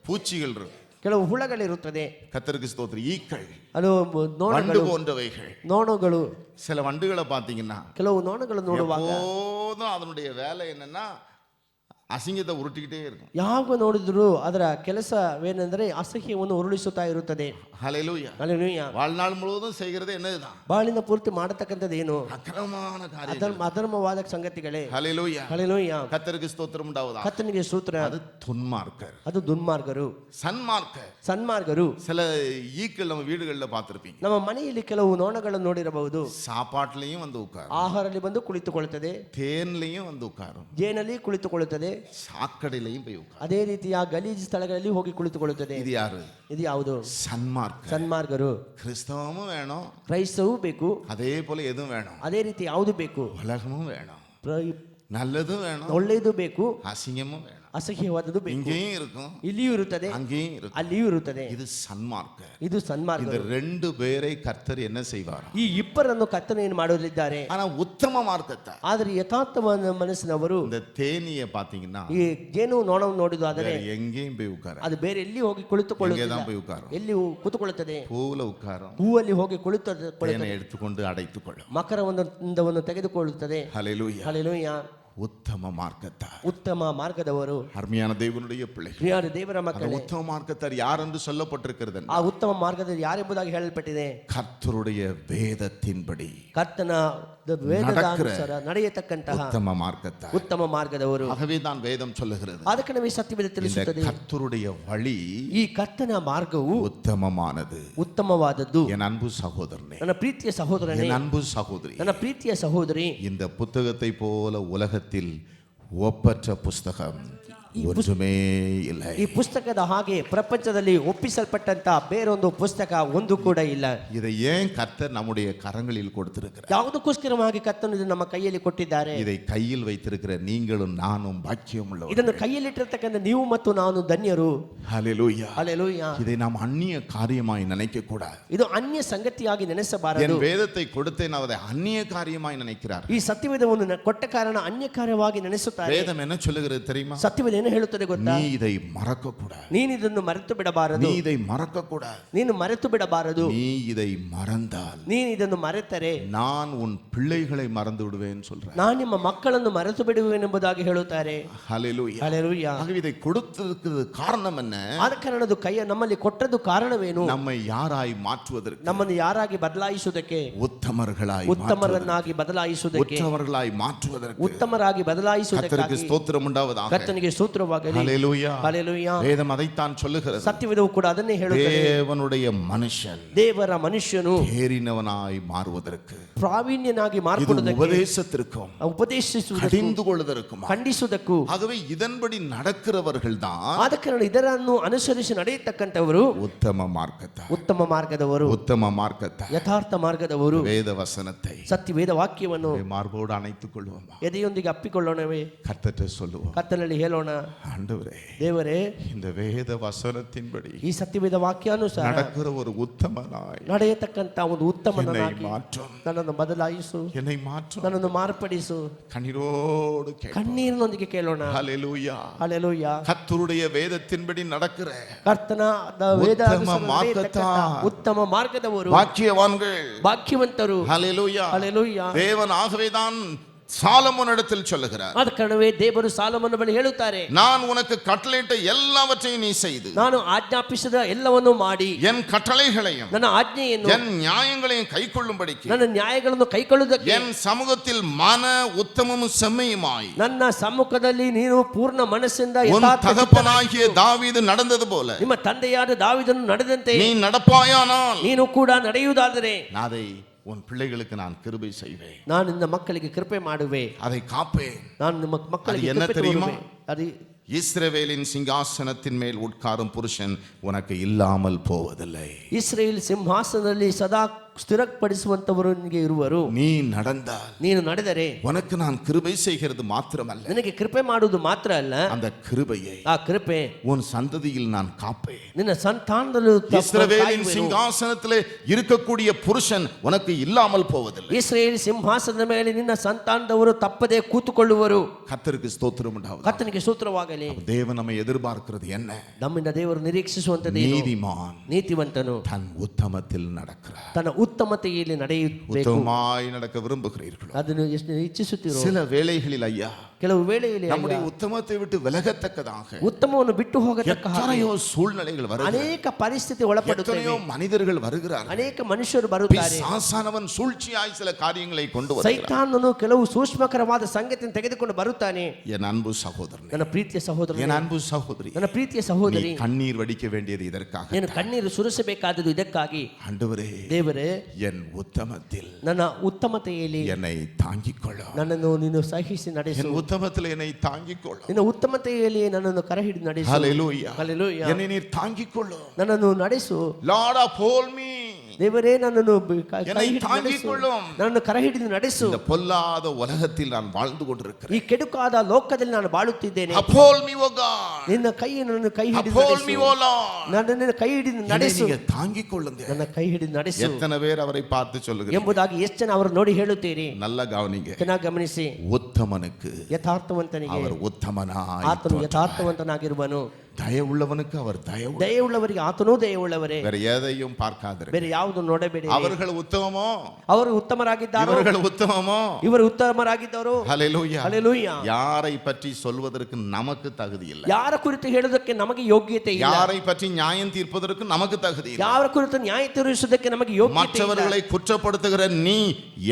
பூச்சிகள் இருக்கு. ಕೆಲವು ಹುಳಗಳಿರುತ್ತದೆ. கர்த்தருக்கு ஸ்தோத்திரம். ஈக்கள், ಅದು வண்டு ನೋಣಗಳು, போன்றவைகள். ನೋಣಗಳು. சில வண்டுகளை பாத்தீங்கன்னா ಕೆಲವು ನೋಣಗಳು ನೋಡುವಾಗ எப்போதும் அதனுடைய வேலை என்னன்னா அசிங்கத்தை உருட்டிக்கிட்டே இருக்கும். ಯಾವಾಗ ನೋಡಿದ್ರು ಅದರ ಕೆಲಸವೇನೆಂದರೆ ಅಸಹ್ಯವನ್ನು ಉರುಳಿಸುತ್ತಾ ಇರುತ್ತದೆ. ஹல்லேலூயா. ಹಲ್ಲೆಲೂಯಾ. வாழ்நாள் முழுவதும் செய்கிறது என்னதுதான்? ಬಾಳಿನ ಪೂರ್ತಿ ಮಾಡತಕ್ಕಂಥದ್ದು ಏನು? அக்கிரமமான காரியம். ಅಧರ್ಮವಾದ ಸಂಗತಿಗಳೇ. ஹல்லேலூயா. ಹಲ್ಲೆಲೂಯಾ. கர்த்தருக்கு ஸ்தோத்திரம் உண்டாவதாக. ಕರ್ತನಿಗೆ ಸ್ತೋತ್ರ. அது துன்மார்க்கர். ಅದು ದುರ್ಮಾರ್ಗರು. சன்மார்க்கர், ಸನ್ಮಾರ್ಗರು. சில ஈக்கள் நம்ம வீடுகளில் பார்த்திருப்பீங்க. ನಮ್ಮ ಮನೆಯಲ್ಲಿ ಕೆಲವು ನೋಣಗಳನ್ನು ನೋಡಿರಬಹುದು. சாப்பாட்டுலயும் வந்து உட்காரும், ಆಹಾರದಲ್ಲಿ ಬಂದು ಕುಳಿತುಕೊಳ್ಳುತ್ತದೆ, தேன்லயும் வந்து உட்காரும், ಜೇನಲ್ಲಿ ಕುಳಿತುಕೊಳ್ಳುತ್ತದೆ, சாக்கடையிலையும் போய் உட்காரும். ಅದೇ ರೀತಿಯ ಗಲೀಜು ಸ್ಥಳಗಳಲ್ಲಿ ಹೋಗಿ ಕುಳಿತುಕೊಳ್ಳುತ್ತದೆ. இது யாரு? ಇದು ಯಾವುದು? சன்மார்க்கர். ಸನ್ಮಾರ್ಗರು. கிறிஸ்தவமும் வேணும், ಕ್ರೈಸ್ತವೂ ಬೇಕು, அதே போல எதுவும் வேணும். ಅದೇ ರೀತಿ ಯಾವುದು ಬೇಕು? உலகமும் வேணும், ಪ್ರ- நல்லதும் வேணும், ಒಳ್ಳೆಯದು ಬೇಕು, அசிங்கமும் வேணும். ಅಸಹ್ಯವಾದದ್ದು ಬೇಕು. இங்கேயும் இருக்கும், ಇಲ್ಲಿಯೂ ಇರುತ್ತದೆ, அங்கேயும் இருக்கும். ಅಲ್ಲಿಯೂ ಇರುತ್ತದೆ. இது சன்மார்க்க. ಇದು ಸನ್ಮಾರ್ಗ. இந்த 2 பேரை கர்த்தர் என்ன செய்வார்? ಈ ಇಬ್ಬರನ್ನು ಕರ್ತನು ಏನು ಮಾಡಲಿದ್ದಾರೆ? ஆனா உத்தம மார்க்கத்தை, ಆದರೆ ಯಥಾರ್ಥವಾದ ಮನಸ್ಸಿನವರು இந்த தேனியை பாத்தீங்கன்னா ಈ ಜೇನು ನೋಣವನ್ನು ನೋಡಿದಾದರೆ வேற எங்கேயும் போய் உட்கார, ಅದು ಬೇರೆ ಎಲ್ಲಿ ಹೋಗಿ இங்கே ಕುಳಿತುಕೊಳ್ಳುತ್ತದೆ, தான் போய் உட்காரும். ಎಲ್ಲಿ ಕೂತುಕೊಳ್ಳುತ್ತದೆ, பூவுல உட்காரும், ಹೂವಲ್ಲಿ ಹೋಗಿ தேனை எடுத்துக்கொண்டு அடைத்துக் கொள்ளும். ಮಕರವನ್ನು ತೆಗೆದುಕೊಳ್ಳುತ್ತದೆ. ஹல்லேலூயா. ಹಲ್ಲೆಲೂಯಾ. உத்தம மார்க்கத்தார், ಉತ್ತಮ ಮಾರ್ಗದವರು, அருமையான தேவனுடைய பிள்ளைகள். ಪ್ರಿಯಾದ ದೇವರ அந்த ಮಕ್ಕಳೇ, உத்தம மார்க்கத்தார் யார் என்று சொல்லப்பட்டிருக்கிறது? ಆ ಉತ್ತಮ ಮಾರ್ಗದಲ್ಲಿ ಯಾರೆಂಬುದಾಗಿ ಹೇಳಲ್ಪಟ್ಟಿದೆ? கர்த்தருடைய வேதத்தின்படி ಕರ್ತನ ವೇದದ நடக்கிற ಅನುಸಾರ ನಡೆಯತಕ್ಕಂತಹ உத்தம மார்க்கத்தார். ಉತ್ತಮ ಮಾರ್ಗದವರು. ஆகவே தான் வேதம் சொல்லுகிறது, ಅದಕ್ಕೆ ನಮಗೆ ಸತ್ಯವೇದ இந்த ತಿಳಿಸುತ್ತದೆ, கர்த்தருடைய வழி ಈ ಕರ್ತನ ಮಾರ್ಗವು உத்தமமானது. ಉತ್ತಮವಾದದ್ದು. என் அன்பு சகோதரனே, ನನ್ನ ಪ್ರೀತಿಯ ಸಹೋದರನೇ, என் அன்பு சகோதரி, ನನ್ನ ಪ್ರೀತಿಯ ಸಹೋದರಿ, இந்த புத்தகத்தை போல உலகத்தில் ஒப்பற்ற புஸ்தகம் ஒன்றுமே இல்லை. ಈ ಪುಸ್ತಕದ ಹಾಗೆ ಪ್ರಪಂಚದಲ್ಲಿ ಒಪ್ಪಿಸಲ್ಪಟ್ಟಂತ ಬೇರೊಂದು ಪುಸ್ತಕ ಒಂದು ಕೂಡ ಇಲ್ಲ. இதை ஏன் கர்த்தர் நம்முடைய கரங்களில் கொடுத்திருக்கிறார்? ಯಾವುದಕ್ಕೋಸ್ಕರವಾಗಿ ಕರ್ತನು ಇದನ್ನು ನಮ್ಮ ಕೈಯಲ್ಲಿ ಕೊಟ್ಟಿದ್ದಾರೆ? இதை கையில் வைத்திருக்கிற நீங்களும் நானும் பாக்கியம் உள்ளவர்கள். ಇದನ್ನು ಕೈಯಲ್ಲಿಟ್ಟಿರ್ತಕ್ಕಂಥ ನೀವು ಮತ್ತು ನಾನು ಧನ್ಯರು. ஹல்லேலூயா. ಹಲ್ಲೆಲೂಯಾ. இதை நாம் அந்நிய காரியமாய் நினைக்க கூடாது. ಇದು ಅನ್ಯ ಸಂಗತಿಯಾಗಿ ನೆನೆಸಬಾರದು. என் வேதத்தை கொடுத்தேன், அதை அந்நிய காரியமாய் நினைக்கிறார். ಈ ಸತ್ಯವೇದವನ್ನು ಕೊಟ್ಟ ಕಾರಣ ಅನ್ಯ ಕಾರ್ಯವಾಗಿ ನೆನೆಸುತ್ತಾರೆ. வேதம் என்ன சொல்லுகிறது தெரியுமா? ಸತ್ಯವೇದ ಏನು ಹೇಳುತ್ತದೆ ಗೊತ್ತಾ? நீ இதை மறக்க கூடாது, ನೀನು ಇದನ್ನು ಮರೆತು ಬಿಡಬಾರದು, நீ இதை மறக்க கூடாது. ನೀನು ಮರೆತು ಬಿಡಬಾರದು. நீ இதை மறந்தால் ನೀನು ಇದನ್ನು ಮರೆತರೆ நான் உன் பிள்ளைகளை மறந்து விடுவேன் சொல்றேன். ನಾನು ನಿಮ್ಮ ಮಕ್ಕಳನ್ನು ಮರೆತು ಬಿಡುವೆನೆಂಬುದಾಗಿ ಹೇಳುತ್ತಾರೆ. ஹல்லேலூயா. ಹಲ್ಲೆಲೂಯಾ. ஆகவே இதை கொடுத்திருக்கிறது காரணம் என்ன? ಆದ ಕಾರಣದ ಕೈಯ ನಮ್ಮಲ್ಲಿ ಕೊಟ್ಟದ್ದು ಕಾರಣವೇನು? நம்மை யாராய் மாற்றுவதற்கு, ನಮ್ಮನ್ನು ಯಾರಾಗಿ ಬದಲಾಯಿಸುವುದಕ್ಕೆ, உத்தமர்களாய் ಉತ್ತಮರನ್ನಾಗಿ ಬದಲಾಯಿಸುವುದಕ್ಕೆ, உத்தமர்களாய் மாற்றுவதற்கு. ಉತ್ತಮರಾಗಿ ಬದಲಾಯಿಸುವುದಕ್ಕೆ கர்த்தருக்கு ஸ்தோத்திரம் உண்டாவதாக. ಕರ್ತನಿಗೆ ಸ್ತೋತ್ರವಾಗಲಿ. ஹல்லேலூயா. ಹಲ್ಲೆಲೂಯಾ. வேதம் அதைத்தான் சொல்லுகிறது. ಸತ್ಯವೇದವು ಕೂಡ ಅದನ್ನೇ ಹೇಳುತ್ತದೆ. தேவனுடைய மனுஷன் ದೇವರ ಮನುಷ್ಯನು தேறினவனாய் மாறுவதற்கு, ಪ್ರಾವೀಣ್ಯನಾಗಿ இது ಮಾರ್ಪಡುವುದಕ್ಕೆ, உபதேசத்திற்கும் ಉಪದೇಶಿಸುವುದಕ್ಕೂ, கடிந்து கொள்வதற்கும். ಖಂಡಿಸುವುದಕ್ಕೂ. ஆகவே இதன்படி நடக்கிறவர்கள் தான் ಆದ ಕಾರಣ ಇದರನ್ನು ಅನುಸರಿಸಿ ನಡೆಯತಕ್ಕಂಥವರು உத்தம மார்க்கத்தார். ಉತ್ತಮ ಮಾರ್ಗದವರು, உத்தம மார்க்கத்தார். ಯಥಾರ್ಥ ಮಾರ್ಗದವರು. வேத வசனத்தை ಸತ್ಯವೇದ ವಾಕ್ಯವನ್ನು மார்போடு அணைத்துக் கொள்வோமா? ಎದೆಯೊಂದಿಗೆ ಅಪ್ಪಿಕೊಳ್ಳೋಣವೇ? கர்த்தர்ட்ட சொல்லுவோம், ಕತ್ತಲಲ್ಲಿ ಹೇಳೋಣ, ஆண்டவரே, ದೇವರೇ, இந்த வேத வசனத்தின்படி ಈ ಸತ್ಯವೇದ ವಾಕ್ಯಾನುಸಾರ நடக்கிற ஒரு உத்தமனாய் ನಡೆಯತಕ್ಕಂಥ ಒಂದು என்னை ಉತ್ತಮನಾಗಿ மாற்றும், ನನ್ನನ್ನು ಬದಲಾಯಿಸು, என்னை மாற்றும். ನನ್ನನ್ನು ಮಾರ್ಪಡಿಸು. கண்ணீரோடு கேட்போம். ಕಣ್ಣೀರಿನೊಂದಿಗೆ ಕೇಳೋಣ. ஹல்லேலூயா. ಹಲ್ಲೆಲೂಯಾ. கர்த்தருடைய வேதத்தின்படி நடக்கிற ಕರ್ತನ ವೇದ ಉತ್ತಮ ಮಾರ್ಗತಾ. ಉತ್ತಮ ಮಾರ್ಗದವರು பாக்கியவான்கள், ಭಾಗ್ಯವಂತರು. ஹல்லேலூயா. ಹಲ್ಲೆಲೂಯಾ. தேவன் ஆகவேதான் சாலமோனிடத்தில் சொல்லுகிறார், ಆದ ಕಾರಣವೇ ದೇವರು ಸಾಲೋಮನ ಬಳಿ ಹೇಳುತ್ತಾರೆ, நான் உனக்கு கட்டளையிட்ட எல்லாவற்றையும் நீ செய்து ನಾನು ಆಜ್ಞಾಪಿಸಿದ ಎಲ್ಲವನ್ನು ಮಾಡಿ என் கட்டளைகளையும் ನನ್ನ ಆಜ್ಞೆಯನ್ನು என் நியாயங்களையும் கைக்கொள்ளும்படிக்கு ನನ್ನ ನ್ಯಾಯಗಳನ್ನು ಕೈಕೊಳ್ಳುವುದಕ್ಕೆ என் சமூகத்தில் மன உத்தமமும் செம்மையுமாய் ನನ್ನ ಸಮ್ಮುಖದಲ್ಲಿ ನೀನು ಪೂರ್ಣ ಮನಸ್ಸಿಂದ உன் ಯಥಾರ್ಥ தகப்பனாகிய தாவீது நடந்தது போல ನಿಮ್ಮ ತಂದೆಯಾದ ದಾವೀದನು ನಡೆದಂತೆ நீ நடப்பாயானால் ನೀನು ಕೂಡ ನಡೆಯುವುದಾದರೆ அதை உன் பிள்ளைகளுக்கு நான் கிருபை செய்வேன், ನಾನು ನಿನ್ನ ಮಕ್ಕಳಿಗೆ ಕೃಪೆ ಮಾಡುವೆ, அதை காப்பேன். ನಾನು ನಿಮ್ಮ ಮಕ್ಕಳಿಗೆ ಅದು என்ன ಕೃಪೆ தெரியுமா? ತೋರುವೆ. ಅದು இஸ்ரவேலின் சிங்காசனத்தின் மேல் உட்காரும் புருஷன் உனக்கு இல்லாமல் போவதில்லை. ಇಸ್ರೇಲ್ ಸಿಂಹಾಸನದಲ್ಲಿ ಸದಾ ಸ್ಥಿರಪಡಿಸುವಂತವರು ನಿನಗೆ ಇರುವರು. நீ நடந்தால், ನೀನು ನಡೆದರೆ உனக்கு நான் கிருபை செய்கிறது மாத்திரமல்ல, ನಿನಗೆ ಕೃಪೆ ಮಾಡುವುದು ಮಾತ್ರ ಅಲ್ಲ, அந்த கிருபையை ಆ ಕೃಪೆ உன் சந்ததியில் நான் காப்பேன். ನಿನ್ನ ಸಂತಾನದಲ್ಲೂ இஸ்ரவேலின் சிங்காசனத்திலே இருக்கக்கூடிய புருஷன் உனக்கு இல்லாமல் போவதில்லை. ಇಸ್ರೇಲ್ ಸಿಂಹಾಸನದ ಮೇಲೆ ನಿನ್ನ ಸಂತಾನದವರು ತಪ್ಪದೆ ಕೂತುಕೊಳ್ಳುವರು. கர்த்தருக்கு ஸ்தோத்திரம் உண்டாவதாக. ಕರ್ತನಿಗೆ ಸ್ತೋತ್ರವಾಗಲಿ. தேவன் நம்மை எதிர்பார்க்கிறது என்ன? ನಮ್ಮಿಂದ ದೇವರು ನಿರೀಕ್ಷಿಸುವಂತದ್ದು நீதிமான் ನೀತಿವಂತನು தன் உத்தமத்தில் நடக்கிறார். ತನ್ನ ಉತ್ತಮತೆಯಲ್ಲಿ ನಡೆಯಬೇಕು. உத்தமமாய் நடக்க விரும்புகிறீர்களோ? ಅದನ್ನು ಎಷ್ಟು ಇಚ್ಛಿಸುತ್ತೀರೋ? சில வேளைகளில் ஐயா, ಕೆಲವು ವೇಳೆಯಲ್ಲಿ நம்முடைய உத்தமத்தை விட்டு விலகத்தக்கதாக ಉತ್ತಮವನ್ನು ಬಿಟ್ಟು ಹೋಗತಕ್ಕ ಹಾಗೆ எத்தனையோ சூழ்நிலைகள் வருகிறது, ಅನೇಕ ಪರಿಸ್ಥಿತಿ ಒಳಪಡುತ್ತವೆ, எத்தனையோ மனிதர்கள் வருகிறார்கள். ಅನೇಕ ಮನುಷ್ಯರು ಬರುತ್ತಾರೆ. பிசாசானவன் சூழ்ச்சியாய் சில காரியங்களை கொண்டு வருகிறான். ಸೈತಾನನು ಕೆಲವು ಸೂಕ್ಷ್ಮಕರವಾದ ಸಂಗತಿಯನ್ನು ತೆಗೆದುಕೊಂಡು ಬರುತ್ತಾನೆ. என் அன்பு சகோதரனே, ನನ್ನ ಪ್ರೀತಿಯ ಸಹೋದರ, என் அன்பு சகோதரி, ನನ್ನ ಪ್ರೀತಿಯ நீ ಸಹೋದರಿ, கண்ணீர் வடிக்க வேண்டியது இதற்காக. ನೀನು ಕಣ್ಣೀರು ಸುರಿಸಬೇಕಾದದ್ದು ಇದಕ್ಕಾಗಿ. ஆண்டவரே, ದೇವರೇ, என் உத்தமத்தில் ನನ್ನ ಉತ್ತಮತೆಯಲ್ಲಿ என்னை தாங்கிக் கொள்ள, ನನ್ನನ್ನು ನೀನು ಸಹಿಸಿ ನಡೆಸು. என் உத்தமத்தில் என்னை தாங்கிக் கொள்ள. ನಿನ್ನ ಉತ್ತಮತೆಯಲ್ಲಿ ನನ್ನನ್ನು ಕರಹಿಡಿ ನಡೆಸು. ஹல்லேலூயா. ಹಲ್ಲೆಲೂಯಾ. என்னை நீர் தாங்கிக் கொள்ள. ನನ್ನನ್ನು ನಡೆಸು. Lord, uphold me. ದೇವರೇ ನನ್ನನ್ನು என்னை தாங்கிக்கொள்ளும். ನನ್ನನ್ನು ಕರ ಹಿಡಿದು ನಡೆಸು. இந்த பொல்லாத உலகத்தில் நான் வாழ்ந்து கொண்டிருக்கிறேன். ಈ ಕೆಡುಕಾದ ಲೋಕದಲ್ಲಿ ನಾನು ಬಾಳುತ್ತಿದ್ದೇನೆ. Uphold me, O God. ನಿನ್ನ ಕೈಯನ್ನು ಕೈ ಹಿಡಿದು Uphold me, ನಡೆಸು. O Lord. ನನ್ನನ್ನು ಕೈ ಹಿಡಿದು என்னை ನಡೆಸು. நீங்க தாங்கிக் கொள்ளுங்க. ನನ್ನ ಕೈ ಹಿಡಿದು ನಡೆಸು எத்தனை பேர் அவரை பார்த்து சொல்லுகிறீங்க? ಎಂಬುದಾಗಿ ಎಷ್ಟು ಜನ ಅವರು ನೋಡಿ ಹೇಳುತ್ತೀರಿ? நல்ல கவனிங்க. ಚೆನ್ನಾಗಿ ಗಮನಿಸಿ. உத்தமனுக்கு ಯಥಾರ್ಥವಂತನಿಗೆ அவர் உத்தமனாய் ಆತನು தோன்றுவார். ಯಥಾರ್ಥವಂತನಾಗಿರುವನು. தயவுள்ளவனுக்கு அவர் தயவு. ದಯವುಳ್ಳವರಿಗೆ ಆತನೂ ದಯವುಳ್ಳವರೇ. வேற எதையும் பார்க்காதிரு. ಬೇರೆ ಯಾವುದು ನೋಡಬೇಡಿ. அவர்கள் உத்தமமோ ಅವರು ಉತ್ತಮರಾಗಿದ್ದಾರೋ இவர்கள் உத்தமமோ? ಇವರು ಉತ್ತಮರಾಗಿದ್ದವರು. ஹல்லேலூயா. ಹಲ್ಲೆಲೂಯಾ. யாரை பற்றி சொல்வதற்கு நமக்கு தகுதி இல்லை. ಯಾರ ಕುರಿತು ಹೇಳುವುದಕ್ಕೆ ನಮಗೆ ಯೋಗ್ಯತೆ ಇಲ್ಲ. யாரை பற்றி நியாயம் தீர்ப்பதற்கு நமக்கு தகுதி இல்லை. ಯಾರ ಕುರಿತು ನ್ಯಾಯ ತೀರಿಸುವುದಕ್ಕೆ ನಮಗೆ ಯೋಗ್ಯತೆ ಇಲ್ಲ. மற்றவர்களை குற்றப்படுத்துகிற நீ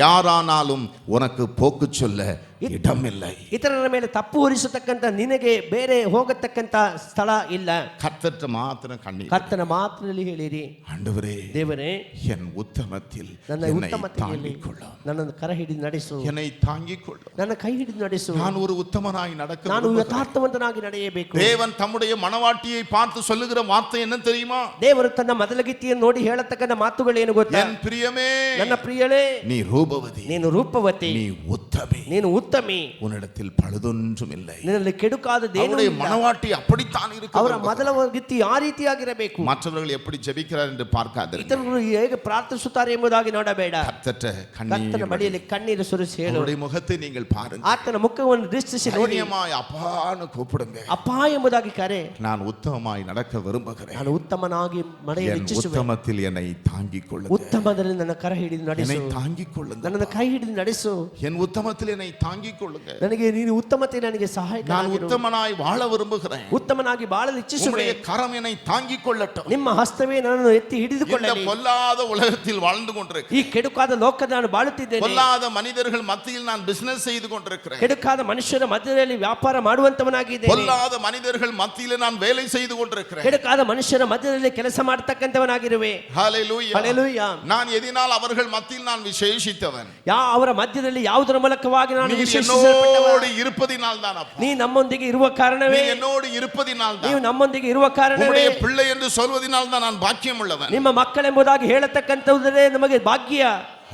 யாரானாலும் உனக்கு போக்கு சொல்ல இடமில்லை. ಇತರರ ಮೇಲೆ ತಪ್ಪು ಹೊರಿಸತಕ್ಕಂತ ನಿನಗೆ ಬೇರೆ ಹೋಗತಕ್ಕಂತ ಸ್ಥಳ ಇಲ್ಲ. கர்த்தர்ட்ட மாத்திரம் கண்ணீர். ಕರ್ತನ ಮಾತಿನಲ್ಲಿ ಹೇಳಿರಿ, ஆண்டவரே ದೇವರೇ என் உத்தமத்தில் ನನ್ನ என்னை ಉತ್ತಮತೆಯಲ್ಲಿ தாங்கிக் கொள்ளும். ನನ್ನನ್ನು ಕರ ಹಿಡಿದು ನಡೆಸು. என்னை தாங்கிக் கொள்ளும். ನನ್ನ ಕೈ ಹಿಡಿದು ನಡೆಸು. நான் ஒரு உத்தமனாய் நடக்க ನಾನು விரும்புகிறேன். ಯಥಾರ್ಥವಂತನಾಗಿ ನಡೆಯಬೇಕು. தேவன் தம்முடைய மனவாட்டியை பார்த்து சொல்லுகிற வார்த்தை என்ன தெரியுமா? ದೇವರು ತನ್ನ ಮೊದಲಗಿತ್ತಿಯನ್ನು ನೋಡಿ ಹೇಳತಕ್ಕಂತ ಮಾತುಗಳೇನು ಗೊತ್ತಾ? என் பிரியமே, ನನ್ನ ಪ್ರಿಯಳೇ, நீ ரூபவதி, ನೀನು ರೂಪವತಿ, நீ உத்தமி, ನೀನು ಉತ್ತಮಿ, உன்னிடத்தில் பழுதொன்றும் இல்லை. ನಿನ್ನಲ್ಲಿ ಕೆಡುಕಾದದೇನು அவருடைய ಇಲ್ಲ. மனவாட்டி அப்படித்தான் ಅವರ இருக்கிறார். ಮೊದಲ ಗಿತ್ತಿ ಆ ರೀತಿಯಾಗಿರಬೇಕು. மற்றவர்கள் எப்படி ஜெபிக்கிறார் என்று பார்க்காதீர்கள். ಇತರರು ಹೇಗೆ ಪ್ರಾರ್ಥಿಸುತ್ತಾರೆ ಎಂಬುದಾಗಿ ನೋಡಬೇಡ. கர்த்தர்ட்ட ಕರ್ತನ கண்ணீர் ಬಳಿಯಲ್ಲಿ ಕಣ್ಣೀರು ಸುರಿಸಿ ಹೇಳು. அவருடைய முகத்தை நீங்கள் பாருங்க. ಆತನ ಮುಖವನ್ನು ದೃಷ್ಟಿಸಿ ನೋಡಿ, தைரியமாய் அப்பான்னு கூப்பிடுங்க. ಅಪ್ಪ ಎಂಬುದಾಗಿ ಕರೆ. நான் உத்தமமாய் நடக்க விரும்புகிறேன். ನಾನು ಉತ್ತಮನಾಗಿ ನಡೆಯಲು என் ಇಚ್ಛಿಸುವೆ. உத்தமத்தில் என்னை தாங்கிக் கொள்ளுங்க. ಉತ್ತಮದಲ್ಲಿ ನನ್ನ ಕರ ಹಿಡಿದು என்னை ನಡೆಸು. தாங்கிக் கொள்ளுங்க. ನನ್ನನ್ನು ಕೈ ಹಿಡಿದು ನಡೆಸು. என் உத்தமத்தில் என்னை தாங்கிக் கொள்ளுங்க. ನನಗೆ ನೀನು ಉತ್ತಮತೆ ನನಗೆ ಸಹಾಯಕ. நான் உத்தமனாய் வாழ விரும்புகிறேன். ಉತ್ತಮನಾಗಿ ಬಾಳಲು ಇಚ್ಛಿಸುವೆ. உம்முடைய கரம் என்னை தாங்கிக் கொள்ளட்டும். ನಿಮ್ಮ ಹಸ್ತವೇ ನನ್ನನ್ನು ಎತ್ತಿ இந்த ಹಿಡಿದುಕೊಳ್ಳಲಿ. பொல்லாத உலகத்தில் வாழ்ந்து கொண்டிருக்கிறேன். ಈ ಕೆಡುಕಾದ ಲೋಕದ ನಾನು ಬಾಳುತ್ತಿದ್ದೇನೆ. பொல்லாத மனிதர்கள் மத்தியில் நான் பிசினஸ் செய்து கொண்டிருக்கிறேன். ಕೆಡುಕಾದ ಮನುಷ್ಯರ ಮಧ್ಯದಲ್ಲಿ ವ್ಯಾಪಾರ ಮಾಡುವಂತವನಾಗಿದ್ದೇನೆ. பொல்லாத மனிதர்கள் மத்தியில் நான் வேலை செய்து கொண்டிருக்கிறேன். ಕೆಡುಕಾದ ಮನುಷ್ಯರ ಮಧ್ಯದಲ್ಲಿ ಕೆಲಸ ಮಾಡತಕ್ಕಂತವನಾಗಿರುವೆ. ஹல்லேலூயா. ಹಲ್ಲೆಲೂಯಾ. நான் எதினால் அவர்கள் மத்தியில் நான் விசேஷித்தவன். ಅವರ ಮಧ್ಯದಲ್ಲಿ ಯಾವುದರ ಮೂಲಕವಾಗಿ ನಾನು நீர் ವಿಶೇಷಿಸಲ್ಪಟ್ಟವ. என்னோடு இருப்பதினால் தான் அப்பா. ನೀ ನಮ್ಮೊಂದಿಗೆ ಇರುವ ಕಾರಣವೇ. நீ என்னோடு இருப்பதினால் ನೀವು தான். ನಮ್ಮೊಂದಿಗೆ ಇರುವ ಕಾರಣವೇ. உம்முடைய பிள்ளை என்று சொல்வதினால் தான் நான் பாக்கியம் உள்ளவன். ನಿಮ್ಮ ಮಕ್ಕಳೆಂಬುದಾಗಿ ಹೇಳತಕ್ಕಂಥದ್ದೇ ನಮಗೆ ಭಾಗ್ಯ.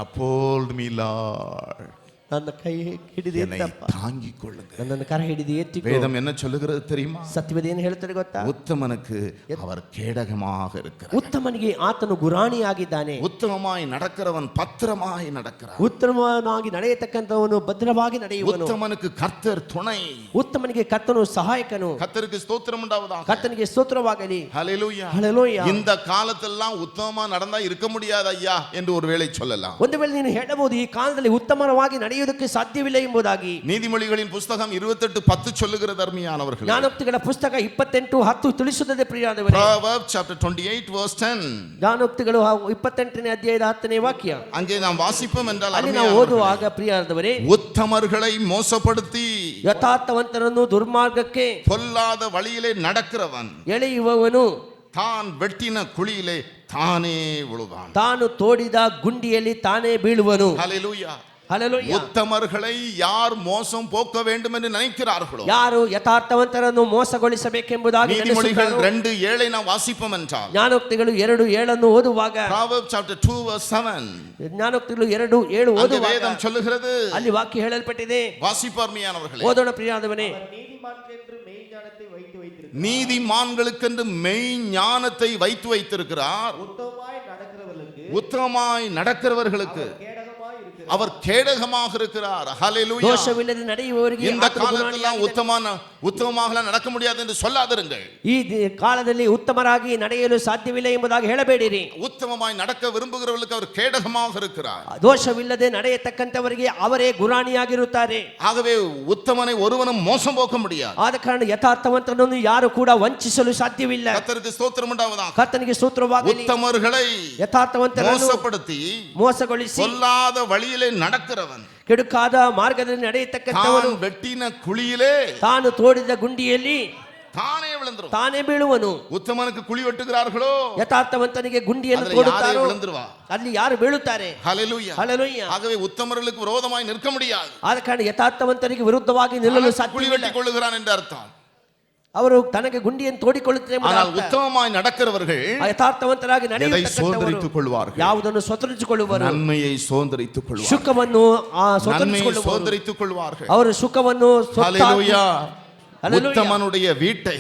Uphold me, Lord. ನನ್ನ ಕೈ ಹಿಡಿದು என்னை ಎತ್ತಪ್ಪ. தாங்கிக் கொள்ளுங்க. ನನ್ನನ್ನು ಕರ ಹಿಡಿದು ಎತ್ತಿಕೊ. வேதம் என்ன சொல்லுகிறது தெரியுமா? ಸತ್ಯವೇದ ಏನು ಹೇಳ್ತಾರೆ ಗೊತ್ತಾ? உத்தமனுக்கு அவர் கேடகமாக இருக்கிறார். ಉತ್ತಮನಿಗೆ ಆತನು ಗುರಾಣಿಯಾಗಿದ್ದಾನೆ. உத்தமமாய் நடக்கிறவன் பத்திரமாய் நடக்கிறார். ಉತ್ತಮನಾಗಿ ನಡೆಯತಕ್ಕಂಥವನು ಭದ್ರವಾಗಿ ನಡೆಯುವನು. உத்தமனுக்கு கர்த்தர் துணை. ಉತ್ತಮನಿಗೆ ಕರ್ತನು ಸಹಾಯಕನು. கர்த்தருக்கு ஸ்தோத்திரம் உண்டாவதாக. ಕರ್ತನಿಗೆ ಸ್ತೋತ್ರವಾಗಲಿ. ஹல்லேலூயா. ಹಲ್ಲೆಲೂಯಾ. இந்த காலத்தெல்லாம் உத்தமமா நடந்தா இருக்க முடியாது ஐயா என்று ஒருவேளை சொல்லலாம். ಒಂದು ವೇಳೆ ನೀನು ಹೇಳಬಹುದು ಈ ಕಾಲದಲ್ಲಿ ಉತ್ತಮವಾಗಿ ನಡೆಯುವುದಕ್ಕೆ ಸಾಧ್ಯವಿಲ್ಲ ಎಂಬುದಾಗಿ. நீதிமொழிகளின் புஸ்தகம் 28:10 சொல்லுகிறது அருமையானவர்களே. ಜ್ಞಾನೋಕ್ತಿಗಳ ಪುಸ್ತಕ 28:10 ತಿಳಿಸುತ್ತದೆ ಪ್ರಿಯರಾದವರೇ. Proverbs chapter 28 verse 10. ಜ್ಞಾನೋಕ್ತಿಗಳು 28ನೇ ಅಧ್ಯಾಯದ 10ನೇ ವಾಕ್ಯ. அங்கே நாம் வாசிப்போம் என்றால் ಅಲ್ಲಿ ನಾವು அருமையானவர்களே, ಓದುವಾಗ ಪ್ರಿಯರಾದವರೇ, உத்தமர்களை மோசப்படுத்தி ಯಥಾರ್ಥವಂತರನ್ನು ದುರ್ಮಾರ್ಗಕ್ಕೆ பொல்லாத வழியிலே நடக்கிறவன் ಎಳೆಯುವವನು தான் வெட்டின குழியிலே தானே விழுவான். ತಾನು ತೋಡಿದ ಗುಂಡಿಯಲ್ಲಿ ತಾನೇ ಬೀಳುವನು. ஹல்லேலூயா. ಹಲ್ಲೆಲೂಯಾ. உத்தமர்களை யார் மோசம் போக்க வேண்டும் என்று நினைக்கிறார்களோ, ಯಾರು ಯಥಾರ್ಥವಂತರನ್ನು ಮೋಸಗೊಳಿಸಬೇಕೆಂಬುದಾಗಿ நீதிமொழிகள் ನಡೆಸುತ್ತಾರೋ, 2:7 நாம் வாசிப்போம் என்றால் ಜ್ಞಾನೋಕ್ತಿಗಳು 2:7 ಓದುವಾಗ, Proverbs chapter 2 verse 7 ಜ್ಞಾನೋಕ್ತಿಗಳು 2:7 அங்கே ಓದುವಾಗ வேதம் சொல்லுகிறது. ಅಲ್ಲಿ ವಾಕ್ಯ ಹೇಳಲ್ಪಟ್ಟಿದೆ. வாசிப்பார்மையானவர்களே, ಓದೋಣ ಪ್ರಿಯರಾದವನೇ. நீதிமான்களுக்கென்று மெய் ஞானத்தை வைத்து வைத்திருக்கிறார். உத்தமமாய் நடக்கிறவர்களுக்கு அவர் கேடகமாக இருக்கிறார். ஹல்லேலூயா. ದೋಷವಿಲ್ಲದೆ ನಡೆಯುವವರಿಗೆ இந்த ಆತನು காலத்துல ಗುರಾಣಿಯಾಗಿದ್ದಾನೆ. உத்தமமாக நடக்க முடியாது என்று சொல்லாதிருங்கள். ಈ ಕಾಲದಲ್ಲಿ ಉತ್ತಮರಾಗಿ ನಡೆಯಲು ಸಾಧ್ಯವಿಲ್ಲ ಎಂಬುದಾಗಿ ಹೇಳಬೇಡಿರಿ. உத்தமமாய் நடக்க விரும்புகிறவர்களுக்கு அவர் கேடகமாக இருக்கிறார். ದೋಷವಿಲ್ಲದೆ ನಡೆಯತಕ್ಕಂಥವರಿಗೆ ಅವರೇ ಗುರಾಣಿಯಾಗಿರುತ್ತಾರೆ. ஆகவே உத்தமனை ஒருவனும் மோசம் போக்க முடியாது. ಆದ ಕಾರಣ ಯಥಾರ್ಥವಂತನನ್ನು ಯಾರು ಕೂಡ ವಂಚಿಸಲು ಸಾಧ್ಯವಿಲ್ಲ. கர்த்தருக்கு ஸ்தோத்திரம் உண்டாவதாக. ಕರ್ತನಿಗೆ ಸ್ತೋತ್ರವಾಗಲಿ. உத்தமர்களை ಯಥಾರ್ಥವಂತರನ್ನು மோசப்படுத்தி ಮೋಸಗೊಳಿಸಿ பொல்லாத வழியிலே நடக்கிறவன் ಕೆಡುಕಾದ ಮಾರ್ಗದಲ್ಲಿ ನಡೆಯತಕ್ಕಂಥವನು தான் வெட்டின குழியிலே ತಾನು ತೋಡಿದ ಗುಂಡಿಯಲ್ಲಿ தானே விழுந்துரும். ತಾನೇ ಬೀಳುವನು. உத்தமனுக்கு குழி வெட்டுகிறார்களோ, ಯಥಾರ್ಥವಂತನಿಗೆ ಗುಂಡಿಯನ್ನು அதுல யாரே ತೋಡುತ್ತಾರೋ விழுந்துருவா. ಅಲ್ಲಿ ಯಾರು ಬೀಳುತ್ತಾರೆ. ஹல்லேலூயா. ಹಲ್ಲೆಲೂಯಾ. ஆகவே உத்தமர்களுக்கு விரோதமாய் நிற்க முடியாது. ಆದ ಕಾರಣ ಯಥಾರ್ಥವಂತರಿಗೆ ವಿರುದ್ಧವಾಗಿ ನಿಲ್ಲಲು குழி ಸಾಧ್ಯವಿಲ್ಲ. வெட்டி கொள்ளுகிறான் என்று அர்த்தம். ಅವರು ತನಗೆ ಗುಂಡಿಯನ್ನು ತೋಡಿಕೊಳ್ಳುತ್ತಾರೆ ಎಂಬುದು ஆனால் ಅರ್ಥ. உத்தமமாய் நடக்கிறவர்கள் ಯಥಾರ್ಥವಂತರಾಗಿ எதை ನಡೆಯುವವರು சுதந்தரித்துக் கொள்வார்கள்? ಯಾವುದನ್ನು ಸ್ವತಂತ್ರಿಸಿಕೊಳ್ಳುವರು? நன்மையை சுதந்தரித்துக் கொள்வார்கள். ಸುಖವನ್ನು நன்மையை ಸ್ವತಂತ್ರಿಸಿಕೊಳ್ಳುವರು. சுதந்தரித்துக் கொள்வார்கள். ಅವರು ಸುಖವನ್ನು ஹalleluya. Hallelujah. உத்தமனுடைய வீட்டை,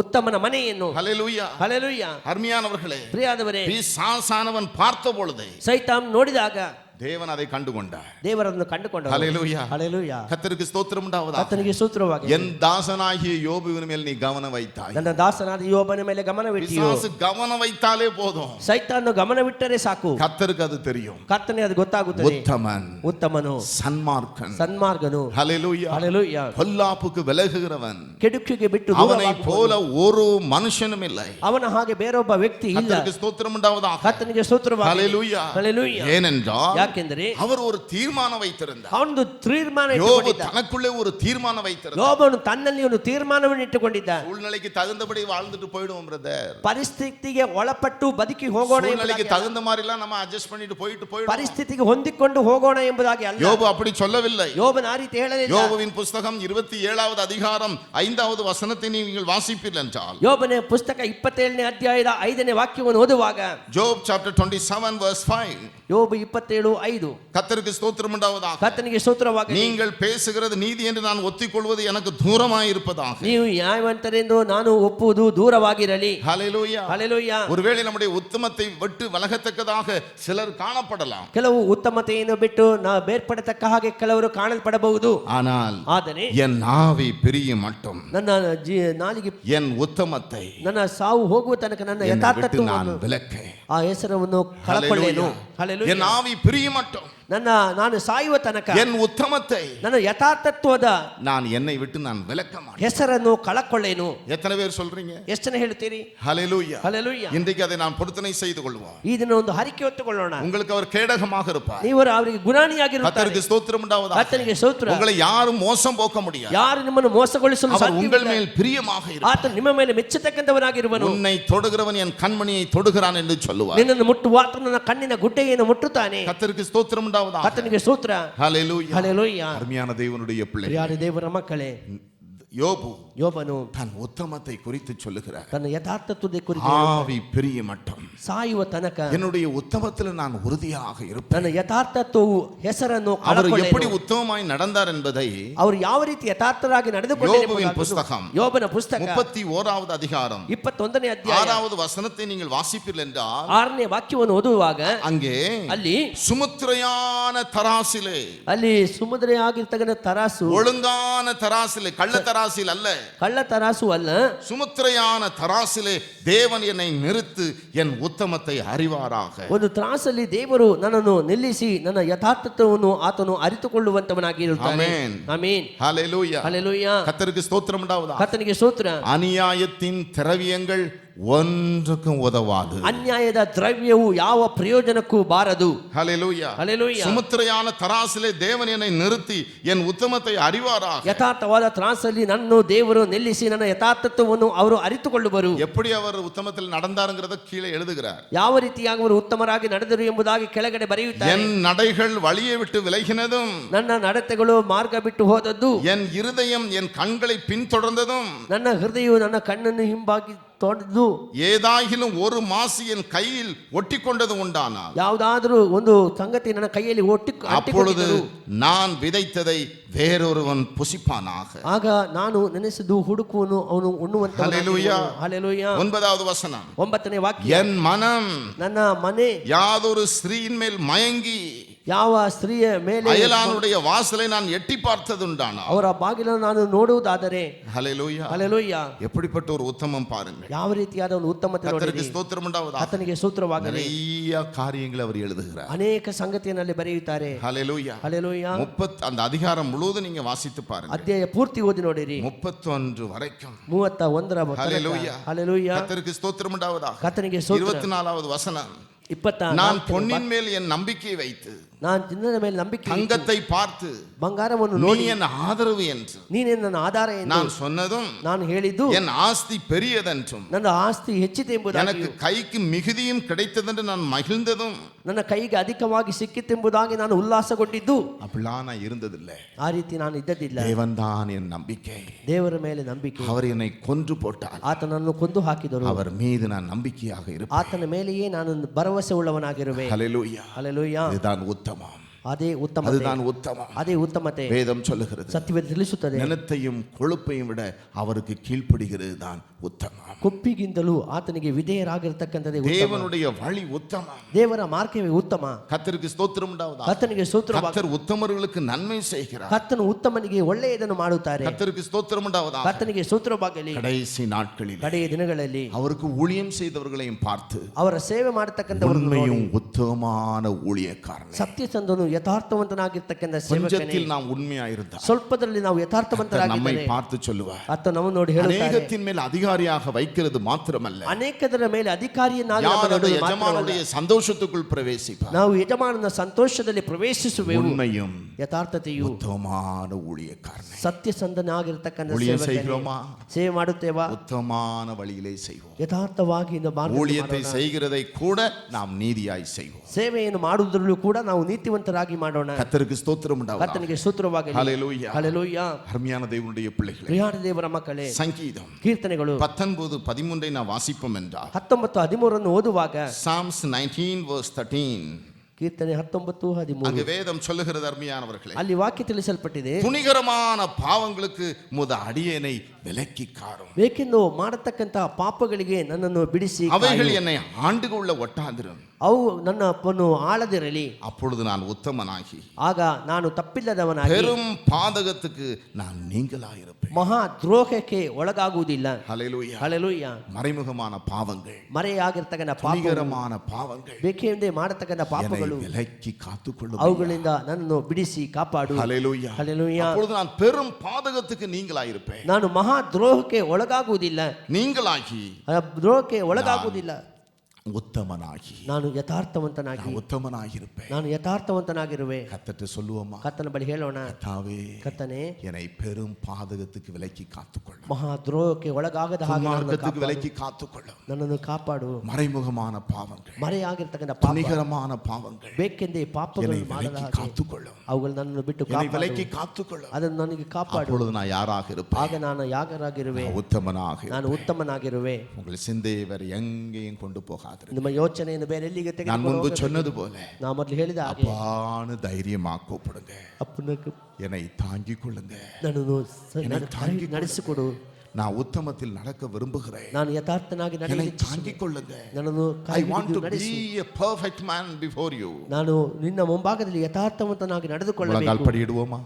ಉತ್ತಮನ ಮನೆಯನ್ನು, ஹalleluya, ಹಲ್ಲೆಲೂಯಾ, அருமையானவர்களே, ಪ್ರಿಯಾದವರೇ, பிசாசானவன் பார்த்த பொழுது ಸೈತಾನ್ ನೋಡಿದಾಗ தேவன் அதை கண்டுகொண்டார். ದೇವರನ್ನು ಕಂಡುಕೊಂಡರು. ஹalleluya. ಹಲ್ಲೆಲೂಯಾ. கர்த்தருக்கு ஸ்தோத்திரம் உண்டாவதாக. ಕರ್ತನಿಗೆ ಸ್ತೋತ್ರವಾಗಲಿ. என் தாசனாகிய யோபுவின் மேல் நீ கவனம் வைத்தாய். ನನ್ನ ದಾಸನಾದ ಯೋಬನ ಮೇಲೆ ಗಮನವಿಟ್ಟಿಯೋ? பிசாசு கவனம் வைத்தாலே போதும், ಸೈತಾನ್ ಗಮನವಿಟ್ಟರೆ ಸಾಕು. கர்த்தருக்கு அது தெரியும். ಕರ್ತನಿಗೆ ಅದು ಗೊತ್ತಾಗುತ್ತದೆ. உத்தமன், ಉತ್ತಮನು, சன்மார்க்கன், ಸನ್ಮಾರ್ಗನು, ஹalleluya, ಹಲ್ಲೆಲೂಯಾ, பொல்லாப்புக்கு விலகுகிறவன், ಕೆಡುಕಿಗೆ ಬಿಟ್ಟು அவனை ದೂರವಾಗುವವನು. போல ஒரு மனுஷனும் இல்லை. ಅವನ ಹಾಗೆ ಬೇರೊಬ್ಬ ವ್ಯಕ್ತಿ ಇಲ್ಲ. கர்த்தருக்கு ஸ்தோத்திரம் உண்டாவதாக. ಕರ್ತನಿಗೆ ಸ್ತೋತ್ರವಾಗಲಿ. ஹalleluya. ಹಲ್ಲೆಲೂಯಾ. ஏனென்றால் ಯಾಕೆಂದರೆ அவர் ஒரு தீர்மானம் வைத்திருந்தார். ಅವನು ತೀರ್ಮಾನ யோபு ಇಟ್ಟುಕೊಂಡಿದ್ದ. தனக்குள்ளே ஒரு தீர்மானம் வைத்திருந்தார். ಯೋಬನು ತನ್ನಲ್ಲಿ ಒಂದು ತೀರ್ಮಾನವನ್ನು ಇಟ್ಟುಕೊಂಡಿದ್ದ. சூழ்நிலைக்கு தகுந்தபடி வாழ்ந்துட்டு போயிடுவோம் பிரதர். ಪರಿಸ್ಥಿತಿಗೆ ಒಳಪಟ್ಟು ಬದುಕಿ ಹೋಗೋಣ சூழ்நிலைக்கு ಎಂಬುದಾಗಿ தகுந்த மாதிரி எல்லாம் நம்ம அட்ஜஸ்ட் பண்ணிட்டு போயிடுவோம். ಪರಿಸ್ಥಿತಿಗೆ ಹೊಂದಿಕೊಂಡು ಹೋಗೋಣ ಎಂಬುದಾಗಿ ಅಲ್ಲ. யோபு அப்படி சொல்லவில்லை. ಯೋಬನ ಆ ರೀತಿ ಹೇಳಲಿಲ್ಲ. யோபுவின் புஸ்தகம் 27வது அதிகாரம் 5வது வசனத்தை நீங்கள் வாசிப்பீர்கள் என்றால், ಯೋಬನ ಪುಸ್ತಕ 27ನೇ ಅಧ್ಯಾಯದ 5ನೇ ವಾಕ್ಯವನ್ನು ಓದುವಾಗ, ஜோப் chapter 27 verse 5, ಯೋಬ 27:5, கர்த்தருக்கு ஸ்தோத்திரம் உண்டாவதாக. ಕರ್ತನಿಗೆ ಸ್ತೋತ್ರವಾಗಲಿ. நீங்கள் பேசுகிறது நீதி என்று நான் ஒத்திக்கொள்வது எனக்கு தூரமாய் இருப்பதாக. ನೀವು ನ್ಯಾಯವಂತರೆಂದು ನಾನು ಒಪ್ಪುವುದು ದೂರವಾಗಿರಲಿ. ஹalleluya. ಹಲ್ಲೆಲೂಯಾ. ஒருவேளை நம்முடைய உத்தமத்தை விட்டு விலகத்தக்கதாக சிலர் காணப்படலாம். ಕೆಲವು ಉತ್ತಮತೆಯನ್ನು ಬಿಟ್ಟು ನಾವು ಬೇರ್ಪಡತಕ್ಕ ಹಾಗೆ ಕೆಲವರು ಕಾಣಲ್ಪಡಬಹುದು. ஆனால் ಆದರೆ என் ஆவி பிரியும் மட்டும் ನನ್ನ ನಾಲಿಗೆ என் உத்தமத்தை ನನ್ನ ಸಾವು ಹೋಗುವ ತನಕ ನನ್ನ என்னை விட்டு ಯಥಾರ್ಥತ್ವವನ್ನು நான் விலக்கேன். ಆ ಹೆಸರನ್ನು ಕಳಕೊಳ್ಳೇನು. ஹalleluya. என் ஆவி பிரியும் மட்டும் ನಾನು ಸಾಯುವ ತನಕ என் உத்தமத்தை ನನ್ನ ಯಥಾರ್ಥತ್ವದ நான் என்னை விட்டு நான் விலக்க மாட்டேன். ಹೆಸರನ್ನು ಕಳಕೊಳ್ಳೇನು. எத்தனை பேர் சொல்றீங்க? ಎಷ್ಟು ಜನ ಹೇಳ್ತೀರಿ? ஹalleluya. ಹಲ್ಲೆಲೂಯಾ. இன்றைக்கு அதை நாம் பொருத்தனை செய்து கொள்வோம். ಈ ದಿನ ಒಂದು ಹರಿಕೆ ಹೊತ್ತುಕೊಳ್ಳೋಣ. உங்களுக்கு அவர் கேடகமாக இருப்பார். ನೀವು ಅವರಿಗೆ ಗುಣಾಣಿಯಾಗಿರುತ್ತಾರೆ. கர்த்தருக்கு ஸ்தோத்திரம் உண்டாவதாக. ಕರ್ತನಿಗೆ ಸ್ತೋತ್ರ. உங்களை யாரும் மோசம் போக்க முடியாது. ಯಾರು ನಿಮ್ಮನ್ನು ಮೋಸಗೊಳಿಸಲು அவர் ಸಾಧ್ಯವಿಲ್ಲ. உங்கள் மேல் பிரியமாக இருப்பார். ಆತ ನಿಮ್ಮ ಮೇಲೆ ಮೆಚ್ಚತಕ್ಕಂತವನಾಗಿರುವನು. உன்னை தொடுகிறவன் என் கண்மணியை தொடுகிறான் என்று சொல்லுவார். ನಿನ್ನನ್ನು ಮುಟ್ಟುವ ಆತ ನನ್ನ ಕಣ್ಣಿನ ಗುಡ್ಡೆಯನ್ನು ಮುಟ್ಟುತ್ತಾನೆ. கர்த்தருக்கு ஸ்தோத்திரம் உண்டாவதாக. ಕರ್ತನಿಗೆ ಸ್ತೋತ್ರ. ஹalleluya. ಹಲ್ಲೆಲೂಯಾ. அருமையான தேவனுடைய பிள்ளை ಪ್ರಿಯಾದ ದೇವರ ಮಕ್ಕಳೇ, யோபு ಯೋಬನು தன் உத்தமத்தை குறித்து சொல்லுகிறார். ತನ್ನ ಯಥಾರ್ಥತ್ವದ ಕುರಿತು ஆவி பிரிய மட்டும் ಸಾಯುವ ತನಕ என்னுடைய உத்தமத்தில் நான் உறுதியாக இருப்பேன். ನನ್ನ ಯಥಾರ್ಥತ್ವವು ಹೆಸರನ್ನು அவர் எப்படி ಕಳಕೊಳ್ಳೇನು. உத்தமமாய் நடந்தார் என்பதை ಅವರು ಯಾವ ರೀತಿ ಯಥಾರ್ಥರಾಗಿ யோபுவின் புஸ்தகம் ಯೋಬನ ಪುಸ್ತಕ 31வது அதிகாரம் 21ನೇ ಅಧ್ಯಾಯ 6வது வசனத்தை நீங்கள் வாசிப்பீர்கள் என்றால், 6ನೇ ವಾಕ್ಯವನ್ನು ಓದುವಾಗ அங்கே ಅಲ್ಲಿ சுமுத்திரையான தராசிலே, ಅಲ್ಲಿ ಸುಮುದ್ರೆ ಆಗಿರ್ತಕ್ಕಂಥ ತರಾಸು, ஒழுங்கான தராசிலே, கள்ள தராசில் அல்ல, ಕಳ್ಳ ತರಾಸು ಅಲ್ಲ, சுமுத்திரையான தராசிலே தேவன் என்னை நிறுத்து என் உத்தமத்தை அறிவாராக. ಒಂದು ತ್ರಾಸಲ್ಲಿ ದೇವರು ನನ್ನನ್ನು ನಿಲ್ಲಿಸಿ ನನ್ನ ಯಥಾರ್ಥತ್ವವನ್ನು ಆತನು ಅರಿತುಕೊಳ್ಳುವಂತವನಾಗಿರುತ್ತಾನೆ. ಆಮೆನ್. ಆಮೆನ್. ஹalleluya. ಹಲ್ಲೆಲೂಯಾ. கர்த்தருக்கு ஸ்தோத்திரம் உண்டாவதாக. ಕರ್ತನಿಗೆ ಸ್ತೋತ್ರ. அநியாயத்தின் திரவியங்கள் ஒன்றுக்கும் உதவாது. ಅನ್ಯಾಯದ ದ್ರವ್ಯವು ಯಾವ ಪ್ರಯೋಜನಕ್ಕೂ ಬಾರದು. ஹalleluya. ಹಲ್ಲೆಲೂಯಾ. சுமுத்திரையான தராசிலே தேவன் என்னை நிறுத்தி என் உத்தமத்தை அறிவாராக. ಯಥಾರ್ಥವಾದ ತ್ರಾಸಲ್ಲಿ ನನ್ನನ್ನು ದೇವರು ನಿಲ್ಲಿಸಿ ನನ್ನ ಯಥಾರ್ಥತ್ವವನ್ನು ಅವರು ಅರಿತುಕೊಳ್ಳುವರು. எப்படி அவர் உத்தமத்தில் நடந்தாருங்கிறத கீழே எழுதுகிறார். ಯಾವ ರೀತಿಯಾಗಿ ಅವರು ಉತ್ತಮರಾಗಿ ನಡೆದರು ಎಂಬುದಾಗಿ ಕೆಳಗಡೆ ಬರೆಯುತ್ತಾರೆ. என் நடைகள் வழியை விட்டு விலகினதும், ನನ್ನ ನಡತೆಗಳು ಮಾರ್ಗ ಬಿಟ್ಟು ಹೋದದ್ದು, என் இருதயம் என் கண்களை பின்தொடர்ந்ததும், ನನ್ನ ಹೃದಯವು ನನ್ನ ಕಣ್ಣನ್ನು ಹಿಂಬಾಗಿ ತೊಡೆದು, ஏதாகிலும் ஒரு மாசு என் கையில் ஒட்டி கொண்டது உண்டானால், ಯಾವುದಾದರೂ ಒಂದು ಸಂಗತಿ ನನ್ನ ಕೈಯಲ್ಲಿ அப்பொழுது ಒಟ್ಟಿಕೊಂಡಿದ್ದರು, நான் விதைத்ததை வேறொருவன் புசிப்பானாக. ಆಗ ನಾನು ನೆನೆಸಿದ್ದು ಹುಡುಕುವನು ಅವನು ஹல்லேலூயா. ಉಣ್ಣುವಂತ. ಹಲ್ಲೆಲೂಯಾ. 9வது வசனம், 9ನೇ ವಾಕ್ಯ, என் மனம் ನನ್ನ ಮನೆ யாதொரு ஸ்திரீயின் மேல் மயங்கி ಯಾವ ಸ್ತ್ರೀಯ ಮೇಲೆ அயலானுடைய வாசலை நான் எட்டி பார்த்ததுண்டானா. ಅವರ ಬಾಗಿಲನ್ನು ನಾನು ನೋಡುವುದಾದರೆ, ஹல்லேலூயா. ಹಲ್ಲೆಲೂಯಾ, எப்படிப்பட்ட ஒரு உத்தமம் பாருங்கள். ಯಾವ ರೀತಿಯಾದ ಒಂದು ಉತ್ತಮತೆ கர்த்தருக்கு ನೋಡಿರಿ. ஸ்தோத்திரம் உண்டாவதாக. ಆತನಿಗೆ ಸೂತ್ರವಾಗಲಿ. நிறைய காரியங்களை அவர் எழுதுகிறார். ಅನೇಕ ಸಂಗತಿಯಲ್ಲಿ ಬರೆಯುತ್ತಾರೆ. ஹல்லேலூயா. ಹಲ್ಲೆಲೂಯಾ. அந்த அதிகாரம் முழுவதும் நீங்க வாசித்து பாருங்க. ಅಧ್ಯಾಯ ಪೂರ್ತಿ ಓದಿ ನೋಡಿರಿ. 31 வரைக்கும். 31ರ ஹல்லேலூயா. ಹಲ್ಲೆಲೂಯಾ. கர்த்தருக்கு ஸ்தோத்திரம் உண்டாவதாக. ಕರ್ತನಿಗೆ ಸ್ತೋತ್ರ. 24வது வசனம், 24 நான் பொன்னின் மேல் என் நம்பிக்கை வைத்து ನಾನು ನಿನ್ನ ಮೇಲೆ ನಂಬಿಕೆ ಇಟ್ಟು தங்கத்தை பார்த்து ಬಂಗಾರವನ್ನು நீ ನೋಡಿ என் ஆதரவு என்று ನೀನೇ ನನ್ನ ಆಧಾರ ಎಂದು நான் சொன்னதும் ನಾನು ಹೇಳಿದ್ದು என் ஆஸ்தி பெரியதென்றும் ನನ್ನ ಆಸ್ತಿ ಹೆಚ್ಚಿದೆ ಎಂಬುದಾಗಿ எனக்கு கைக்கு மிகுதியும் கிடைத்ததென்று நான் மகிழ்ந்ததும் ನನ್ನ ಕೈಗೆ ಅಧಿಕವಾಗಿ ಸಿಕ್ಕಿತೆಂಬುದಾಗಿ ನಾನು ಉಲ್ಲಾಸಗೊಂಡಿದ್ದು அப்படிலாம் நான் இருந்ததில்லை. ಆ ರೀತಿ ನಾನು ಇದ್ದದಿಲ್ಲ. தேவன் தான் என் நம்பிக்கை. ದೇವರ ಮೇಲೆ ನಂಬಿಕೆ. அவர் என்னை கொன்று போட்டார், ಆತನನ್ನು ಕೊಂದು ಹಾಕಿದರು, அவர் மீது நான் நம்பிக்கையாக இருப்பேன். ಆತನ ಮೇಲೆಯೇ ನಾನು ಭರವಸೆ ಉಳ್ಳವನಾಗಿರುವೆ. ஹல்லேலூயா. ಹಲ್ಲೆಲೂಯಾ. இதுதான் உத்தமம். ಅದೇ ಉತ್ತಮ, அதுதான் உத்தமம். ಅದೇ ಉತ್ತಮತೆ. வேதம் சொல்லுகிறது, ಸತ್ಯವೇದ ತಿಳಿಸುತ್ತದೆ, நிலத்தையும் கொழுப்பையும் விட அவருக்கு கீழ்ப்படுகிறது தான் உத்தமம். ಕೊಪ್ಪಿಗಿಂತಲೂ ಆತನಿಗೆ ವಿಧೇಯರಾಗಿರತಕ್ಕಂಥದ್ದೇ ಉತ್ತಮ. தேவனுடைய வழி உத்தமம். ದೇವರ ಮಾರ್ಗವೇ ಉತ್ತಮ. கர்த்தருக்கு ஸ்தோத்திரம் உண்டாவதாக. ಕರ್ತನಿಗೆ ಸ್ತೋತ್ರವಾಗಲಿ. கர்த்தர் உத்தமர்களுக்கு நன்மை செய்கிறார். ಕರ್ತನು ಉತ್ತಮನಿಗೆ ಒಳ್ಳೆಯದನ್ನು ಮಾಡುತ್ತಾರೆ. கர்த்தருக்கு ஸ்தோத்திரம் உண்டாவதாக. ಕರ್ತನಿಗೆ ಸ್ತೋತ್ರವಾಗಲಿ. கடைசி நாட்களில் ಕಡೆಯ ದಿನಗಳಲ್ಲಿ அவருக்கு ஊழியம் செய்தவர்களையும் பார்த்து ಅವರ ಸೇವೆ ಮಾಡತಕ್ಕಂಥವರನ್ನು ನೋಡಿ, உண்மையும் உத்தமமான ஊழியக்காரன், ಸತ್ಯಸಂಧನು ಯಥಾರ್ಥವಂತನಾಗಿರ್ತಕ್ಕಂಥ ಸೇವಕನೇ, கொஞ்சத்தில் நாம் உண்மையா இருந்தால் ಸ್ವಲ್ಪದಲ್ಲಿ ನಾವು நம்மை ಯಥಾರ್ಥವಂತರಾಗಿದ್ದೇವೆ பார்த்து சொல்லுவார். ಆತ ನಮ್ಮನ್ನು ನೋಡಿ ಹೇಳುತ್ತಾರೆ, அநேகத்தின் மேல் அதிகாரியாக வைக்கிறது மாத்திரமல்ல, ಅನೇಕದರ ಮೇಲೆ ಅಧಿಕಾರಿಯನ್ನಾಗಿ யார் ನಮ್ಮನ್ನು அந்த ಮಾಡುವುದು ಮಾತ್ರವಲ್ಲ, ಯಜಮಾனுடைய சந்தோஷத்துக்குள் பிரவேசிப்பார். ನಾವು ಯಜಮಾನನ ಸಂತೋಷದಲ್ಲಿ ಪ್ರವೇಶಿಸುವೆವು. உண்மையும் ಯಥಾರ್ಥತೆಯು உத்தமமான ஊழியக்காரன். ಸತ್ಯಸಂಧನಾಗಿರ್ತಕ್ಕಂಥ ஊழியம் ಸೇವಕನೇ. செய்கிறோமா? ಸೇವೆ ಮಾಡುತ್ತೇವಾ? உத்தமமான வழியிலே செய்வோம். ಯಥಾರ್ಥವಾಗಿ இந்த ಮಾರ್ಗದಲ್ಲಿ ஊழியத்தை ಮಾಡೋಣ. செய்கிறதை கூட நாம் நீதியாய் செய்வோம். ಸೇವೆಯನ್ನು ಮಾಡುವುದರಲ್ಲೂ ಕೂಡ ನಾವು ನೀತಿವಂತರಾಗಿ ಮಾಡೋಣ. கர்த்தருக்கு ஸ்தோத்திரம் உண்டாவதாக. ಕರ್ತನಿಗೆ ಸ್ತೋತ್ರವಾಗಲಿ. ஹல்லேலூயா. ಹಲ್ಲೆಲೂಯಾ. அருமையான தேவனுடைய பிள்ளைகளே, ಪ್ರಿಯಾದ ದೇವರ ಮಕ್ಕಳೇ, சங்கீதம் ಕೀರ್ತನೆಗಳು 19:13 நான் வாசிப்போம் என்றால் 19:13 ಓದುವಾಗ, Psalms 19 verse 13, ಕೀರ್ತನೆ 19:13 அங்கு வேதம் சொல்லுகிறது, அருமையானவர்களே, ಅಲ್ಲಿ ವಾಕ್ಯ ತಿಳಿಸಲ್ಪಟ್ಟಿದೆ, துணிகரமான பாவங்களுக்கு முத அடியேனை விலக்கி காரும், ಬೇಕೆಂದು ಮಾಡತಕ್ಕಂತ ಪಾಪಗಳಿಗೆ ನನ್ನನ್ನು ಬಿಡಿಸಿ அவைகள் ಕಾಯು. என்னை ஆண்டுகொள்ள ಒಟ್ಟಾದಿரும், ಅವು ನನ್ನನ್ನು ಆಳದಿರಲಿ, அப்பொழுது நான் உத்தமனாகி ಆಗ ನಾನು ತಪ್ಪಿಲ್ಲದವನಾಗಿ பெரும் பாதகத்துக்கு நான் நீங்களாயிருப்பேன். ಮಹಾ ದ್ರೋಹಕ್ಕೆ ಒಳಗಾಗುವುದಿಲ್ಲ. ஹல்லேலூயா. ಹಲ್ಲೆಲೂಯಾ. மறைமுகமான பாவங்கள், ಮರೆಯಾಗಿರ್ತಕ್ಕಂಥ ಪಾಪ, துணிகரமான பாவங்கள் ಬೇಕೆಂದೇ ಮಾಡತಕ್ಕಂಥ என்னை ಪಾಪಗಳು, விலக்கி காத்துக்கொள்ளும். ಅವುಗಳಿಂದ ನನ್ನನ್ನು ಬಿಡಿಸಿ ಕಾಪಾಡು. ஹல்லேலூயா. ಹಲ್ಲೆಲೂಯಾ. அப்பொழுது நான் பெரும் பாதகத்துக்கு நீங்களாயிருப்பேன். ನಾನು ಮಹಾ ದ್ರೋಹಕ್ಕೆ ಒಳಗಾಗುವುದಿಲ್ಲ, நீங்களாகி ಆ ದ್ರೋಹಕ್ಕೆ ಒಳಗಾಗುವುದಿಲ್ಲ, உத்தமனாகி ನಾನು ಯಥಾರ್ಥವಂತನಾಗಿ, நான் உத்தமனாயிருப்பேன். ನಾನು ಯಥಾರ್ಥವಂತನಾಗಿರುವೆ. கர்த்தர்ட்ட சொல்லுவோமா? ಕರ್ತನ ಬಳಿ ಹೇಳೋಣ, கர்த்தாவே, ಕರ್ತನೇ, என்னை பெரும் பாதகத்துக்கு விலக்கி காத்துக்கொள்ளும், ಮಹಾ ದ್ರೋಹಕ್ಕೆ ಒಳಗಾಗದ ಹಾಗೆ ನನ್ನನ್ನು துன்மார்க்கத்துக்கு ಕಾಪಾಡು. விலக்கி காத்துக்கொள்ளும். ನನ್ನನ್ನು ಕಾಪಾಡು. மறைமுகமான பாவங்கள், ಮರೆಯಾಗಿರ್ತಕ್ಕಂಥ ಪಾಪ, துணிகரமான பாவங்கள் ಬೇಕೆಂದೇ என்னை ಪಾಪಗಳನ್ನು ಮಾಡದ விலக்கி ಹಾಗೆ காத்துக்கொள்ளும், ಅವುಗಳು ನನ್ನನ್ನು ಬಿಟ್ಟು என்னை ಕಾಪಾಡು. விலக்கி காத்துக்கொள்ளும். ಅದನ್ನು ನನಗೆ ಕಾಪಾಡು. அப்பொழுது நான் யாராக இருப்பேன்? ಆಗ ನಾನು ಯಾಗರಾಗಿರುವೆ, நான் உத்தமனாக ನಾನು ಉತ್ತಮನಾಗಿರುವೆ. உங்கள் சிந்தையை வேற எங்கேயும் கொண்டு போகாது. ನಿಮ್ಮ ಯೋಚನೆಯನ್ನು ಬೇರೆ ಎಲ್ಲಿಗೆ நான் ತೆಗೆದುಕೊಂಡು முன்பு ಹೋಗಬೇಡಿ. சொன்னது போல ನಾ ಮೊದಲು ಹೇಳಿದ ಹಾಗೆ அப்பான்னு தைரியமா கூப்பிடுங்க, ಅಪ್ಪನ என்னை தாங்கிக் கொள்ளுங்க. ನನ್ನನ್ನು என்னை தாங்கிக் ನಡೆಸಿಕೊಡು. நான் உத்தமத்தில் நடக்க விரும்புகிறேன், ನಾನು ಯಥಾರ್ಥನಾಗಿ என்னை ನಡೆಯಲಿಚ್ಛಿಸುವೆ. தாங்கிக் கொள்ளுங்க. ನನ್ನನ್ನು I want to ನಡೆಸು. be a perfect man before you. ನಾನು ನಿನ್ನ ಮುಂಭಾಗದಲ್ಲಿ ಯಥಾರ್ಥವಂತನಾಗಿ முழங்கால் ನಡೆದುಕೊಳ್ಳಬೇಕು. படியிடுவோமா?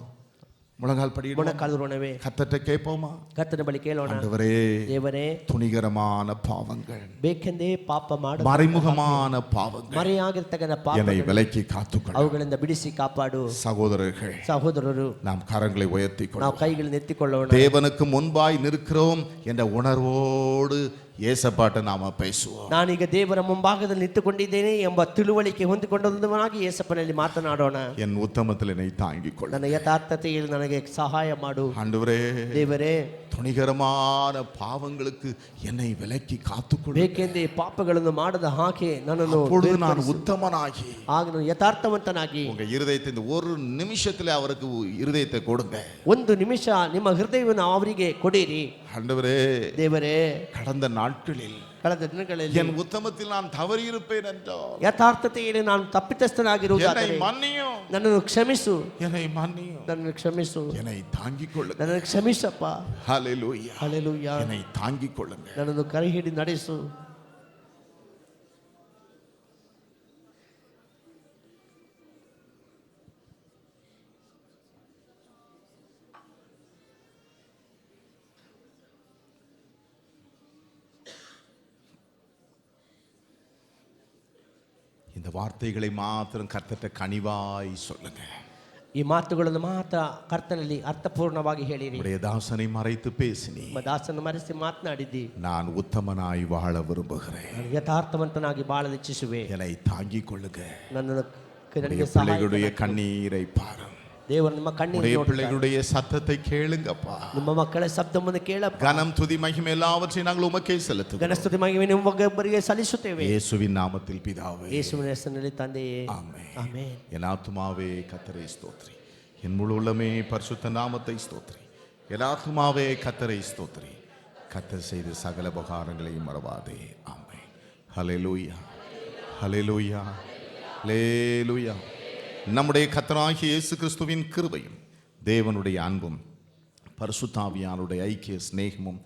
முழங்கால் படியிடுவோமா? ಮೊಣಕಾಲುರುಣವೇ, கர்த்தர்ட்ட கேட்போமா? ಕರ್ತನ ಬಳಿ ಕೇಳೋಣ, ஆண்டவரே, ದೇವರೇ, துணிகரமான பாவங்கள், ಬೇಕೆಂದೇ ಪಾಪ ಮಾಡ மறைமுகமான பாவங்கள் ಮರೆಯಾಗಿರ್ತಕ್ಕಂಥ என்னை ಪಾಪ விலக்கி காத்துக்கொள்ள. ಅವುಗಳಿಂದ ಬಿಡಿಸಿ ಕಾಪಾಡು. சகோதரர்கள், ಸಹೋದರರು, நாம் கரங்களை உயர்த்தி ನಾವು கொள்வோம். ಕೈಗಳನ್ನು ಎತ್ತಿಕೊಳ್ಳೋಣ. தேவனுக்கு முன்பாய் நிற்கிறோம் என்ற உணர்வோடு ஏசப்பாட்ட நாம பேசுவோம். ನಾನೀಗ ದೇವರ ಮುಂಭಾಗದಲ್ಲಿ ನಿಂತುಕೊಂಡಿದ್ದೇನೆ ಎಂಬ ತಿಳುವಳಿಕೆ ಹೊಂದಿಕೊಂಡವನಾಗಿ ಯೇಸಪ್ಪನಲ್ಲಿ ಮಾತನಾಡೋಣ. என் உத்தமத்தில் என்னை தாங்கிக் கொள்ள. ನನ್ನ ಯಥಾರ್ಥತೆಯಲ್ಲಿ ನನಗೆ ಸಹಾಯ ಮಾಡು. ஆண்டவரே, ದೇವರೇ, துணிகரமான பாவங்களுக்கு என்னை விலக்கி காத்துக்கொள்ள. ಬೇಕೆಂದೇ ಪಾಪಗಳನ್ನು ಮಾಡದ ಹಾಗೆ ನನ್ನನ್ನು அப்பொழுது நான் ಬೇರ್ಪಡಿಸು. உத்தமனாகி ಆಗ ನಾನು ಯಥಾರ್ಥವಂತನಾಗಿ, உங்க இருதயத்தை இந்த ஒரு நிமிஷத்துல அவருக்கு இருதயத்தை கொடுங்க. ಒಂದು ನಿಮಿಷ ನಿಮ್ಮ ಹೃದಯವನ್ನು ಅವರಿಗೆ ಕೊಡಿರಿ. ஆண்டவரே, ದೇವರೇ, கடந்த நாட்களில் ಕಳೆದ ದಿನಗಳಲ್ಲಿ என் உத்தமத்தில் நான் தவறி இருப்பேன் என்றால் ಯಥಾರ್ಥತೆಯಲ್ಲಿ ನಾನು என்னை ತಪ್ಪಿತಸ್ಥನಾಗಿರುವುದಾದರೆ மன்னியும், ನನ್ನನ್ನು ಕ್ಷಮಿಸು, என்னை மன்னியும், ನನ್ನನ್ನು ಕ್ಷಮಿಸು, என்னை தாங்கிக் கொள்ளுங்க. ನನ್ನನ್ನು ಕ್ಷಮಿಸಪ್ಪ. ஹல்லேலூயா. ಹಲ್ಲೆಲೂಯಾ. என்னை தாங்கிக் கொள்ளுங்க. ನನ್ನನ್ನು ಕೈ ಹಿಡಿದು ನಡೆಸು. இந்த வார்த்தைகளை மாத்திரம் கர்த்தர்ட்ட கனிவாய் சொல்லுங்க. ಈ ಮಾತುಗಳನ್ನು ಮಾತ್ರ ಕರ್ತನಲ್ಲಿ ಅರ್ಥಪೂರ್ಣವಾಗಿ ಹೇಳಿರಿ. உடைய தாசனை மறைத்து பேசினி. ನಿಮ್ಮ ದಾಸನ ಮರೆಸಿ ಮಾತನಾಡಿದ್ದಿ. நான் உத்தமனாய் வாழ விரும்புகிறேன், ನಾನು ಯಥಾರ್ಥವಂತನಾಗಿ ಬಾಳಲು ಇಚ್ಛಿಸುವೆ. என்னை தாங்கிக் கொள்ளுங்க. ನನ್ನನ್ನು ನನಗೆ பிள்ளைகளுடைய கண்ணீரை பாரும். ದೇವರು ನಿಮ್ಮ ಕಣ್ಣೀರು உடைய ನೋಡುತ್ತಾರೆ. பிள்ளைகளுடைய சத்தத்தை கேளுங்கப்பா. ನಿಮ್ಮ ಮಕ್ಕಳ ಶಬ್ದವನ್ನು ಕೇಳಪ್ಪ. கனம் துதி மகிமை எல்லாவற்றையும் நாங்கள் உமக்கே செலுத்துகிறோம். ಘನಸ್ತುತಿ ಮಹಿಮೆ ನಿಮ್ಮೊಬ್ಬರಿಗೆ ಸಲ್ಲಿಸುತ್ತೇವೆ. இயேசுவின் நாமத்தில் பிதாவே. ಯೇಸುವಿನ ಹೆಸರಿನಲ್ಲಿ ತಂದೆಯೇ. ஆமென். ಆಮೆನ್. என் ஆத்துமாவே கர்த்தரை ஸ்தோத்திரி, என் முழு உள்ளமே பரிசுத்த நாமத்தை ஸ்தோத்திரி. என் ஆத்துமாவே கர்த்தரை ஸ்தோத்திரி, கர்த்தர் செய்த சகல உபகாரங்களையும் மறவாதே. ஆமென். ஹல்லேலூயா, ஹல்லேலூயா, ஹல்லேலூயா. நம்முடைய கர்த்தராகிய இயேசு கிறிஸ்துவின் கிருபையும் தேவனுடைய அன்பும் பரிசுத்தாவியானுடைய ஐக்கிய சிநேகமும்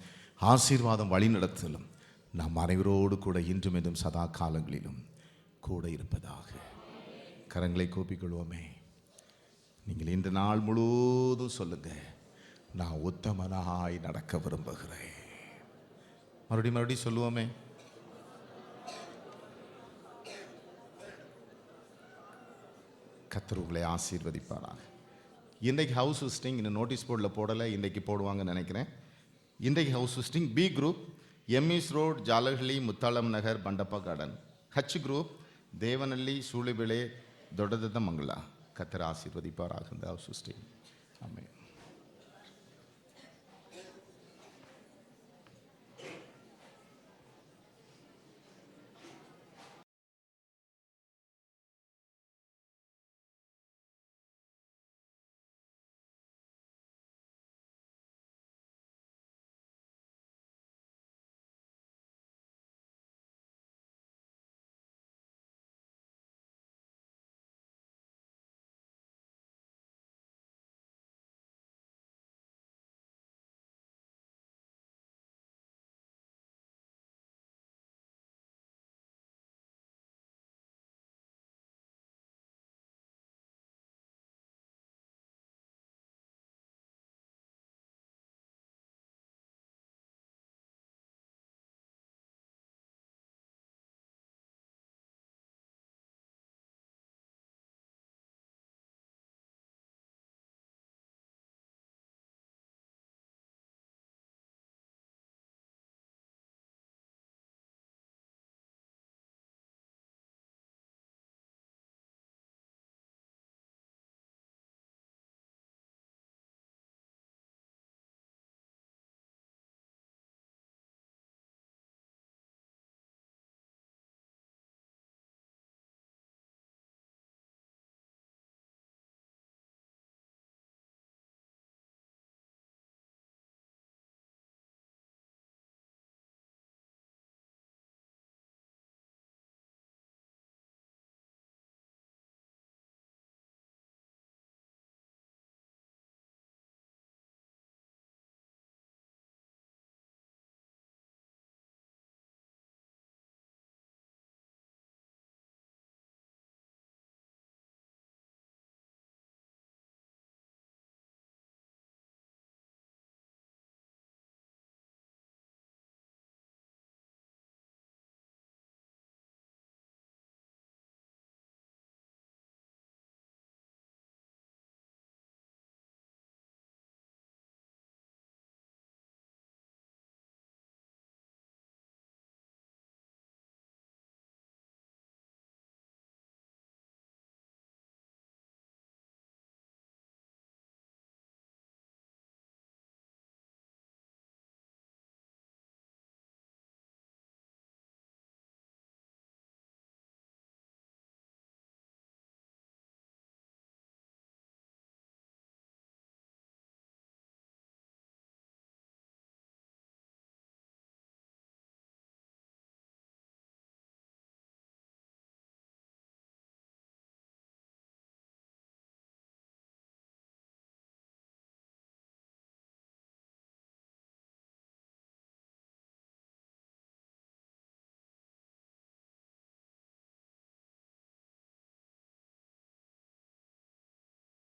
ஆசீர்வாதம் வழிநடத்தலும் நாம் அனைவரோடு கூட இன்றும் என்றும் சதா காலங்களிலும் கூட இருப்பதாக. கரங்களை கூப்பிக்கொள்வோமே. நீங்கள் இன்று நாள் முழுவதும் சொல்லுங்க, நான் உத்தமனாய் நடக்க விரும்புகிறேன். மறுபடியும் சொல்லுவோமே. கர்த்தர் உங்களை ஆசீர்வதிப்பாராக. இன்றைக்கு ஹவுஸ் விசிட்டிங் இன்னும் நோட்டீஸ் போர்டில் போடலை, இன்றைக்கு போடுவாங்கன்னு நினைக்கிறேன். இன்றைக்கு house visiting B group MES road, Jalahalli, Muthyalam Nagar, Bandappa garden. H group Devanahalli, சூளைபிளே, ದೊಡ್ಡದ ಮಂಗಳ. கர்த்தர் ஆசீர்வதிப்பாராக இந்த ஹவுஸ் விசிட்டிங். ஆமென்.